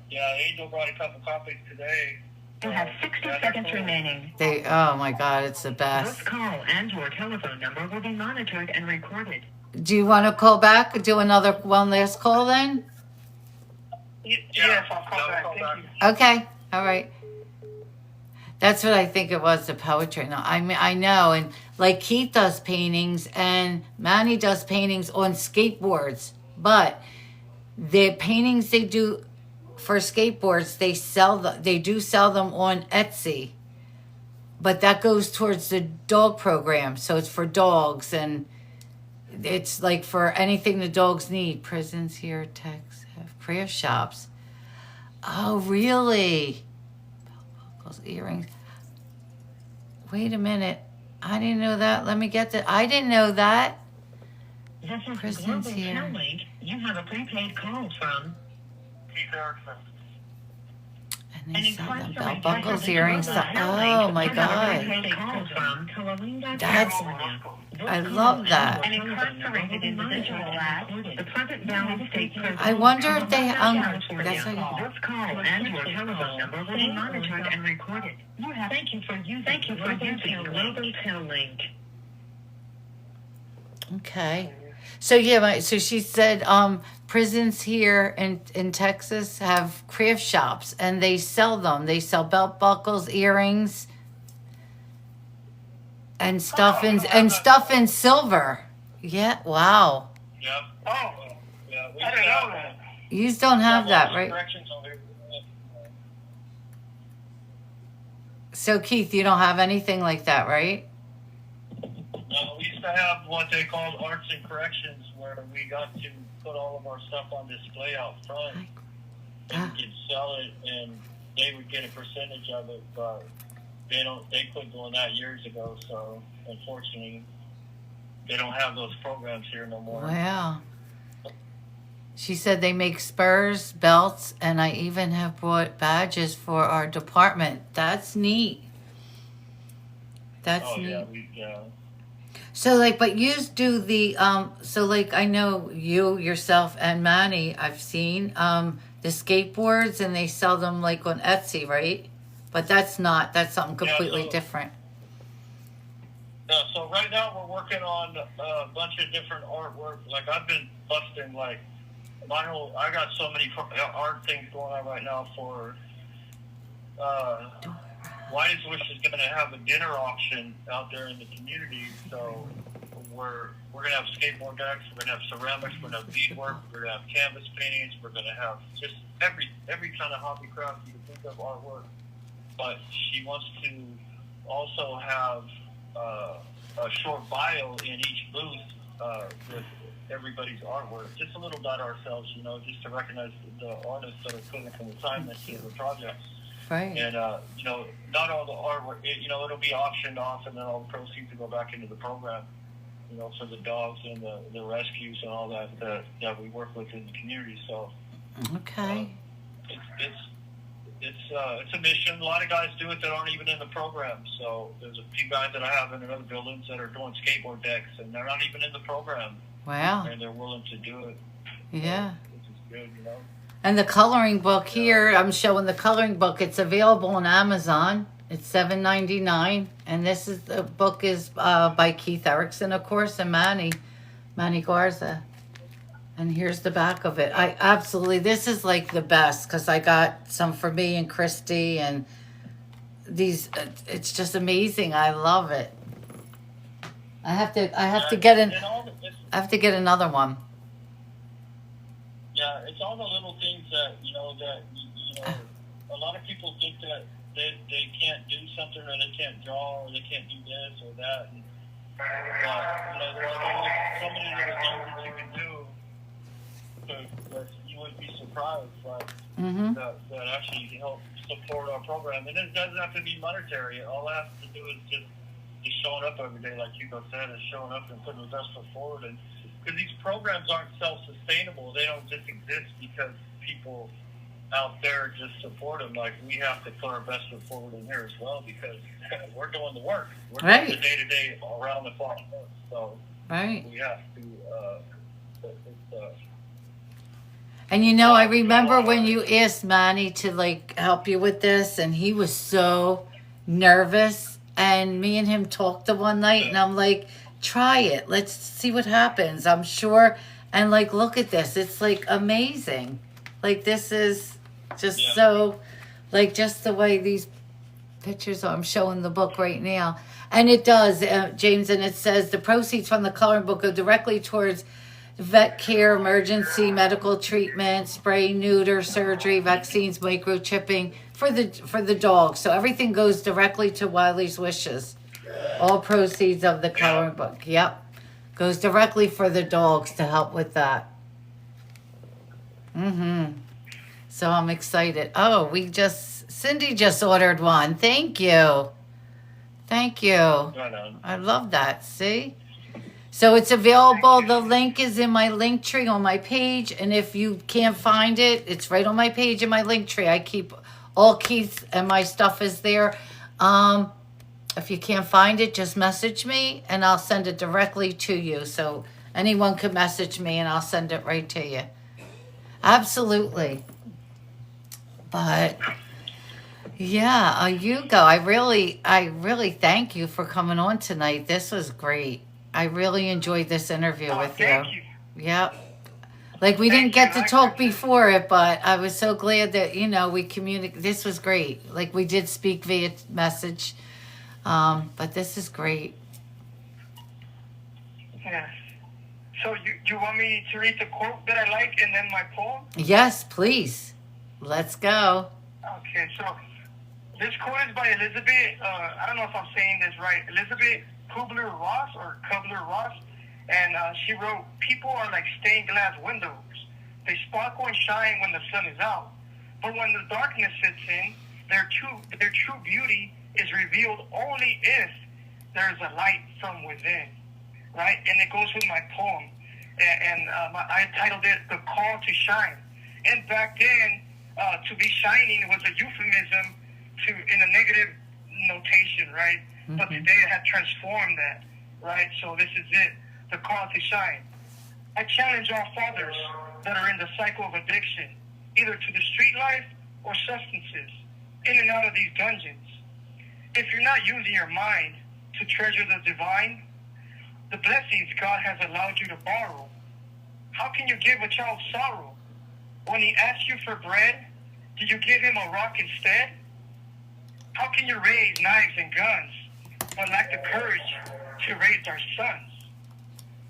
Yeah, Angel brought a couple copies today. You have 60 seconds remaining. Oh my God, it's the This best. call and your telephone number will be monitored and recorded. Do you want to call back? Do one last call then? Yes, I'll call back. Thank you. Okay. All right. That's what I think it was, the poetry. No, I know. And like Keith does paintings and Manny does paintings on skateboards. But the paintings they do for skateboards, they do sell them on Etsy. But that goes towards the dog program. So it's for dogs and it's like for anything the dogs need. Prisons here, techs have craft shops. Oh, really? Earrings. Wait a minute. I didn't know that. Let me get that. I didn't know that. This is Prison's Global here. Tel Link. You have a prepaid call from Keith Erickson. And they sell them belt incarcerated buckles, person earrings. Global Tel Oh Link. my You have a God. prepaid call from Kawalinda, That's- California. I love that. An incarcerated individual at the Pleasant Valley State Prison. I wonder if they, California. that's how This call and your telephone number will be monitored and recorded. Thank you for using Global Tel Link. okay. So yeah, so she said prisons here in Texas have craft shops and they sell them. They sell belt buckles, earrings, and stuff in silver. Yeah, wow. Yep. Oh, Yeah, we I didn't know that. You don't have that, right? Corrections over here. So Keith, you don't have anything like that, right? We used to have what they called arts and corrections, where we got to put all of our stuff on display out front, and we could sell it and they would get a percentage of it, but they quit doing that years ago, so unfortunately they don't have those programs here no more. Wow. She said they make spurs, belts, and I even have brought badges for our department. That's neat. That's neat. Yeah. So, like, but you do the, so, like, I know you, yourself, and Manny, I've seen the skateboards, and they sell them, like, on Etsy, right? But that's something completely different. Yeah, so right now we're working on a bunch of different artwork. Like, I've been busting, like, I got so many art things going on right now for Wise Wish is going to have a dinner auction out there in the community. So we're going to have skateboard decks, we're going to have ceramics, we're going to have beadwork, we're going to have canvas paintings, we're going to have just every kind of hobby craft you can think of, artwork. But she wants to also have a short bio in each booth with everybody's artwork, just a little about ourselves, just to recognize the artists that are putting some time into the projects. Right. And, not all the artwork, it'll be auctioned off, and then all the proceeds will go back into the program, for the dogs and the rescues and all that we work with in the community. So, okay. It's a mission. A lot of guys do it that aren't even in the program. So there's a few guys that I have in other buildings that are doing skateboard decks, and they're not even in the program. Wow. And they're willing to do it. Yeah. Which is good, And the coloring book here, I'm showing the coloring book. It's available on Amazon. It's $7.99, and the book is by Keith Erickson, of course, and Manny Garza. And here's the back of it. This is like the best, because I got some for me and Christy, and these. It's just amazing. I love it. I have to get another one. Yeah, it's all the little things that a lot of people think that they can't do something, or they can't draw, or they can't do this or that. But there's so many little things that you can do that you would be surprised, that actually help support our program. And it doesn't have to be monetary. All I have to do is just showing up every day, like Hugo said, is showing up and putting the best foot forward. And because these programs aren't self-sustainable, they don't just exist because people out there just support them. Like, we have to put our best foot forward in here as well, because we're doing the work. We're doing the day-to-day around the clock work. So we have to. And I remember when you asked Manny to help you with this, and he was so nervous. And me and him talked the one night, and I'm like, try it. Let's see what happens. I'm sure. And look at this. It's amazing. This is just so, just the way these pictures are. I'm showing the book right now. And it does, James, and it says the proceeds from the coloring book go directly towards vet care, emergency medical treatment, spray, neuter, surgery, vaccines, microchipping for the dog. So everything goes directly to Wiley's Wishes. All proceeds of the coloring book. Yep. Goes directly for the dogs to help with that. So I'm excited. Oh, Cindy just ordered one. Thank you. I love that. See? So it's available. The link is in my link tree on my page. And if you can't find it, it's right on my page in my link tree. I keep all Keith's and my stuff is there. If you can't find it, just message me and I'll send it directly to you. So anyone can message me and I'll send it right to you. Absolutely. But yeah, Hugo, I really thank you for coming on tonight. This was great. I really enjoyed this interview with you. Thank you. Yep. We didn't get to talk before it, but I was so glad that, we communicate. This was great. We did speak via message. But this is great. Yes. So you want me to read the quote that I like and then my poem? Yes, please. Let's go. Okay, so this quote is by Elizabeth, I don't know if I'm saying this right, Elizabeth Kubler-Ross, and she wrote, "People are like stained glass windows. They sparkle and shine when the sun is out. But when the darkness sits in, their true beauty is revealed only if there's a light from within, right? And it goes with my poem, and I titled it "The Call to Shine." And back then, to be shining was a euphemism in a negative notation, right? Mm-hmm. But today it had transformed that, right? So this is it, the call to shine. I challenge all fathers that are in the cycle of addiction, either to the street life or substances, in and out of these dungeons. If you're not using your mind to treasure the divine, the blessings God has allowed you to borrow, how can you give a child sorrow? When he asks you for bread, do you give him a rock instead? How can you raise knives and guns, but lack the courage to raise our sons?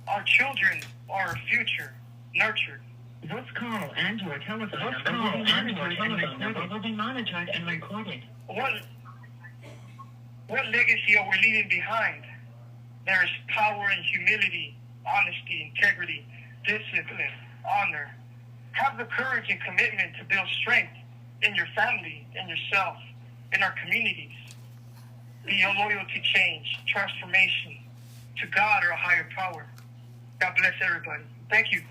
Our children are our future, nurtured. This call and your telephone number will be monitored and recorded. What legacy are we leaving behind? There is power in humility, honesty, integrity, discipline, honor. Have the courage and commitment to build strength in your family, in yourself, in our communities. Be loyal to change, transformation, to God or a higher power. God bless everybody. Thank you.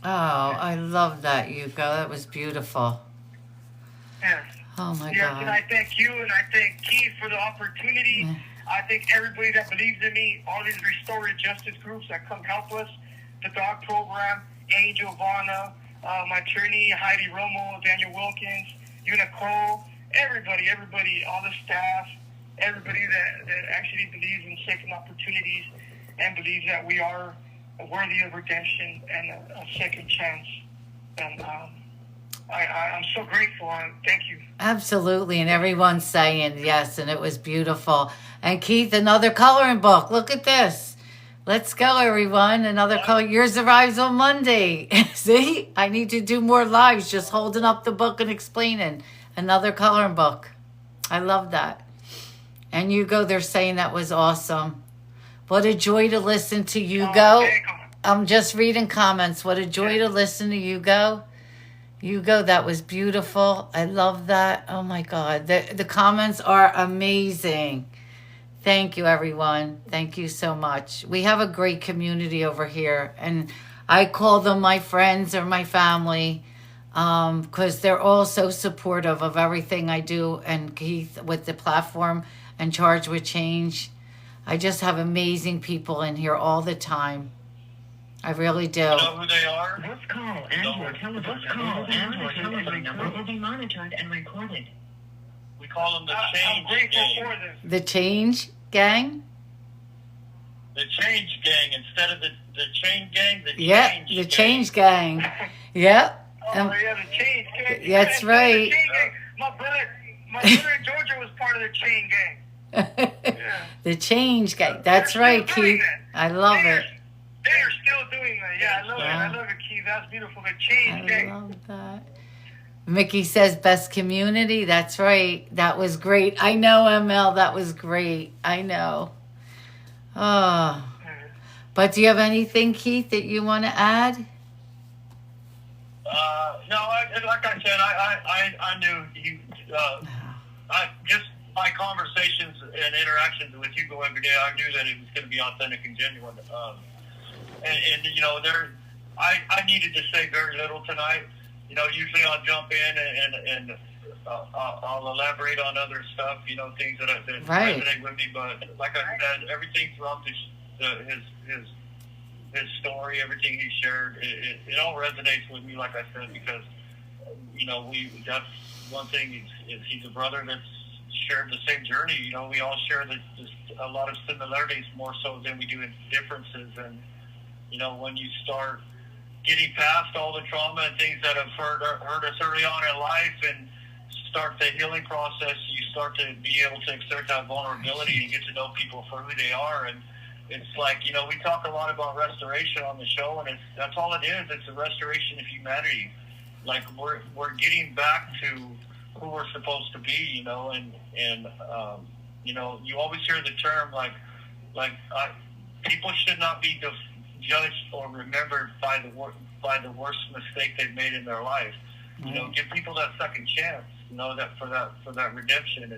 Oh, I love that, Hugo. That was beautiful. Yes. Oh, my yes, God. And I thank you, and I thank Keith for the opportunity. I thank everybody that believes in me, all these restorative justice groups that come help us, the dog program, Angel Vana, my attorney, Heidi Romo, Daniel Wilkins, Nicole, everybody, all the staff, everybody that actually believes in second opportunities and believes that we are worthy of redemption and a second chance. And I'm so grateful. Thank you. Absolutely. And everyone's saying yes, and it was beautiful. And Keith, another coloring book. Look at this. Let's go, everyone. Another color. Yours arrives on Monday. See? I need to do more lives just holding up the book and explaining. Another coloring book. I love that. And Hugo, they're saying that was awesome. What a joy to listen to Hugo. I'm just reading comments. What a joy to listen to Hugo. Hugo, that was beautiful. I love that. Oh, my God. The comments are amazing. Thank you, everyone. Thank you so much. We have a great community over here, and I call them my friends or my family because they're all so supportive of everything I do, and Keith with the platform and Charge with Change. I just have amazing people in here all the time. I really do. You know who they are? This call and your telephone number will be monitored and recorded. We call them the Change Gang. The Change Gang? The Change Gang. Instead of the Chain Gang, the Change Gang. The Change Gang. Yep. Oh, yeah, the Change Gang. That's right. My brother in Georgia was part of the Chain Gang. Yeah. The Change Gang. That's right, Keith. I love it. They are still doing that. Yeah, I love it. I love it, Keith. That's beautiful. The Change Gang. I love that. Mickey says best community. That's right. That was great. I know, ML. That was great. I know. Oh. But do you have anything, Keith, that you want to add? No, like I said, I knew you. Just my conversations and interactions with Hugo every day, I knew that it was going to be authentic and genuine. And you know, I needed to say very little tonight. You know, usually I'll jump in and I'll elaborate on other stuff, you know, things that resonate with me. But like I said, everything throughout his story, everything he shared, it all resonates with me, like I said, because, you know, that's one thing is he's a brother that's shared the same journey. You know, we all share a lot of similarities, more so than we do in differences. And, you know, when you start getting past all the trauma and things that have hurt us early on in life and start the healing process, you start to be able to exert that vulnerability and get to know people for who they are. And it's like, you know, we talk a lot about restoration on the show, and that's all it is. It's a restoration of humanity. Like we're getting back to who we're supposed to be, you know, and you know, you always hear the term people should not be judged or remembered by the worst mistake they've made in their life. You know, give people that second chance. that for that redemption.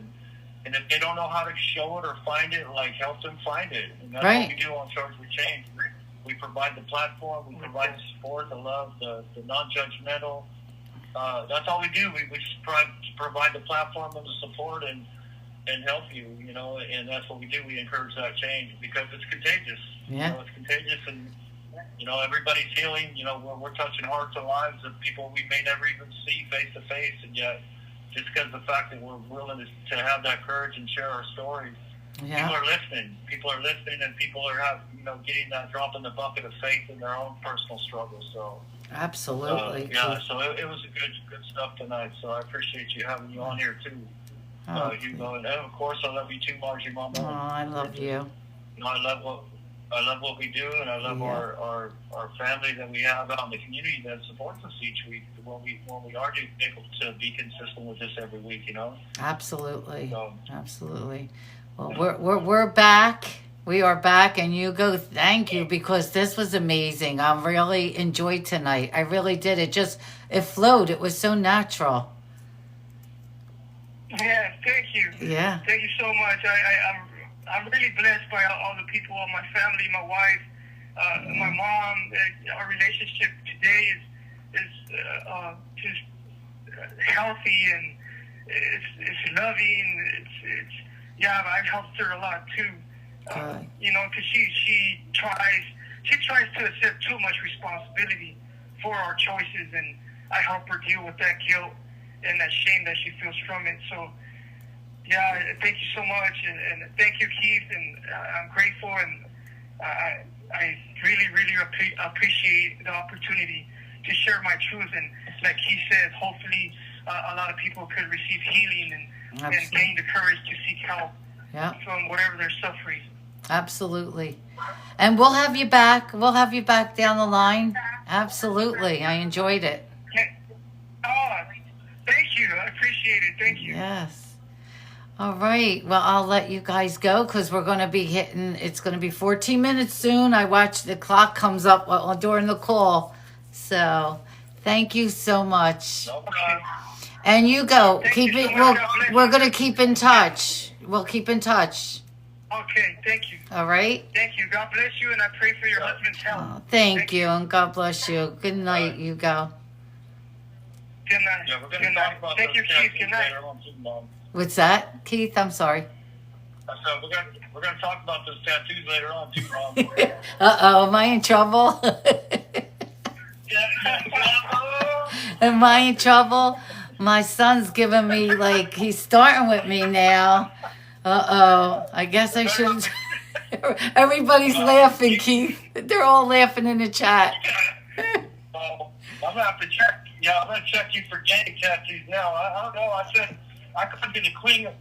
And if they don't know how to show it or find it, like, help them find it. And that's what we do on Charge with Change. We provide the platform, we provide the support, the love, the non-judgmental. That's all we do. We just provide the platform and the support and help you, and that's what we do. We encourage that change because it's contagious. Yeah. It's contagious, and everybody's healing. We're touching hearts and lives of people we may never even see face to face, and yet just because of the fact that we're willing to have that courage and share our stories, people are listening. People are listening, and people are getting that drop in the bucket of faith in their own personal struggles. So. Absolutely. So it was a good stuff tonight. So I appreciate you having you on here too, Hugo, and of course I love you too, Margie, Mama. Oh, I love you. I love what we do, and I love our family that we have out in the community that supports us each week when we are able to be consistent with this every week. Absolutely. So, absolutely. Well, we're back. We are back, and Hugo, thank you, because this was amazing. I really enjoyed tonight. I really did. It flowed. It was so natural. Yeah, thank you. Yeah. Thank you so much. I'm really blessed by all the people, my family, my wife, my mom. Our relationship today is just healthy, and it's loving. I've helped her a lot too. Because she tries to accept too much responsibility for our choices, and I help her deal with that guilt and that shame that she feels from it. So, thank you so much, and thank you, Keith, and I'm grateful, and I really, really appreciate the opportunity to share my truth, and like he said, hopefully a lot of people could receive healing and gain the courage to seek help from whatever they're suffering. Absolutely. And we'll have you back. We'll have you back down the line. Absolutely. I enjoyed it. Oh, thank you. I appreciate it. Thank you. Yes. All right. Well, I'll let you guys go because we're going to be it's going to be 14 minutes soon. I watched the clock comes up during the call. So thank you so much. no problem. And Hugo, Thank you so much. we're going to keep in touch. We'll keep in touch. Okay, thank you. All right. Thank you. God bless you, and I pray for your husband's health. Oh, thank you, and God bless you. Good night, Hugo. Good night. Yeah, we're going to talk about Thank you, Keith. Good night. later on too, Mom. What's that, Keith? I'm sorry. So we're going to talk about those tattoos later on too, Mom. Uh-oh, am I in trouble? Am I in trouble? My son's giving me, he's starting with me now. Uh-oh. I guess I shouldn't. Everybody's laughing, Keith. They're all laughing in the chat. I'm going to have to check. Yeah, I'm going to check you for gang tattoos now. I don't know. I said I could be the queen of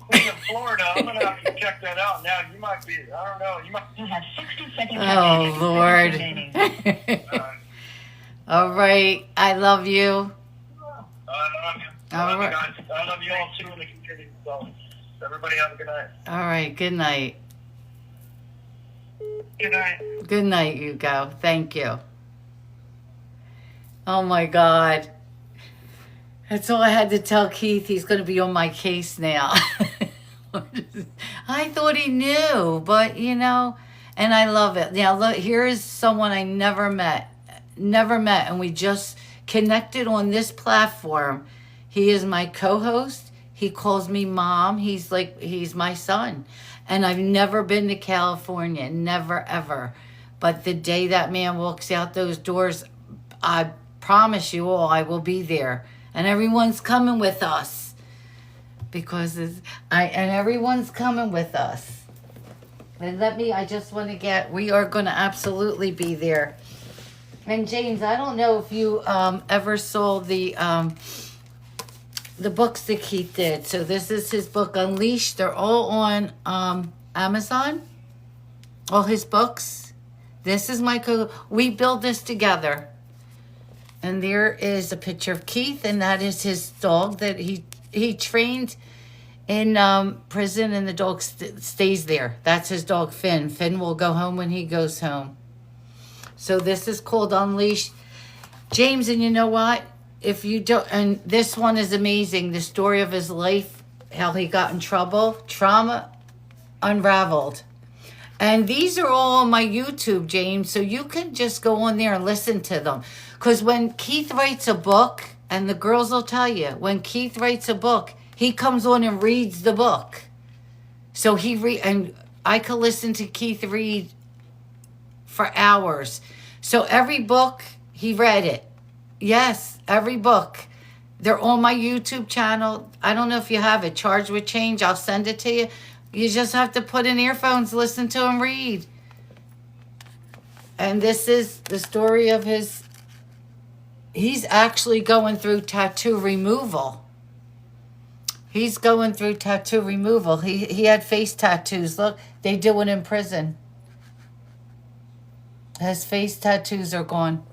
Florida. I'm going to have to check that out now. You might be. I don't know. You have 60 seconds. Oh, Lord. All right. I love you. I love you. All right. Guys. I love you all too in the community. So everybody have a good night. All right. Good night. Good night. Good night, Hugo. Thank you. Oh, my God. That's all I had to tell Keith. He's going to be on my case now. I thought he knew, but, and I love it. Now, look, here is someone I never met, and we just connected on this platform. He is my co-host. He calls me Mom. He's my son. And I've never been to California, never, ever. But the day that man walks out those doors, I promise you all, I will be there. And everyone's coming with us. Because everyone's coming with us. And I just want to we are going to absolutely be there. And James, I don't know if you ever saw the books that Keith did. So this is his book, Unleashed. They're all on Amazon. All his books. This is we build this together. And there is a picture of Keith, and that is his dog that he trained in prison, and the dog stays there. That's his dog, Finn. Finn will go home when he goes home. So this is called Unleashed. James, and you know what? if you don't, and this one is amazing. The story of his life, how he got in trouble, trauma unraveled. And these are all on my YouTube, James, so you can just go on there and listen to them. Because when Keith writes a book, and the girls will tell you, when Keith writes a book, he comes on and reads the book. So and I could listen to Keith read for hours. So every book, he read it. Yes, every book. They're on my YouTube channel. I don't know if you have it. Charged with Change. I'll send it to you. You just have to put in earphones, listen to him read. And this is the story of his... He's actually going through tattoo removal. He's going through tattoo removal. He had face tattoos. Look, they do it in prison. His face tattoos are gone.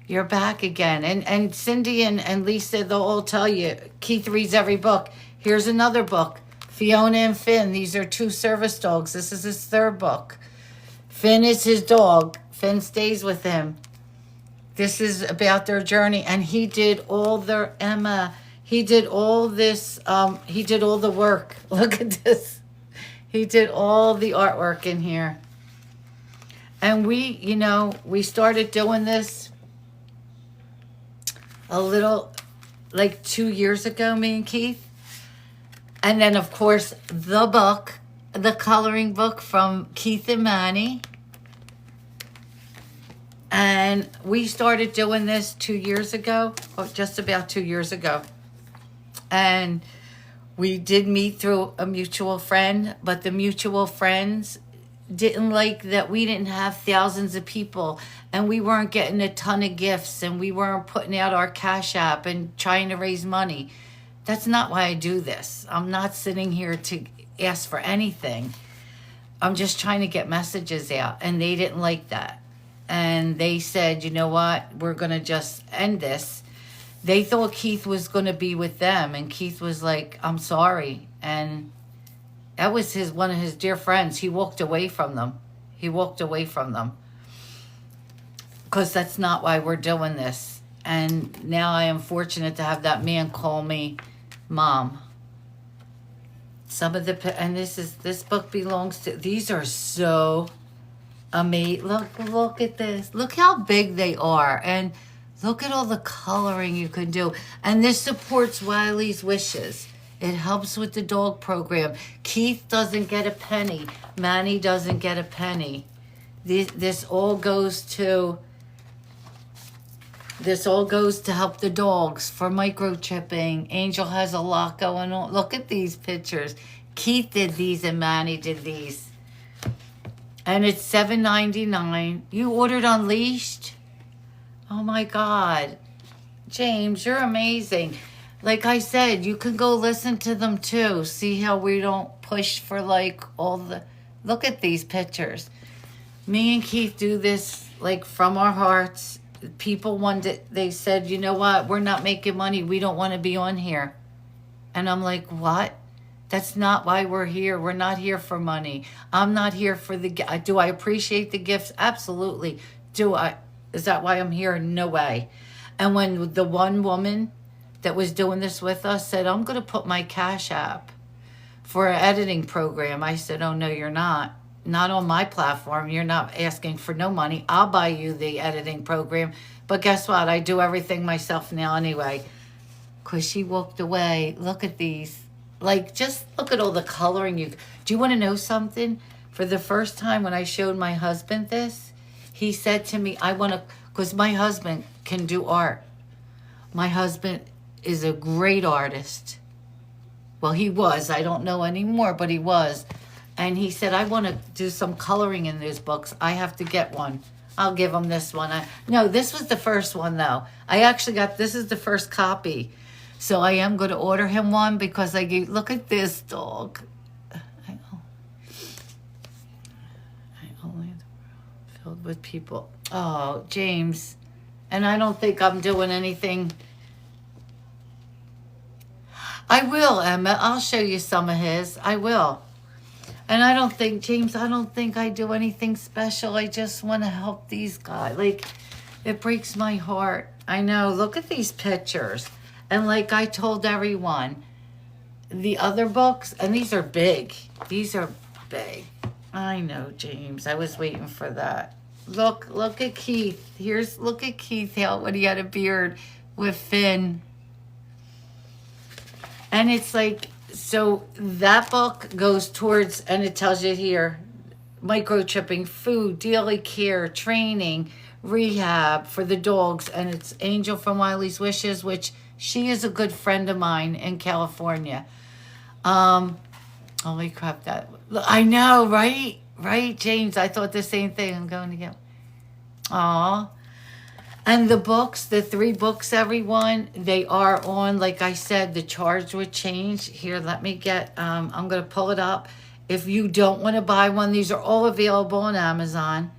You're back again. And Cindy and Lisa, they'll all tell you. Keith reads every book. Here's another book. Fiona and Finn. These are 2 service dogs. This is his 3rd book. Finn is his dog. Finn stays with him. This is about their journey. And he did all their... Emma... He did all this, he did all the work. Look at this. He did all the artwork in here. And we started doing this a little, like 2 years ago, me and Keith. And then, of course, the book, the coloring book from Keith and Manny. And we started doing this 2 years ago, or just about 2 years ago. And we did meet through a mutual friend, but the mutual friends didn't like that we didn't have thousands of people and we weren't getting a ton of gifts and we weren't putting out our Cash App and trying to raise money. That's not why I do this. I'm not sitting here to ask for anything. I'm just trying to get messages out, and they didn't like that. And they said, you know what, we're going to just end this. They thought Keith was going to be with them. And Keith was like, I'm sorry. And that was one of his dear friends. He walked away from them. Because that's not why we're doing this. And now I am fortunate to have that man call me Mom. Some of and this book belongs to, these are so amazing. Look at this. Look how big they are. And look at all the coloring you can do. And this supports Wiley's wishes. It helps with the dog program. Keith doesn't get a penny. Manny doesn't get a penny. This all goes to help the dogs for microchipping. Angel has a lot going on. Look at these pictures. Keith did these and Manny did these. And it's $7.99. You ordered Unleashed? Oh my God. James, you're amazing. Like I said, you can go listen to them too. See how we don't push for like all the... Look at these pictures. Me and Keith do this like from our hearts. People they said, you know what? We're not making money. We don't want to be on here. And I'm like, what? That's not why we're here. We're not here for money. I'm not here for do I appreciate the gifts? Absolutely. Is that why I'm here? No way. And when the one woman that was doing this with us said, I'm going to put my Cash App for an editing program. I said, oh, no, you're not. Not on my platform. You're not asking for no money. I'll buy you the editing program. But guess what? I do everything myself now anyway. Because she walked away. Look at these. Like, just look at all the coloring. Do you want to know something? For the first time when I showed my husband this, he said to me, because my husband can do art. My husband is a great artist. Well, he was. I don't know anymore, but he was. And he said, I want to do some coloring in these books. I have to get one. I'll give him this one. No, this was the first one, though. This is the first copy. So I am going to order him one because look at this dog. Filled with people. Oh, James. And I don't think I'm doing anything. I will, Emma. I'll show you some of his. I will. And I don't think I do anything special. I just want to help these guys. Like, It breaks my heart. I know. Look at these pictures. And like I told everyone, the other books, and these are big. These are big. I know, James. I was waiting for that. Look at Keith. Look at Keith when he had a beard with Finn. And it's like, so that book goes towards, and it tells you here, microchipping, food, daily care, training, rehab for the dogs. And it's Angel from Wiley's Wishes, which she is a good friend of mine in California. Holy crap, I know, right? Right, James? I thought the same thing. I'm going to get... Aw. And the books, the 3 books, everyone, they are on, like I said, the charge would change. Here, let me get... I'm going to pull it up. If you don't want to buy one, these are all available on Amazon.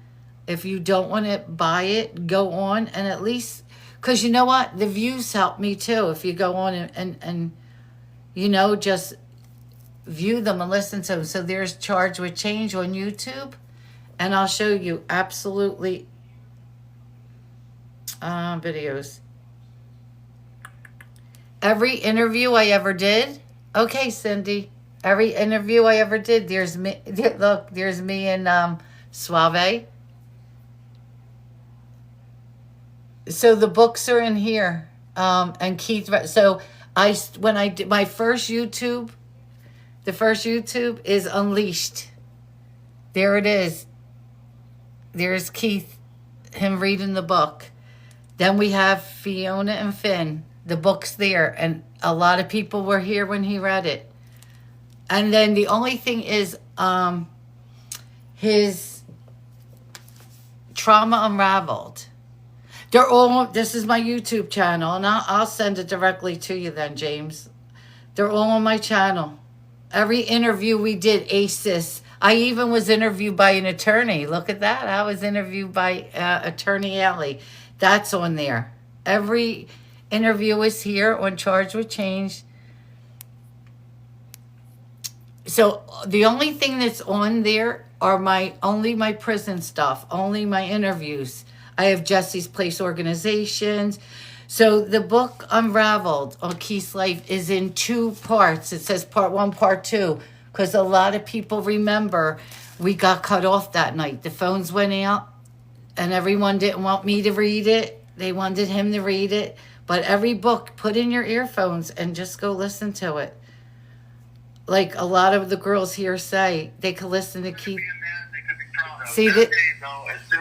If you don't want to buy it, go on and at least... Because you know what? The views help me too. If you go on and you know, just view them and listen to them. So there's Charge with Change on YouTube. And I'll show you absolutely videos. Every interview I ever did. Okay, Cindy. Every interview I ever did. There's me. Look, there's me and Suave. So the books are in here. And Keith. So when I did my first YouTube, the first YouTube is Unleashed. There it is. There's Keith, him reading the book. Then we have Fiona and Finn. The book's there. And a lot of people were here when he read it. And then the only thing is his Trauma Unraveled. They're all, this is my YouTube channel. And I'll send it directly to you then, James. They're all on my channel. Every interview we did, ACES. I even was interviewed by an attorney. Look at that. I was interviewed by Attorney Alley. That's on there. Every interview is here on Charge with Change. So the only thing that's on there are only my prison stuff, only my interviews. I have Jesse's Place Organizations. So the book Unraveled on Keith's life is in 2 parts. It says part 1, part 2. Because a lot of people remember we got cut off that night. The phones went out and everyone didn't want me to read it. They wanted him to read it. But every book, put in your earphones and just go listen to it. Like a lot of the girls here say, they could listen to Keith. See, as soon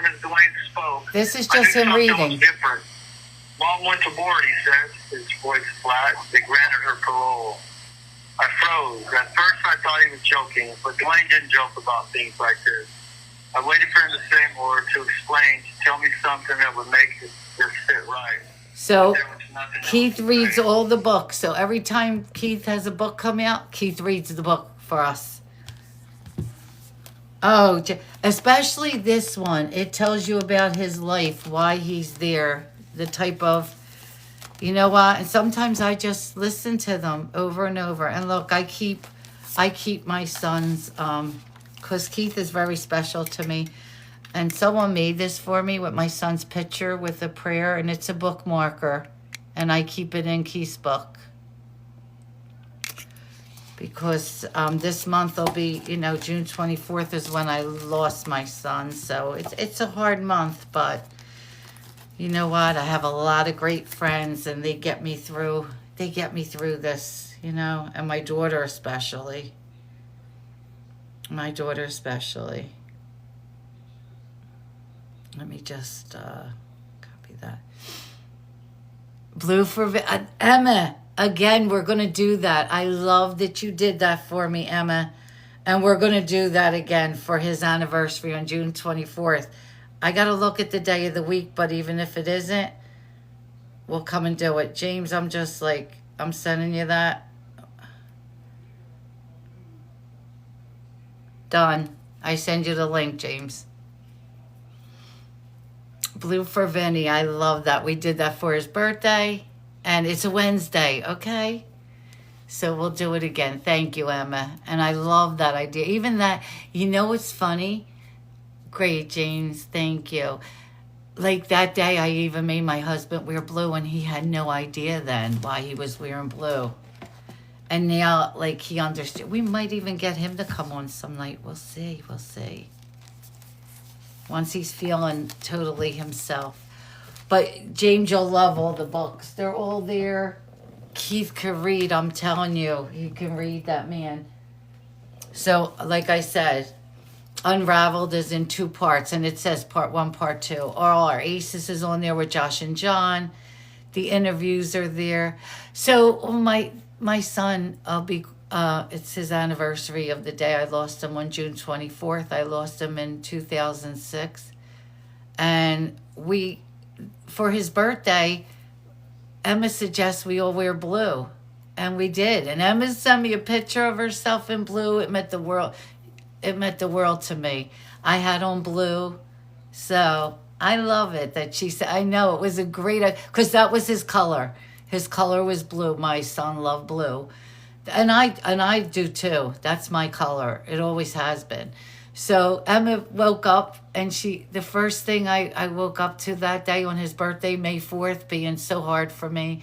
as Dwayne spoke, this is just him reading. Different. Mom went to board, he said, his voice flat. They granted her parole. I froze. At first, I thought he was joking, but Dwayne didn't joke about things like this. I waited for him to say more, to explain, to tell me something that would make this fit right. So Keith reads all the books. So every time Keith has a book come out, Keith reads the book for us. Oh, especially this one. It tells you about his life, why he's there, the type of... You know what? And sometimes I just listen to them over and over. And look, I keep my sons, because Keith is very special to me. And someone made this for me with my son's picture with a prayer, and it's a bookmarker. And I keep it in Keith's book. Because this month will be, you know, June 24th is when I lost my son. So it's a hard month, but... You know what? I have a lot of great friends and they get me through. They get me through this, you know, and my daughter especially. My daughter especially. Let me just copy that. Blue for Emma. Again, we're going to do that. I love that you did that for me, Emma. And we're going to do that again for his anniversary on June 24th. I got to look at the day of the week, but even if it isn't, we'll come and do it. James, I'm just like, I'm sending you that. Done. I send you the link, James. Blue for Vinny. I love that. We did that for his birthday, and it's a Wednesday, okay? So we'll do it again. Thank you, Emma. And I love that idea. Even that, you know what's funny? Great, James. Thank you. like that day, I even made my husband wear blue, and he had no idea then why he was wearing blue. And now, like, he understood. We might even get him to come on some night. We'll see. We'll see. Once he's feeling totally himself. But James, you'll love all the books. They're all there. Keith can read. I'm telling you, he can read, that man. So, like I said, Unraveled is in 2 parts, and it says part 1, part 2. All our aces is on there with Josh and John. The interviews are there. So my son, it's his anniversary of the day I lost him on June 24th. I lost him in 2006. And for his birthday, Emma suggests we all wear blue. And we did. And Emma sent me a picture of herself in blue. It meant the world. It meant the world to me. I had on blue. So I love it that she said, I know it was a great, because that was his color. His color was blue. My son loved blue. And I do too. That's my color. It always has been. So Emma woke up, and the first thing I woke up to that day on his birthday, May 4th, being so hard for me.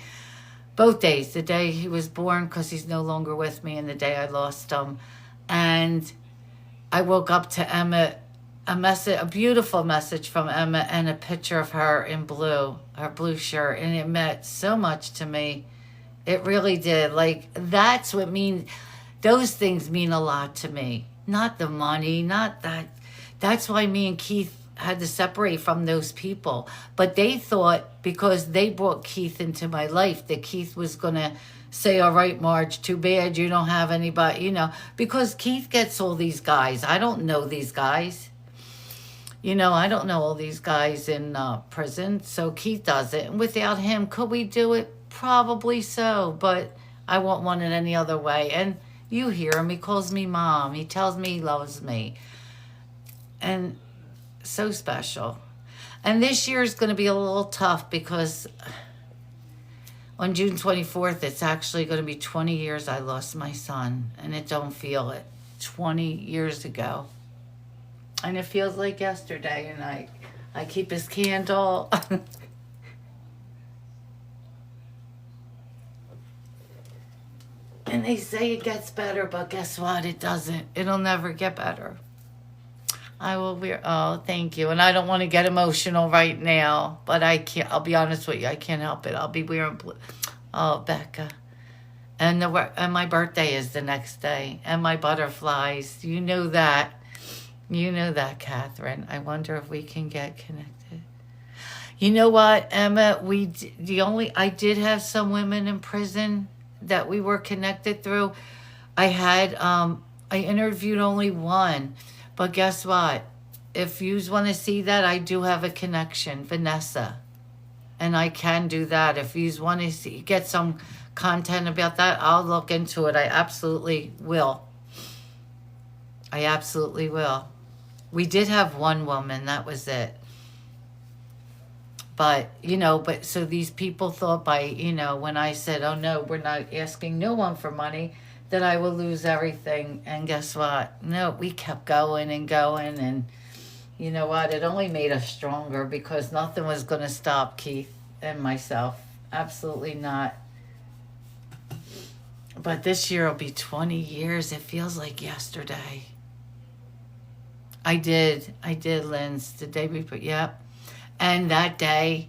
Both days, the day he was born, because he's no longer with me, and the day I lost him. And I woke up to Emma, a beautiful message from Emma, and a picture of her in blue, her blue shirt, and it meant so much to me. It really did. Like, that's what those things mean a lot to me. Not the money, not that. That's why me and Keith had to separate from those people. But they thought, because they brought Keith into my life, that Keith was going to say, all right, Marge, too bad you don't have anybody, because Keith gets all these guys. I don't know these guys. I don't know all these guys in prison, so Keith does it. And without him, could we do it? Probably so, but I won't want it any other way. And you hear him. He calls me Mom. He tells me he loves me. And so special. And this year is going to be a little tough, because on June 24th, it's actually going to be 20 years I lost my son. And it don't feel it. 20 years ago. And it feels like yesterday, and I keep his candle. And they say it gets better, but guess what? It doesn't. It'll never get better. I will wear, oh, thank you. And I don't want to get emotional right now, but I can't, I'll be honest with you, I can't help it. I'll be wearing blue. Oh, Becca. And my birthday is the next day. And my butterflies. You know that. You know that, Catherine. I wonder if we can get connected. You know what, Emma? I did have some women in prison that we were connected through. I interviewed only one. But guess what? If you want to see that, I do have a connection, Vanessa. And I can do that. If you want to get some content about that, I'll look into it. I absolutely will. I absolutely will. We did have one woman, that was it. But, so these people thought when I said, oh no, we're not asking no one for money, that I will lose everything. And guess what? No, we kept going and going. And you know what? It only made us stronger, because nothing was going to stop Keith and myself. Absolutely not. But this year will be 20 years. It feels like yesterday. I did, Linz, the day before. Yep. And that day,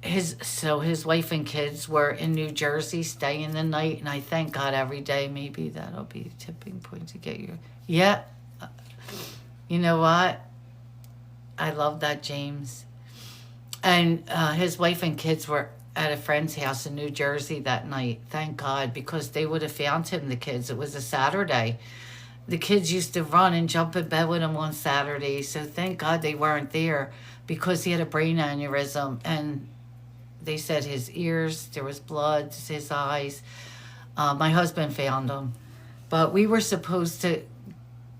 his wife and kids were in New Jersey staying the night, and I thank God every day. Maybe that'll be a tipping point to get you. Yeah. You know what? I love that, James. And his wife and kids were at a friend's house in New Jersey that night. Thank God, because they would have found him, the kids. It was a Saturday. The kids used to run and jump in bed with him on Saturday. So thank God they weren't there, because he had a brain aneurysm, and they said his ears, there was blood, his eyes. My husband found him. But we were supposed to,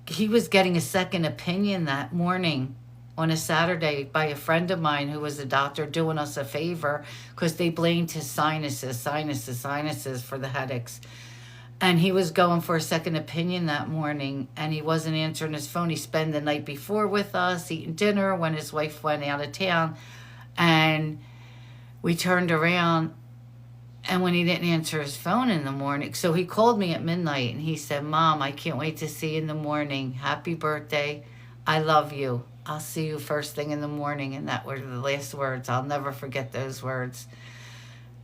he was getting a second opinion that morning on a Saturday by a friend of mine who was a doctor, doing us a favor, because they blamed his sinuses for the headaches. And he was going for a second opinion that morning, and he wasn't answering his phone. He spent the night before with us, eating dinner, when his wife went out of town. And we turned around, and when he didn't answer his phone in the morning, so he called me at midnight, and he said, Mom, I can't wait to see you in the morning. Happy birthday. I love you. I'll see you first thing in the morning. And that were the last words. I'll never forget those words.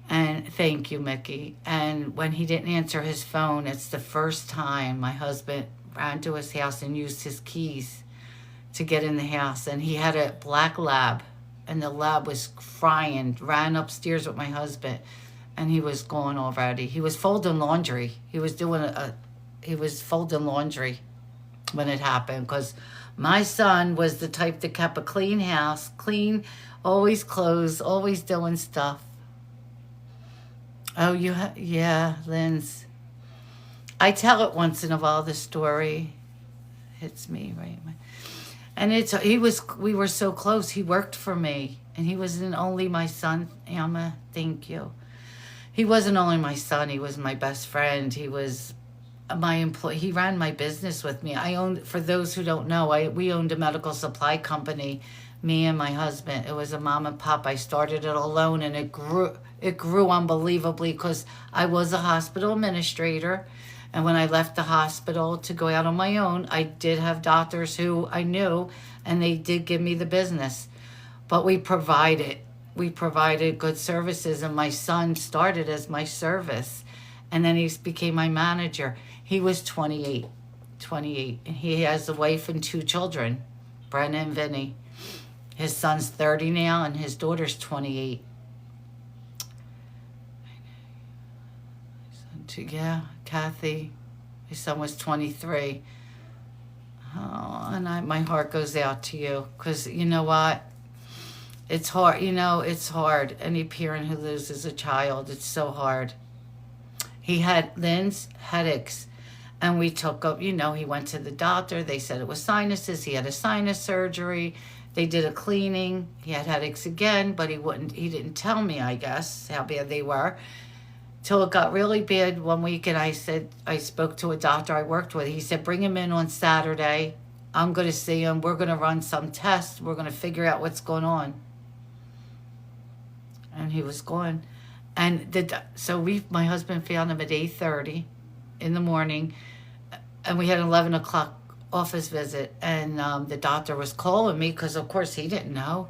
And thank you, Mickey. And when he didn't answer his phone, it's the first time my husband ran to his house and used his keys to get in the house. And he had a black lab, and the lab was crying, ran upstairs with my husband, and he was gone already. He was folding laundry. He was folding laundry when it happened, because my son was the type that kept a clean house, clean, always clothes, always doing stuff. Oh, yeah, Linz. I tell it once in a while, the story. Hits me, right? And we were so close. He worked for me, and he wasn't only my son. Alma, thank you. He wasn't only my son. He was my best friend. He was my employee. He ran my business with me. For those who don't know, we owned a medical supply company, me and my husband. It was a mom and pop. I started it alone, and it grew unbelievably, because I was a hospital administrator. And when I left the hospital to go out on my own, I did have doctors who I knew, and they did give me the business. But we provided good services, and my son started as my service, and then he became my manager. He was 28, and he has a wife and 2 children, Brenna and Vinny. His son's 30 now, and his daughter's 28. Yeah, Kathy. His son was 23. Oh, and my heart goes out to you, because you know what? It's hard. It's hard. Any parent who loses a child, it's so hard. He had Lynn's headaches, and we took up, he went to the doctor. They said it was sinuses. He had a sinus surgery. They did a cleaning. He had headaches again, but he didn't tell me, I guess, how bad they were. Till it got really bad one week, and I spoke to a doctor I worked with. He said, bring him in on Saturday. I'm going to see him. We're going to run some tests. We're going to figure out what's going on. And he was gone. And my husband found him at 8:30 in the morning, and we had an 11 o'clock office visit, and the doctor was calling me, because of course he didn't know.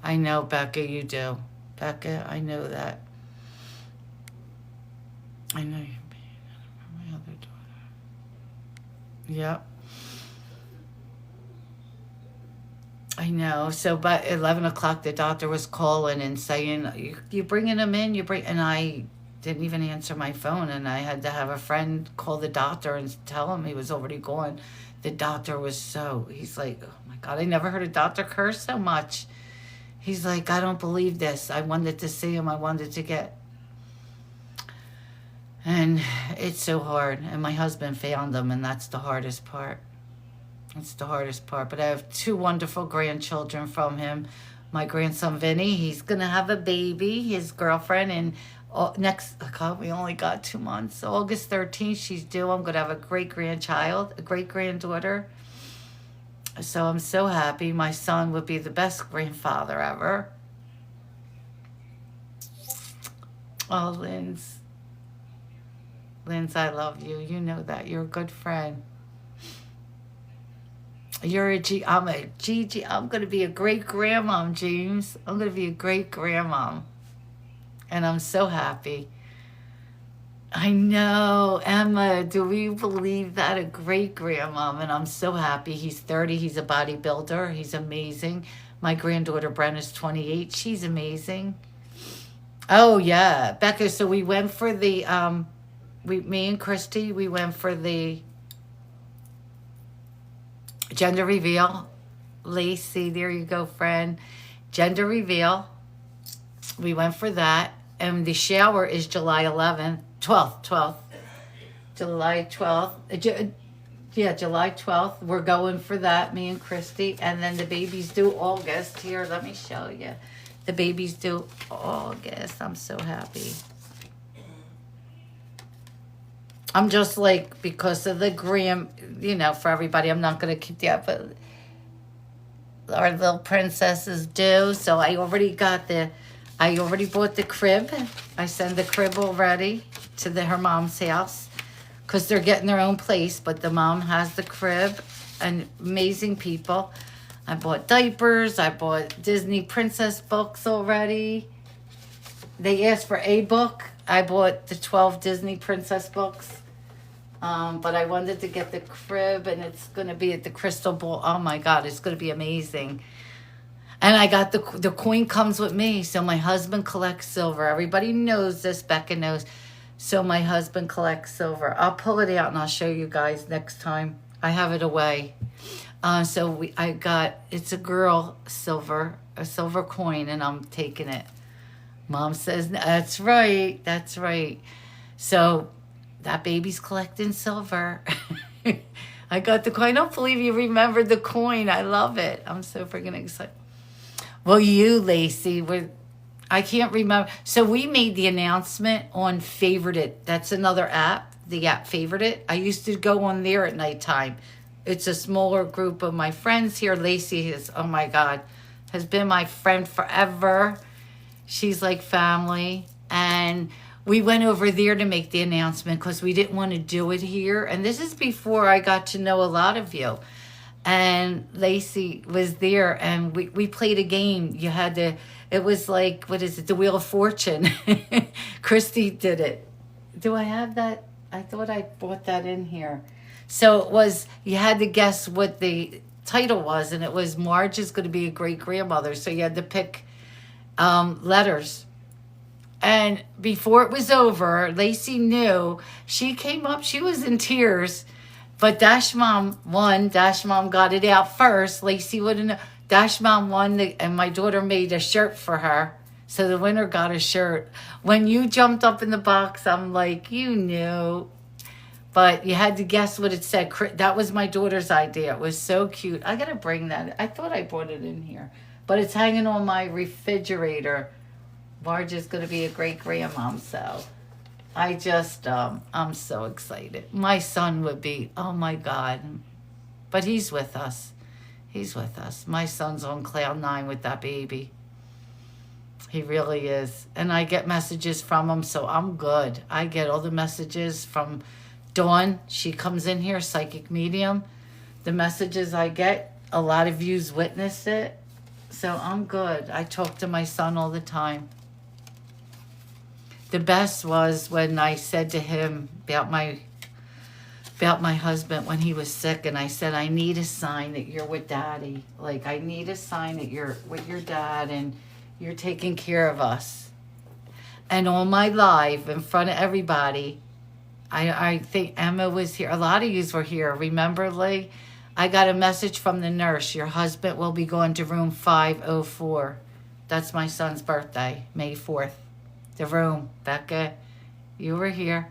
I know, Becca, you do. Becca, I know that. I know you mean my other daughter. Yep. I know. So by 11 o'clock, the doctor was calling and saying, you bringing him in? And I didn't even answer my phone, and I had to have a friend call the doctor and tell him he was already gone. The doctor he's like, oh my God, I never heard a doctor curse so much. He's like, I don't believe this. I wanted to see him. I wanted to get... And it's so hard. And my husband found him, and that's the hardest part. It's the hardest part. But I have 2 wonderful grandchildren from him. My grandson, Vinny, he's going to have a baby. His girlfriend, and we only got 2 months. August 13th, she's due. I'm going to have a great-grandchild, a great-granddaughter. So I'm so happy. My son would be the best grandfather ever. Oh, Linz, I love you. You know that. You're a good friend. I'm a Gigi. I'm going to be a great-grandmom, James. I'm going to be a great-grandmom. And I'm so happy. I know, Emma, do we believe that? A great-grandmom, and I'm so happy. He's 30. He's a bodybuilder. He's amazing. My granddaughter, Brenna's 28. She's amazing. Oh, yeah. Becca, so we went for the, me and Christy, we went for the gender reveal. Lacey, there you go, friend. Gender reveal. We went for that. And the shower is July 11th. 12th. July 12th. Yeah, July 12th. We're going for that, me and Christy. And then the baby's due August. Here, let me show you. The baby's due August. I'm so happy. I'm just like, because of the gram, you know, for everybody, I'm not going to keep that, but our little princesses do. So I already bought the crib. I send the crib already to her mom's house because they're getting their own place, but the mom has the crib and amazing people. I bought diapers. I bought Disney princess books already. They asked for a book. I bought the 12 Disney princess books. But I wanted to get the crib, and it's going to be at the Crystal Ball. Oh my God, it's going to be amazing. And I got the coin comes with me. So my husband collects silver. Everybody knows this. Becca knows. So my husband collects silver. I'll pull it out and I'll show you guys next time. I have it away. It's a girl silver, a silver coin, and I'm taking it. Mom says, that's right. That's right. So that baby's collecting silver. I got the coin. I don't believe you remembered the coin. I love it. I'm so freaking excited. Well, you, Lacey, I can't remember. So we made the announcement on Favorite It. That's another app. The app Favorite It. I used to go on there at nighttime. It's a smaller group of my friends here. Lacey is, oh my God, has been my friend forever. She's like family. And we went over there to make the announcement because we didn't want to do it here. And this is before I got to know a lot of you. And Lacey was there, and we played a game. It was like, what is it? The Wheel of Fortune. Christy did it. Do I have that? I thought I brought that in here. So it was, you had to guess what the title was, and it was Marge is going to be a great grandmother. So you had to pick letters. And before it was over, Lacey knew. She came up, she was in tears, but Dash Mom won. Dash Mom got it out first. Lacey wouldn't know. Dash Mom won, and my daughter made a shirt for her. So the winner got a shirt. When you jumped up in the box, I'm like, you knew. But you had to guess what it said. That was my daughter's idea. It was so cute. I got to bring that. I thought I brought it in here. But it's hanging on my refrigerator. Marge is going to be a great grandmom, so I just, I'm so excited. My son would be, oh my God. But he's with us. He's with us. My son's on cloud 9 with that baby. He really is. And I get messages from him, so I'm good. I get all the messages from Dawn. She comes in here, psychic medium. The messages I get, a lot of yous witness it. So I'm good. I talk to my son all the time. The best was when I said to him about my husband when he was sick, and I said, I need a sign that you're with Daddy. Like, I need a sign that you're with your dad and you're taking care of us. And on my live, in front of everybody, I think Emma was here. A lot of yous were here. Remember, Lee? I got a message from the nurse. Your husband will be going to room 504. That's my son's birthday, May 4th. The room. Becca, you were here.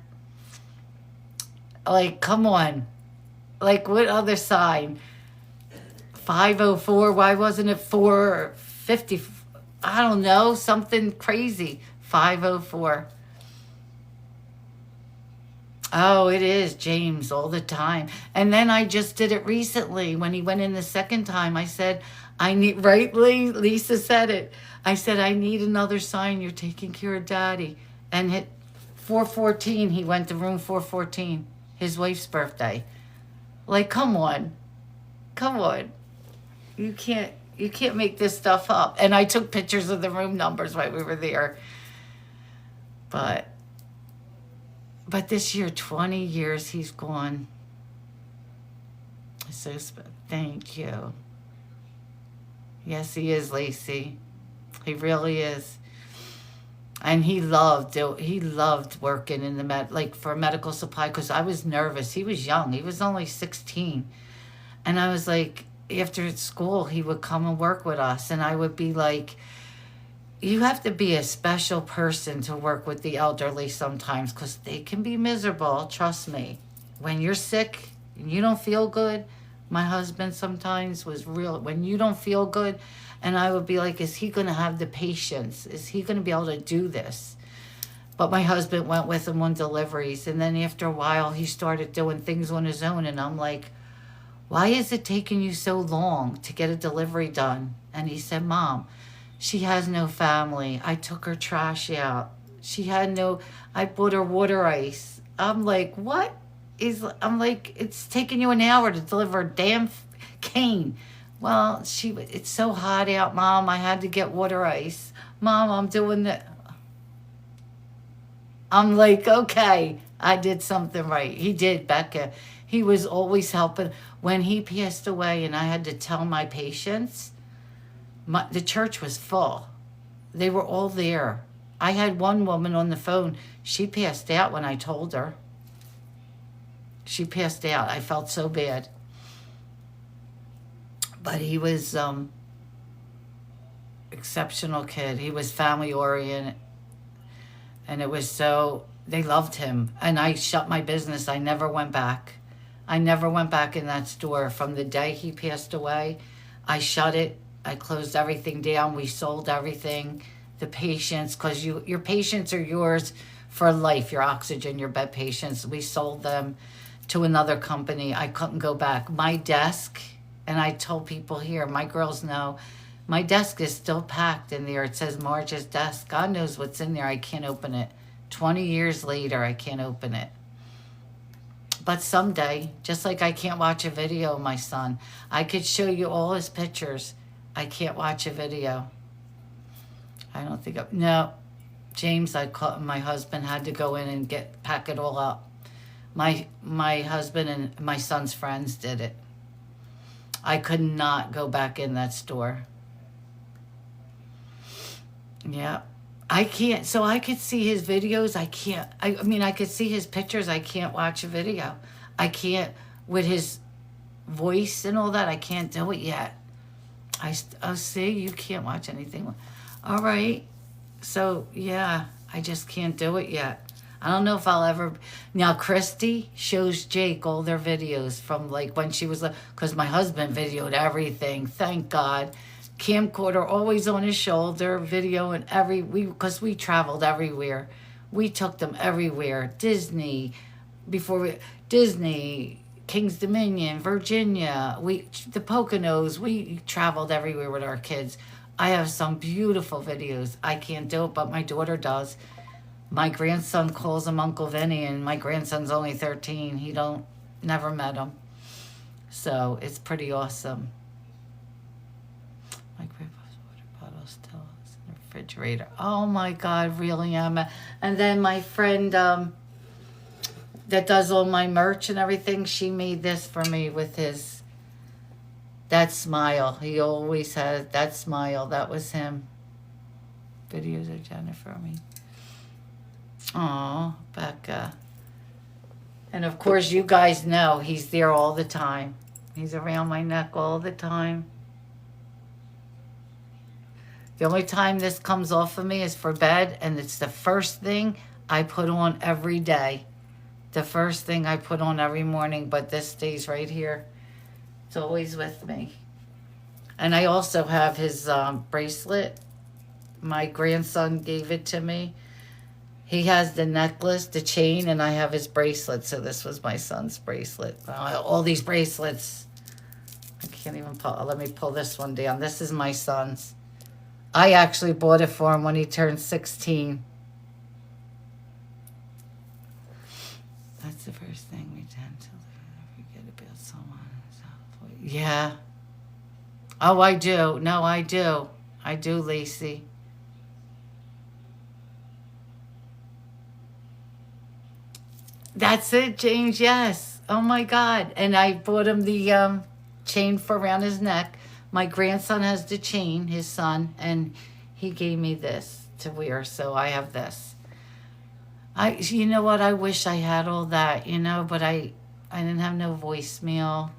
Like, come on. Like, what other sign? 504. Why wasn't it 450? I don't know. Something crazy. 504. Oh, it is James all the time. And then I just did it recently when he went in the second time. I said, I need, rightly, Lisa said it. I said, I need another sign. You're taking care of Daddy. And hit 414, he went to room 414, his wife's birthday. Like, come on. Come on. You can't make this stuff up. And I took pictures of the room numbers while we were there. But this year, 20 years he's gone. So, thank you. Yes, he is, Lacey. He really is. And he loved working in the for medical supply, because I was nervous. He was young. He was only 16. And I was like, after school, he would come and work with us. And I would be like, you have to be a special person to work with the elderly sometimes, because they can be miserable. Trust me. When you're sick and you don't feel good, my husband sometimes was real. When you don't feel good, and I would be like, is he going to have the patience? Is he going to be able to do this? But my husband went with him on deliveries. And then after a while, he started doing things on his own. And I'm like, why is it taking you so long to get a delivery done? And he said, Mom, she has no family. I took her trash out. She had no, I bought her water ice. I'm like, what? I'm like, it's taking you an hour to deliver a damn cane. Well, it's so hot out, Mom. I had to get water ice. Mom, I'm doing that. I'm like, okay, I did something right. He did, Becca. He was always helping. When he passed away and I had to tell my patients, the church was full. They were all there. I had one woman on the phone. She passed out when I told her. She passed out. I felt so bad. But he was exceptional kid. He was family oriented. And it was so, they loved him. And I shut my business. I never went back. I never went back in that store. From the day he passed away, I shut it. I closed everything down. We sold everything. The patients, because your patients are yours for life. Your oxygen, your bed patients. We sold them to another company. I couldn't go back. My desk, and I told people here, my girls know, my desk is still packed in there. It says MargeC's desk. God knows what's in there. I can't open it. 20 years later, I can't open it. But someday, just like I can't watch a video of my son, I could show you all his pictures. I can't watch a video. I don't think no. James, my husband had to go in and pack it all up. My husband and my son's friends did it. I could not go back in that store. Yeah. I can't. So I could see his videos. I can't. I mean, I could see his pictures. I can't watch a video. I can't, with his voice and all that, I can't do it yet. I'll see, you can't watch anything. All right. So, yeah, I just can't do it yet. I don't know if I'll ever. Now, Christy shows Jake all their videos from like when she was, because my husband videoed everything. Thank God. Camcorder always on his shoulder, video and because we traveled everywhere. We took them everywhere. Disney, King's Dominion, Virginia, the Poconos. We traveled everywhere with our kids. I have some beautiful videos. I can't do it, but my daughter does. My grandson calls him Uncle Vinny, and my grandson's only 13. He never met him. So it's pretty awesome. My grandpa's water bottle still is in the refrigerator. Oh my God, really, Emma. And then my friend that does all my merch and everything, she made this for me with that smile. He always had that smile. That was him. Videos of Jennifer. Oh, Becca. And of course, you guys know he's there all the time. He's around my neck all the time. The only time this comes off of me is for bed, and it's the first thing I put on every day. The first thing I put on every morning, but this stays right here. It's always with me. And I also have his bracelet. My grandson gave it to me. He has the necklace, the chain, and I have his bracelet. So this was my son's bracelet. All these bracelets. I can't even pull. Let me pull this one down. This is my son's. I actually bought it for him when he turned 16. That's the first thing we tend to forget about someone. Yeah. Oh, I do. No, I do. I do, Lacey. That's it, James. Yes. Oh, my God. And I bought him the chain for around his neck. My grandson has the chain, his son, and he gave me this to wear, so I have this. You know what? I wish I had all that, but I didn't have no voicemail.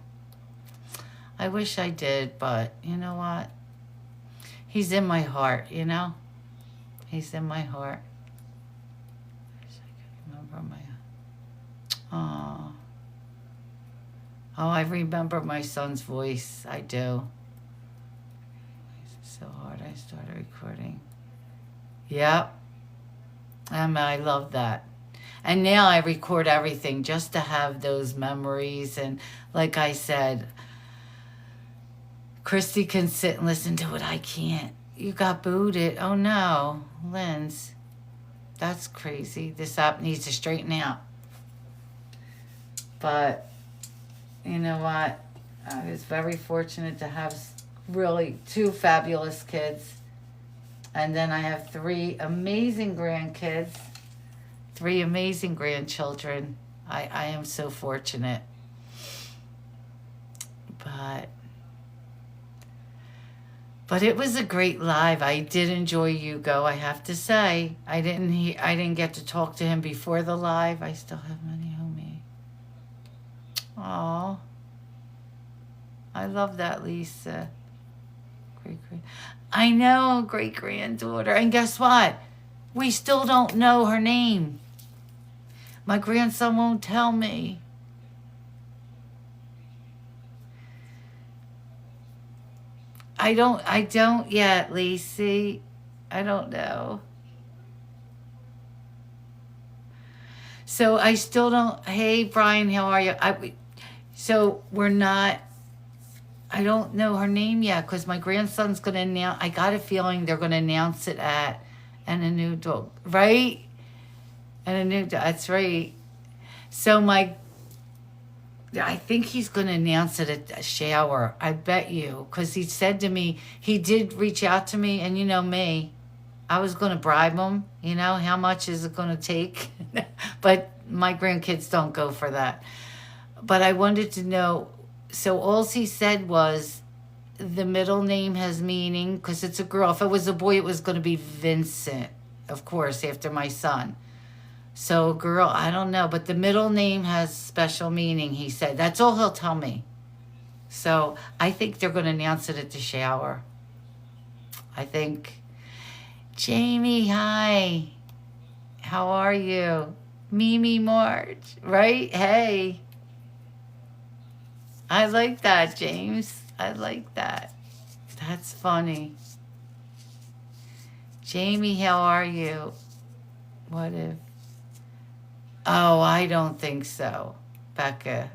I wish I did, but you know what? He's in my heart, He's in my heart. I wish I could remember Oh, I remember my son's voice. I do. So hard I started recording. Yep. I love that. And now I record everything just to have those memories. And like I said, Christy can sit and listen to it. I can't. You got booted. Oh no, Linz. That's crazy. This app needs to straighten out. But you know what? I was very fortunate to have really 2 fabulous kids. And then I have 3 amazing grandkids, 3 amazing grandchildren. I am so fortunate. But it was a great live. I did enjoy Hugo, I have to say. I didn't get to talk to him before the live. I still have money on me. Aw. I love that, Lisa. I know, great-granddaughter. And guess what? We still don't know her name. My grandson won't tell me. I don't yet, Lacey. I don't know. So I still don't. Hey, Brian, how are you? So we're not. I don't know her name yet because my grandson's going to announce. I got a feeling they're going to announce it at and a new dog, right? And a new dog. That's right. So I think he's going to announce it at a shower. I bet you, because he said to me, he did reach out to me, and you know me, I was going to bribe him. You know, how much is it going to take? But my grandkids don't go for that. But I wanted to know. So all he said was the middle name has meaning because it's a girl. If it was a boy, it was going to be Vincent, of course, after my son. So girl, I don't know. But the middle name has special meaning, he said. That's all he'll tell me. So I think they're going to announce it at the shower. I think. Jamie, hi. How are you? Mimi Marge, right? Hey. I like that, James. I like that. That's funny. Jamie, how are you? What if? Oh, I don't think so, Becca.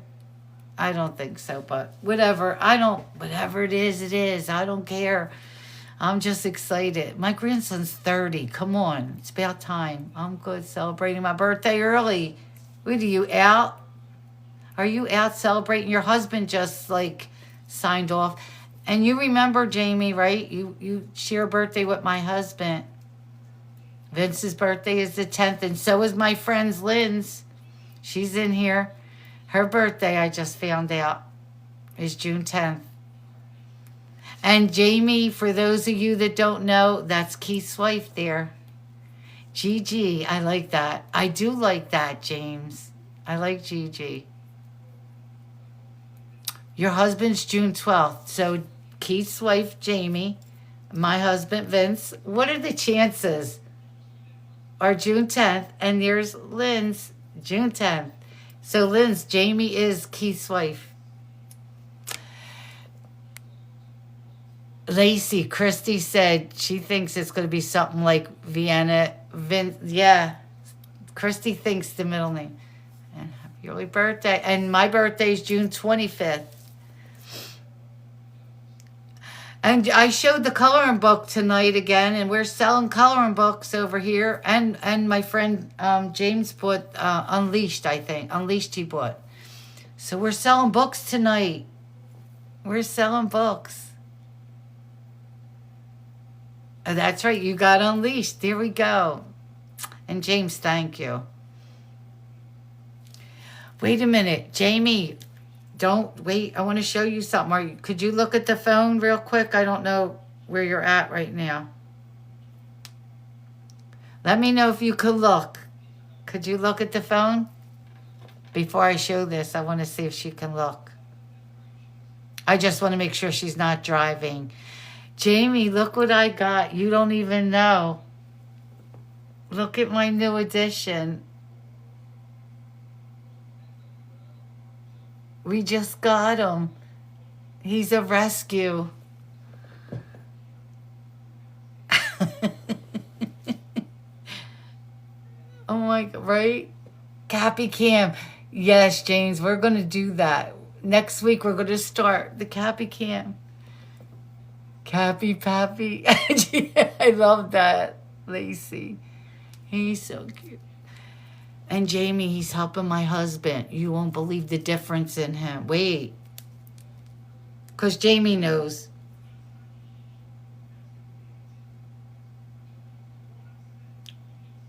I don't think so, but whatever. Whatever it is, it is. I don't care. I'm just excited. My grandson's 30. Come on. It's about time. I'm good celebrating my birthday early. What are you out? Are you out celebrating? Your husband just signed off. And you remember, Jamie, right? You share a birthday with my husband. Vince's birthday is the 10th, and so is my friend's Lynn's. She's in here. Her birthday, I just found out, is June 10th. And Jamie, for those of you that don't know, that's Keith's wife there. Gigi, I like that. I do like that, James. I like Gigi. Your husband's June 12th. So Keith's wife, Jamie, my husband, Vince. What are the chances? Are June 10th, and there's Lynn's June 10th. So Lynn's, Jamie is Keith's wife. Lacey, Christy said she thinks it's going to be something like Vienna. Yeah, Christy thinks the middle name. And happy early birthday. And my birthday is June 25th. And I showed the coloring book tonight again, and we're selling coloring books over here. And my friend James bought Unleashed, I think. Unleashed he bought. So we're selling books tonight. We're selling books. Oh, that's right. You got Unleashed. There we go. And James, thank you. Wait a minute. Jamie, don't wait. I want to show you something. Could you look at the phone real quick? I don't know where you're at right now. Let me know if you could look. Could you look at the phone? Before I show this, I want to see if she can look. I just want to make sure she's not driving. Jamie, look what I got. You don't even know. Look at my new edition. We just got him. He's a rescue. Oh my God, right? Cappy Cam. Yes, James, we're going to do that. Next week, we're going to start the Cappy Cam. Cappy Pappy. I love that. Lacey. He's so cute. And Jamie, he's helping my husband. You won't believe the difference in him. Wait. Because Jamie knows.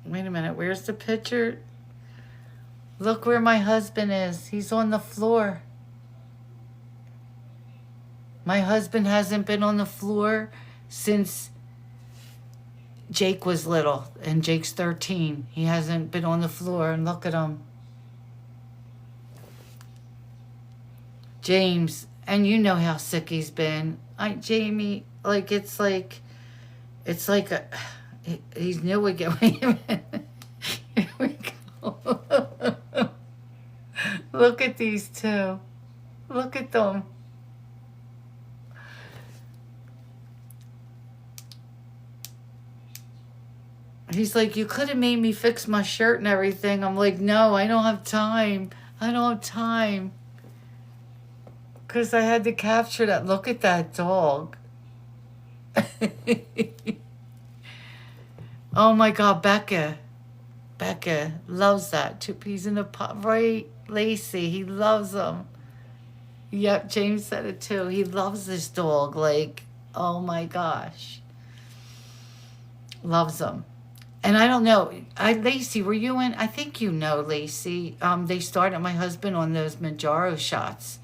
Wait a minute. Where's the picture? Look where my husband is. He's on the floor. My husband hasn't been on the floor since Jake was little. And Jake's 13. He hasn't been on the floor. And look at him. James. And you know how sick he's been. Jamie, like, it's like he's new again. Wait a minute. Here we go. Look at these two. Look at them. He's like, you could have made me fix my shirt and everything. I'm like, no, I don't have time. I don't have time. Because I had to capture that. Look at that dog. Oh my God, Becca. Becca loves that. 2 peas in a pot. Right, Lacey, he loves them. Yep, James said it too. He loves this dog. Like, oh my gosh. Loves them. And I don't know. Lacey, were you in? I think you know, Lacey. They started my husband on those Manjaro shots.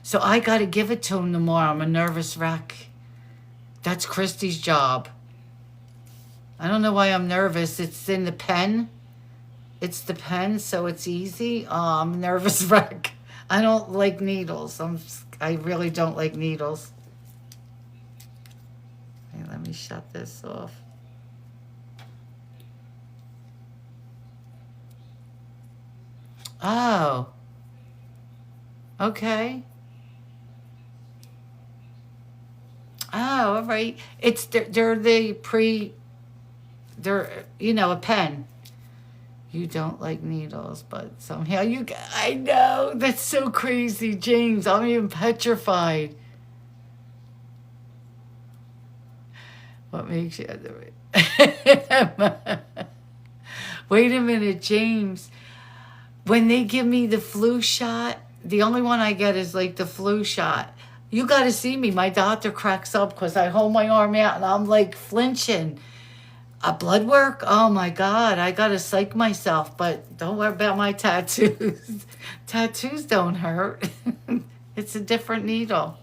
So I got to give it to him tomorrow. I'm a nervous wreck. That's Christy's job. I don't know why I'm nervous. It's in the pen. It's the pen, so it's easy. I'm a nervous wreck. I don't like needles. I really don't like needles. Okay, let me shut this off. Oh. Okay. Oh, all right. They're, you know, a pen. You don't like needles, but somehow I know. That's so crazy, James. I'm even petrified. What makes you... Wait a minute, James. When they give me the flu shot, the only one I get is like the flu shot. You got to see me. My doctor cracks up because I hold my arm out and I'm like flinching. Blood work? Oh my God. I got to psych myself, but don't worry about my tattoos. Tattoos don't hurt. It's a different needle.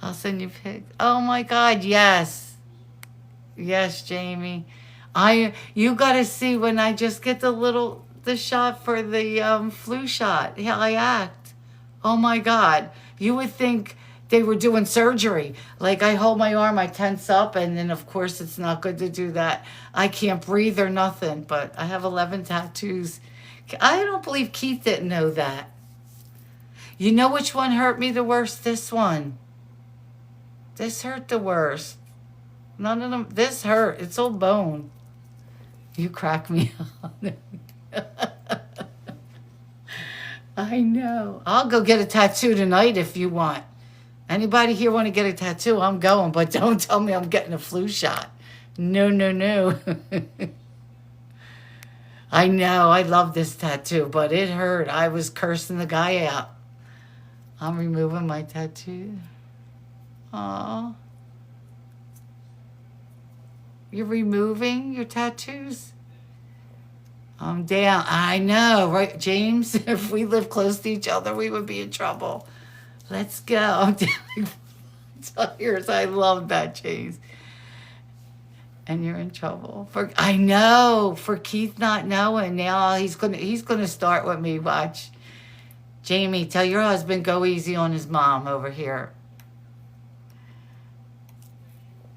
I'll send you pics. Oh my God. Yes. Yes, Jamie. You got to see when I just get the shot for the flu shot, how I act. Oh my God. You would think they were doing surgery. Like I hold my arm, I tense up, and then of course it's not good to do that. I can't breathe or nothing, but I have 11 tattoos. I don't believe Keith didn't know that. You know which one hurt me the worst? This one. This hurt the worst. None of them. This hurt. It's all bone. You crack me up. I know. I'll go get a tattoo tonight if you want. Anybody here want to get a tattoo? I'm going, but don't tell me I'm getting a flu shot. No, no, no. I know. I love this tattoo, but it hurt. I was cursing the guy out. I'm removing my tattoo. Aw. You're removing your tattoos? I'm down. I know, right, James? If we lived close to each other, we would be in trouble. Let's go. I'm down. Tires. I love that, James. And you're in trouble. I know. For Keith not knowing. Now he's gonna start with me. Watch. Jamie, tell your husband go easy on his mom over here.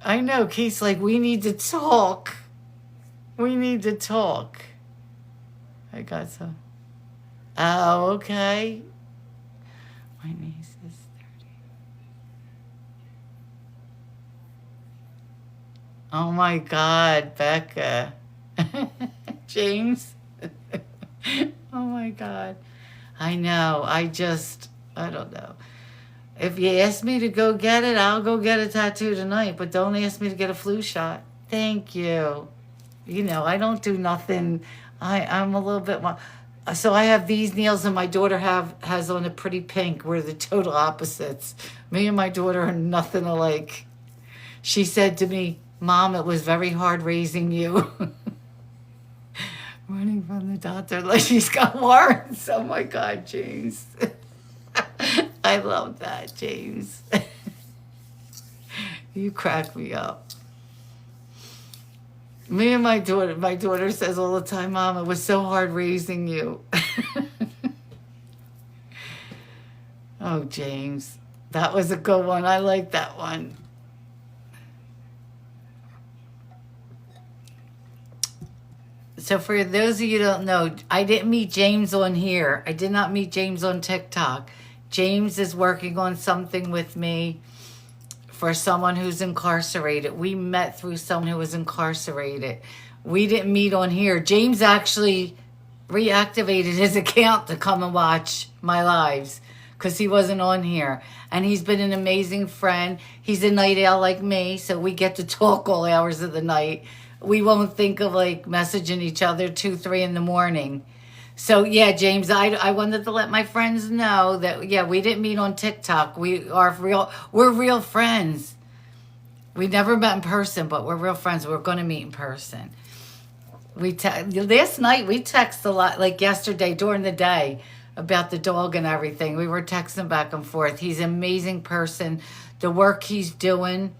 I know. Keith's like, we need to talk. We need to talk. I got some. Oh, okay. My niece is 30. Oh my God, Becca. James. Oh my God. I know. I don't know. If you ask me to go get it, I'll go get a tattoo tonight, but don't ask me to get a flu shot. Thank you. You know, I don't do nothing. I'm a little bit more. So I have these nails and my daughter has on a pretty pink. We're the total opposites. Me and my daughter are nothing alike. She said to me, Mom, it was very hard raising you. Running from the doctor like she's got warrants. Oh my God, James. I love that, James. You crack me up. Me and my daughter says all the time, Mom, it was so hard raising you. Oh, James. That was a good one. I like that one. So for those of you who don't know, I didn't meet James on here. I did not meet James on TikTok. James is working on something with me for someone who's incarcerated. We met through someone who was incarcerated. We didn't meet on here. James actually reactivated his account to come and watch my lives because he wasn't on here. And he's been an amazing friend. He's a night owl like me, so we get to talk all hours of the night. We won't think of like messaging each other 2, 3 in the morning. So yeah, James, I wanted to let my friends know that, yeah, we didn't meet on TikTok. We're real friends. We never met in person, but we're real friends. We're going to meet in person. Last night we texted a lot, like yesterday during the day, about the dog and everything. We were texting back and forth. He's an amazing person. The work he's doing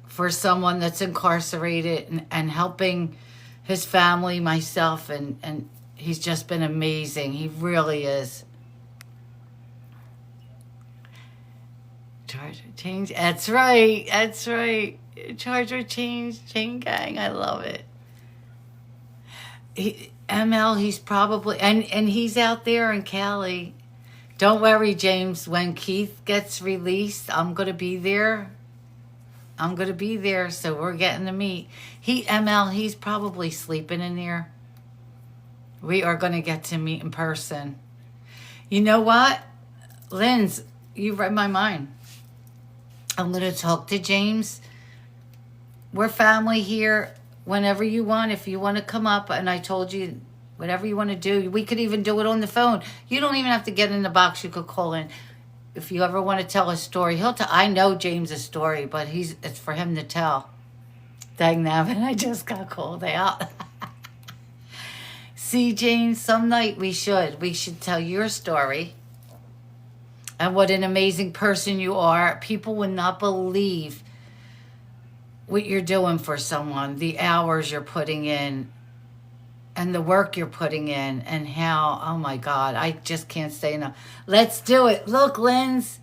for someone that's incarcerated and helping his family, myself, and he's just been amazing. He really is. Charger change. That's right. That's right. Charger change. Chain gang. I love it. ML, he's probably, and he's out there in Cali. Don't worry, James. When Keith gets released, I'm going to be there. I'm going to be there, so we're getting to meet. ML, he's probably sleeping in there. We are going to get to meet in person. You know what? Linz, you read my mind. I'm going to talk to James. We're family here. Whenever you want, if you want to come up, and I told you, whatever you want to do, we could even do it on the phone. You don't even have to get in the box. You could call in. If you ever want to tell a story, I know James' story, but it's for him to tell. Dang nabbit, I just got called out. See, James, some night we should tell your story and what an amazing person you are. People would not believe what you're doing for someone, the hours you're putting in and the work you're putting in, and how, oh my God, I just can't say enough. Let's do it. Look, Linz.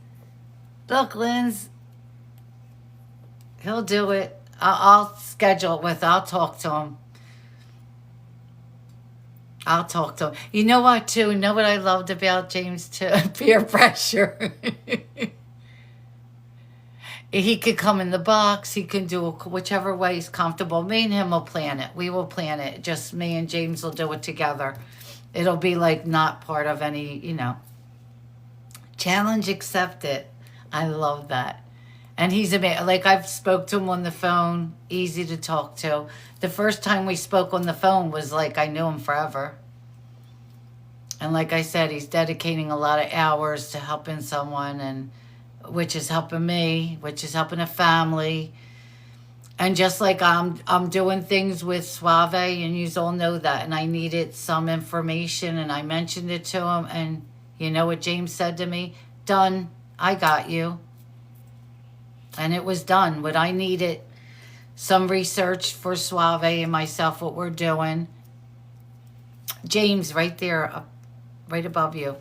He'll do it. I'll schedule it I'll talk to him. You know what, too? You know what I loved about James, too? Peer pressure. He could come in the box. He can do whichever way he's comfortable. Me and him will plan it. We will plan it. Just me and James will do it together. It'll be like not part of any, challenge accepted. I love that. And he's amazing. Like, I've spoke to him on the phone. Easy to talk to. The first time we spoke on the phone was like I knew him forever. And like I said, he's dedicating a lot of hours to helping someone, and which is helping me, which is helping a family. And just like I'm doing things with Suave, and you all know that, and I needed some information, and I mentioned it to him, and you know what James said to me? Done. I got you. And it was done. What I needed, some research for Suave and myself, what we're doing. James, right there, right above you.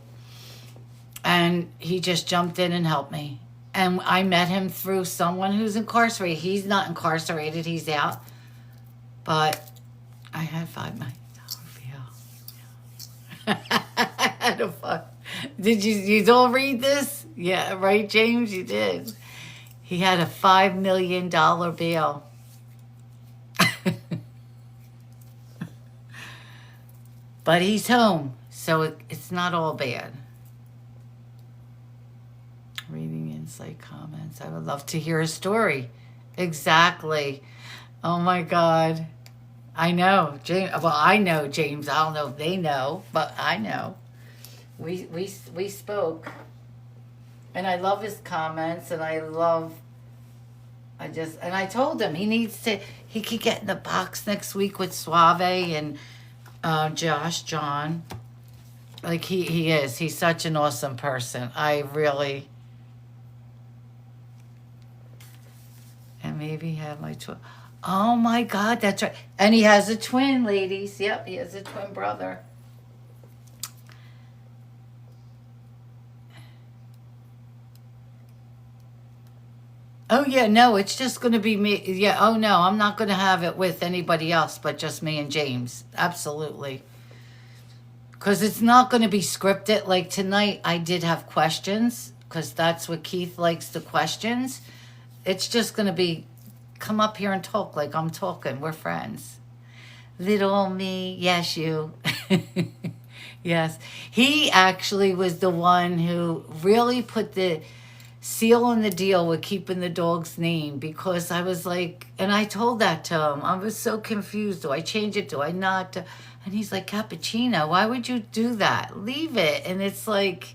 And he just jumped in and helped me. And I met him through someone who's incarcerated. He's not incarcerated. He's out. But I had $5 million bill. I had a fun. Did you all read this? Yeah, right, James? You did. He had a $5 million bill. But he's home, so it's not all bad. Reading insight comments. I would love to hear a story. Exactly. Oh my God. I know. James. Well, I know James. I don't know if they know, but I know. We spoke. And I love his comments, and I told him he could get in the box next week with Suave and John. Like he's such an awesome person. And maybe have my twin. Oh my God, that's right. And he has a twin, ladies. Yep, he has a twin brother. Oh, yeah, no, it's just going to be me. Yeah, oh, no, I'm not going to have it with anybody else but just me and James. Absolutely. Because it's not going to be scripted. Like tonight, I did have questions because that's what Keith likes, the questions. It's just going to be, come up here and talk like I'm talking. We're friends. Little me, yes, you. Yes. He actually was the one who really put the seal on the deal with keeping the dog's name, because I was like, and I told that to him. I was so confused. Do I change it? Do I not? And he's like, Cappuccino, why would you do that? Leave it. And it's like,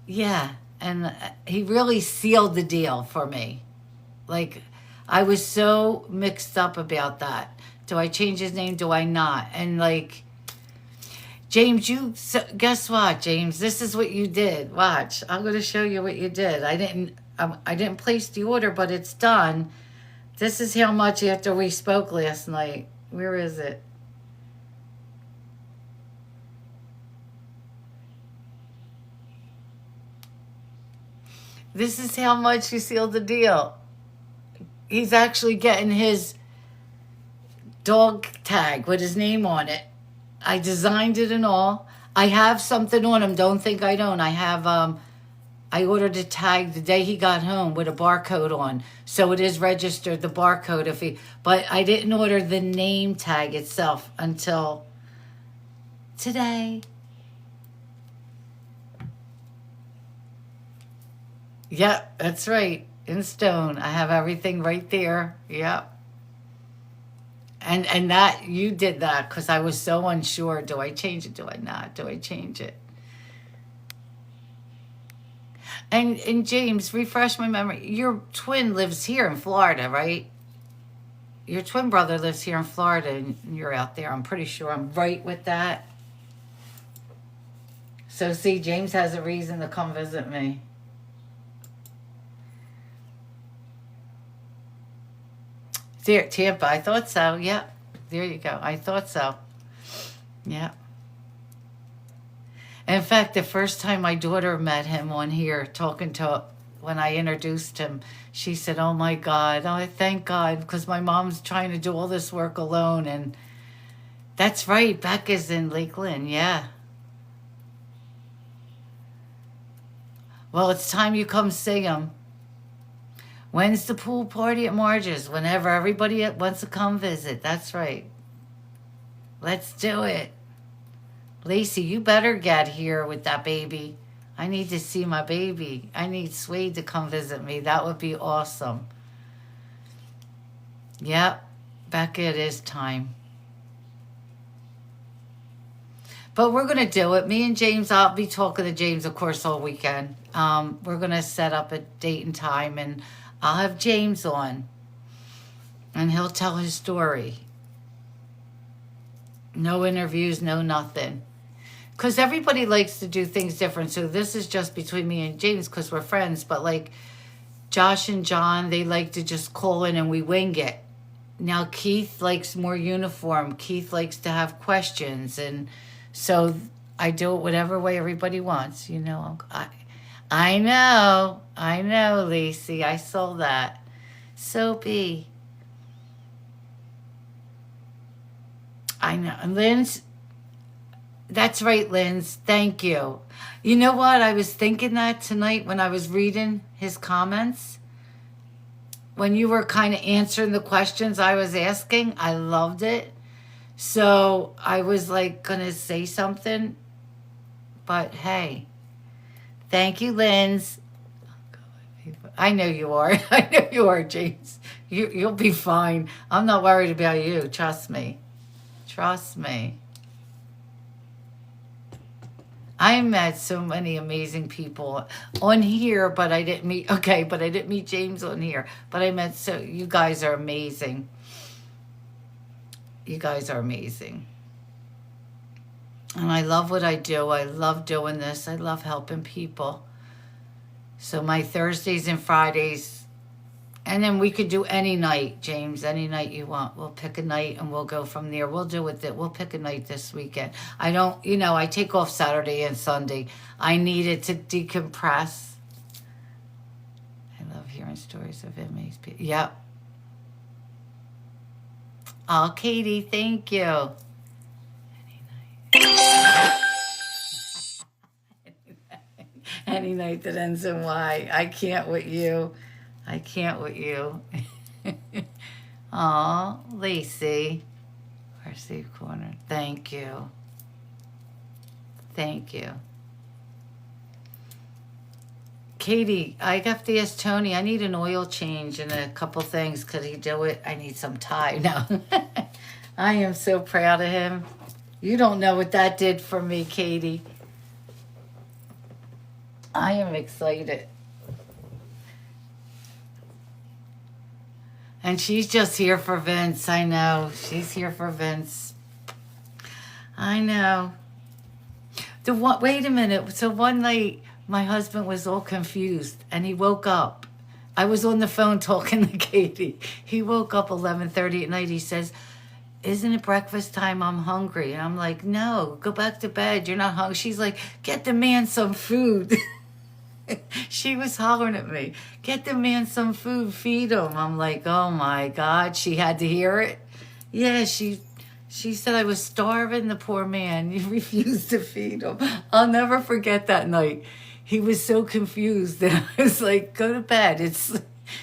yeah. And he really sealed the deal for me. Like, I was so mixed up about that. Do I change his name? Do I not? And like, James, guess what, James? This is what you did. Watch. I'm going to show you what you did. I didn't place the order, but it's done. This is how much after we spoke last night. Where is it? This is how much you sealed the deal. He's actually getting his dog tag with his name on it. I designed it and all. I have something on him. Don't think I don't. I have, I ordered a tag the day he got home with a barcode on. So it is registered, the barcode, but I didn't order the name tag itself until today. Yep, that's right. In stone. I have everything right there. Yep. And that, you did that because I was so unsure. Do I change it? Do I not? Do I change it? And James, refresh my memory. Your twin lives here in Florida, right? Your twin brother lives here in Florida and you're out there. I'm pretty sure I'm right with that. So see, James has a reason to come visit me. There, Tampa, I thought so. Yeah, there you go. I thought so. Yeah. In fact, the first time my daughter met him on here, when I introduced him, she said, oh my God, oh, thank God, because my mom's trying to do all this work alone. And that's right, Becca's in Lakeland, yeah. Well, it's time you come see him. When's the pool party at MargeC's? Whenever everybody wants to come visit. That's right. Let's do it. Lacey, you better get here with that baby. I need to see my baby. I need Suede to come visit me. That would be awesome. Yep. Becca, it is time. But we're going to do it. Me and James, I'll be talking to James, of course, all weekend. We're going to set up a date and time, and I'll have James on, and he'll tell his story. No interviews, no nothing. Because everybody likes to do things different. So this is just between me and James because we're friends. But like Josh and John, they like to just call in and we wing it. Now Keith likes more uniform. Keith likes to have questions. And so I do it whatever way everybody wants. You know, I know, Lacey. I saw that. Soapy. I know. Lynn's, that's right, Lynn's. Thank you. You know what? I was thinking that tonight when I was reading his comments. When you were kind of answering the questions I was asking, I loved it. So I was like gonna say something, but hey, thank you, Linz. I know you are. I know you are, James. You'll be fine. I'm not worried about you. Trust me. Trust me. I met so many amazing people on here, but I didn't meet, okay, but I didn't meet James on here. But I met, so you guys are amazing. You guys are amazing. And I love what I do. I love doing this. I love helping people. So my Thursdays and Fridays, and then we could do any night, James, any night you want. We'll pick a night and we'll go from there. We'll do it. We'll pick a night this weekend. I don't, you know, I take off Saturday and Sunday. I needed to decompress. I love hearing stories of inmates. Yep. Oh, Katie, thank you. Any night that ends in Y. I can't with you. I can't with you. Aw, Lacey. RC Corner. Thank you. Thank you. Katie, I have to ask Tony. I need an oil change and a couple things. Could he do it? I need some Thai now. I am so proud of him. You don't know what that did for me, Katie. I am excited. And she's just here for Vince. I know. She's here for Vince. I know. Wait a minute. So one night, my husband was all confused, and he woke up. I was on the phone talking to Katie. He woke up 11:30 at night. He says, "Isn't it breakfast time? I'm hungry." And I'm like, "No, go back to bed. You're not hungry." She's like, "Get the man some food." She was hollering at me, "Get the man some food, feed him." I'm like, oh my God, she had to hear it. Yeah, she said I was starving, the poor man. You refused to feed him. I'll never forget that night. He was so confused, and I was like, go to bed.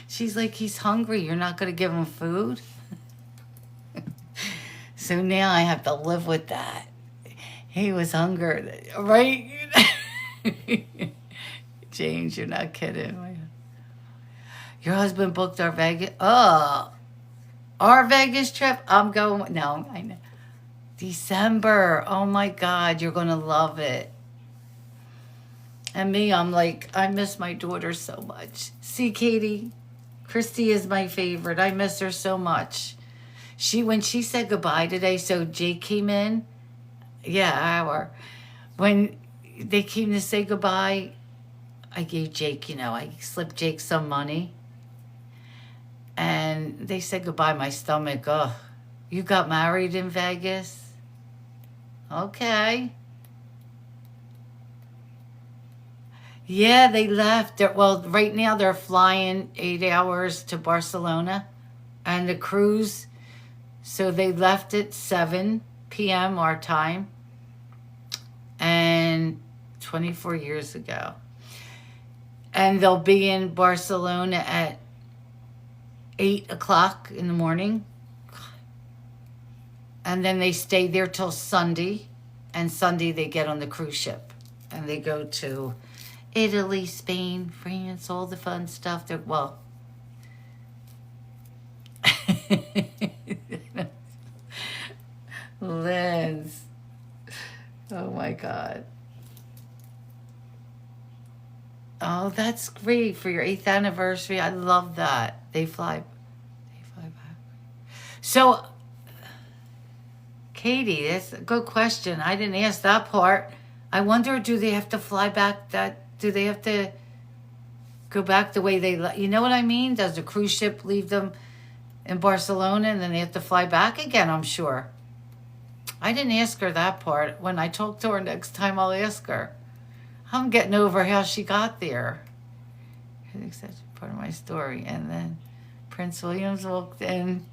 She's like, he's hungry. You're not going to give him food? So now I have to live with that. He was hungry, right? James, you're not kidding. Your husband booked our Vegas. Oh, our Vegas trip. I'm going. No, I know. December. Oh my God, you're gonna love it. And me, I'm like, I miss my daughter so much. See, Katie, Christy is my favorite. I miss her so much. When she said goodbye today, so Jake came in. Yeah, when they came to say goodbye, I gave Jake, I slipped Jake some money. And they said goodbye. My stomach, oh, you got married in Vegas? Okay. Yeah, they left. Well, right now they're flying 8 hours to Barcelona. And the cruise, so they left at 7 p.m. our time. And 24 years ago. And they'll be in Barcelona at 8 o'clock in the morning. And then they stay there till Sunday. And Sunday they get on the cruise ship. And they go to Italy, Spain, France, all the fun stuff. Liz. Oh my God. Oh, that's great for your 8th anniversary. I love that. They fly back. So, Katie, that's a good question. I didn't ask that part. I wonder, do they have to fly back do they have to go back the way you know what I mean? Does the cruise ship leave them in Barcelona and then they have to fly back again, I'm sure. I didn't ask her that part. When I talk to her next time, I'll ask her. I'm getting over how she got there. I think that's part of my story. And then Prince Williams walked in.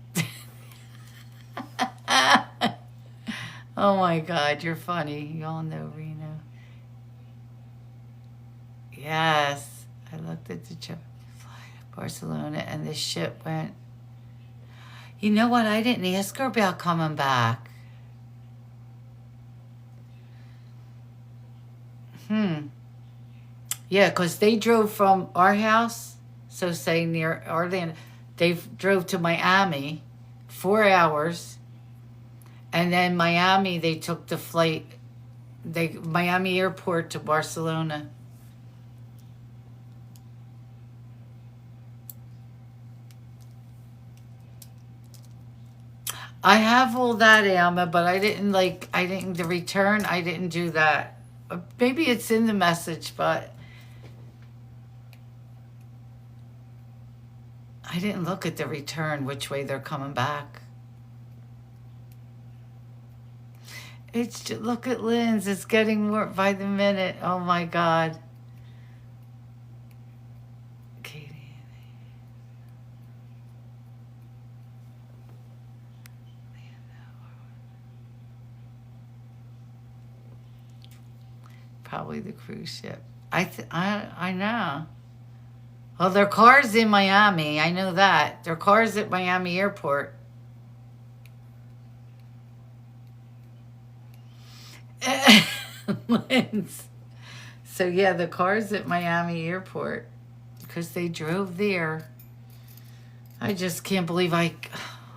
Oh my God, you're funny. You all know Reno. Yes, I looked at the trip. Fly to Barcelona, and the ship went. You know what? I didn't ask her about coming back. Yeah, because they drove from our house, so say near Orlando, they drove to Miami, 4 hours, and then Miami, they took the flight, Miami airport to Barcelona. I have all that, Alma, but I didn't the return, I didn't do that. Maybe it's in the message, but I didn't look at the return, which way they're coming back. It's just, look at Lynn's, it's getting more by the minute. Oh my God. Probably the cruise ship. I know. Well, their car's in Miami. I know that. Their car's at Miami Airport. So yeah, the car's at Miami Airport because they drove there. I just can't believe oh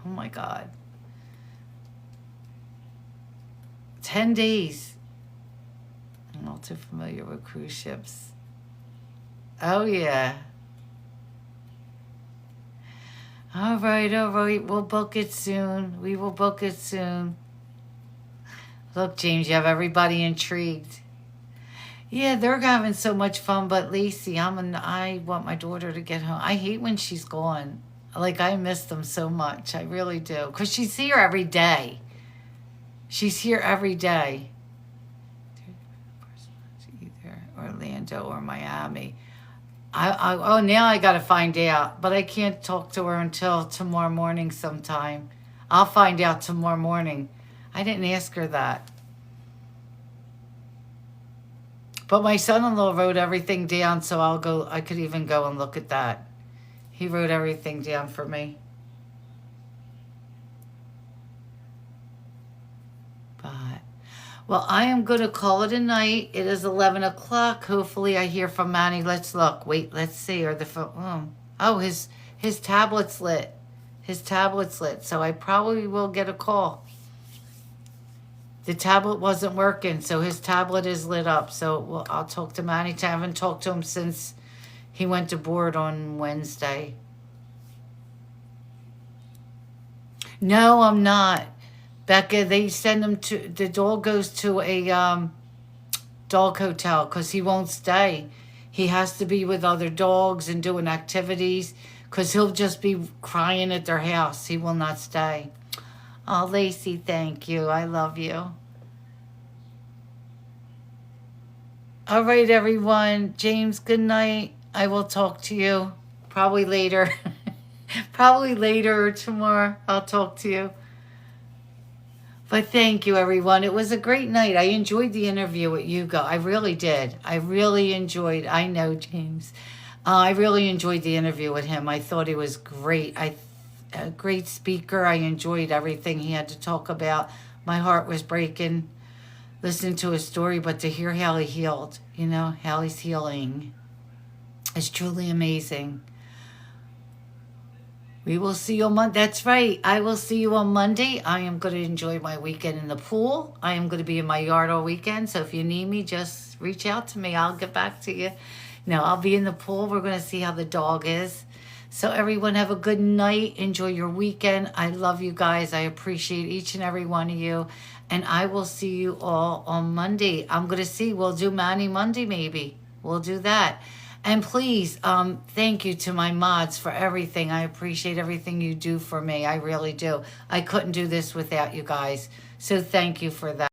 my God. 10 days. I'm not too familiar with cruise ships. Oh, yeah. All right. We'll book it soon. We will book it soon. Look, James, you have everybody intrigued. Yeah, they're having so much fun, but Lacey, I want my daughter to get home. I hate when she's gone. Like, I miss them so much. I really do. Because she's here every day. She's here every day. Orlando or Miami. Oh, now I got to find out, but I can't talk to her until tomorrow morning sometime. I'll find out tomorrow morning. I didn't ask her that. But my son-in-law wrote everything down, so I could even go and look at that. He wrote everything down for me. Well, I am going to call it a night. It is 11 o'clock. Hopefully I hear from Manny. Let's look. Wait, let's see. Or the phone. Oh, his tablet's lit. His tablet's lit. So I probably will get a call. The tablet wasn't working, so his tablet is lit up. So I'll talk to Manny. I haven't talked to him since he went to board on Wednesday. No, I'm not. Becca, they send him the dog goes to a dog hotel because he won't stay. He has to be with other dogs and doing activities because he'll just be crying at their house. He will not stay. Oh, Lacey, thank you. I love you. All right, everyone. James, good night. I will talk to you probably later. Probably later or tomorrow. I'll talk to you. But thank you, everyone. It was a great night. I enjoyed the interview with Hugo. I really did. I really enjoyed. I know, James. I really enjoyed the interview with him. I thought he was great. A great speaker. I enjoyed everything he had to talk about. My heart was breaking listening to his story, but to hear how he healed, how he's healing is truly amazing. We will see you on Monday. That's right. I will see you on Monday. I am going to enjoy my weekend in the pool. I am going to be in my yard all weekend. So if you need me, just reach out to me. I'll get back to you. No, I'll be in the pool. We're going to see how the dog is. So everyone have a good night. Enjoy your weekend. I love you guys. I appreciate each and every one of you. And I will see you all on Monday. I'm going to see. We'll do Manny Monday maybe. We'll do that. And please, thank you to my mods for everything. I appreciate everything you do for me. I really do. I couldn't do this without you guys. So thank you for that.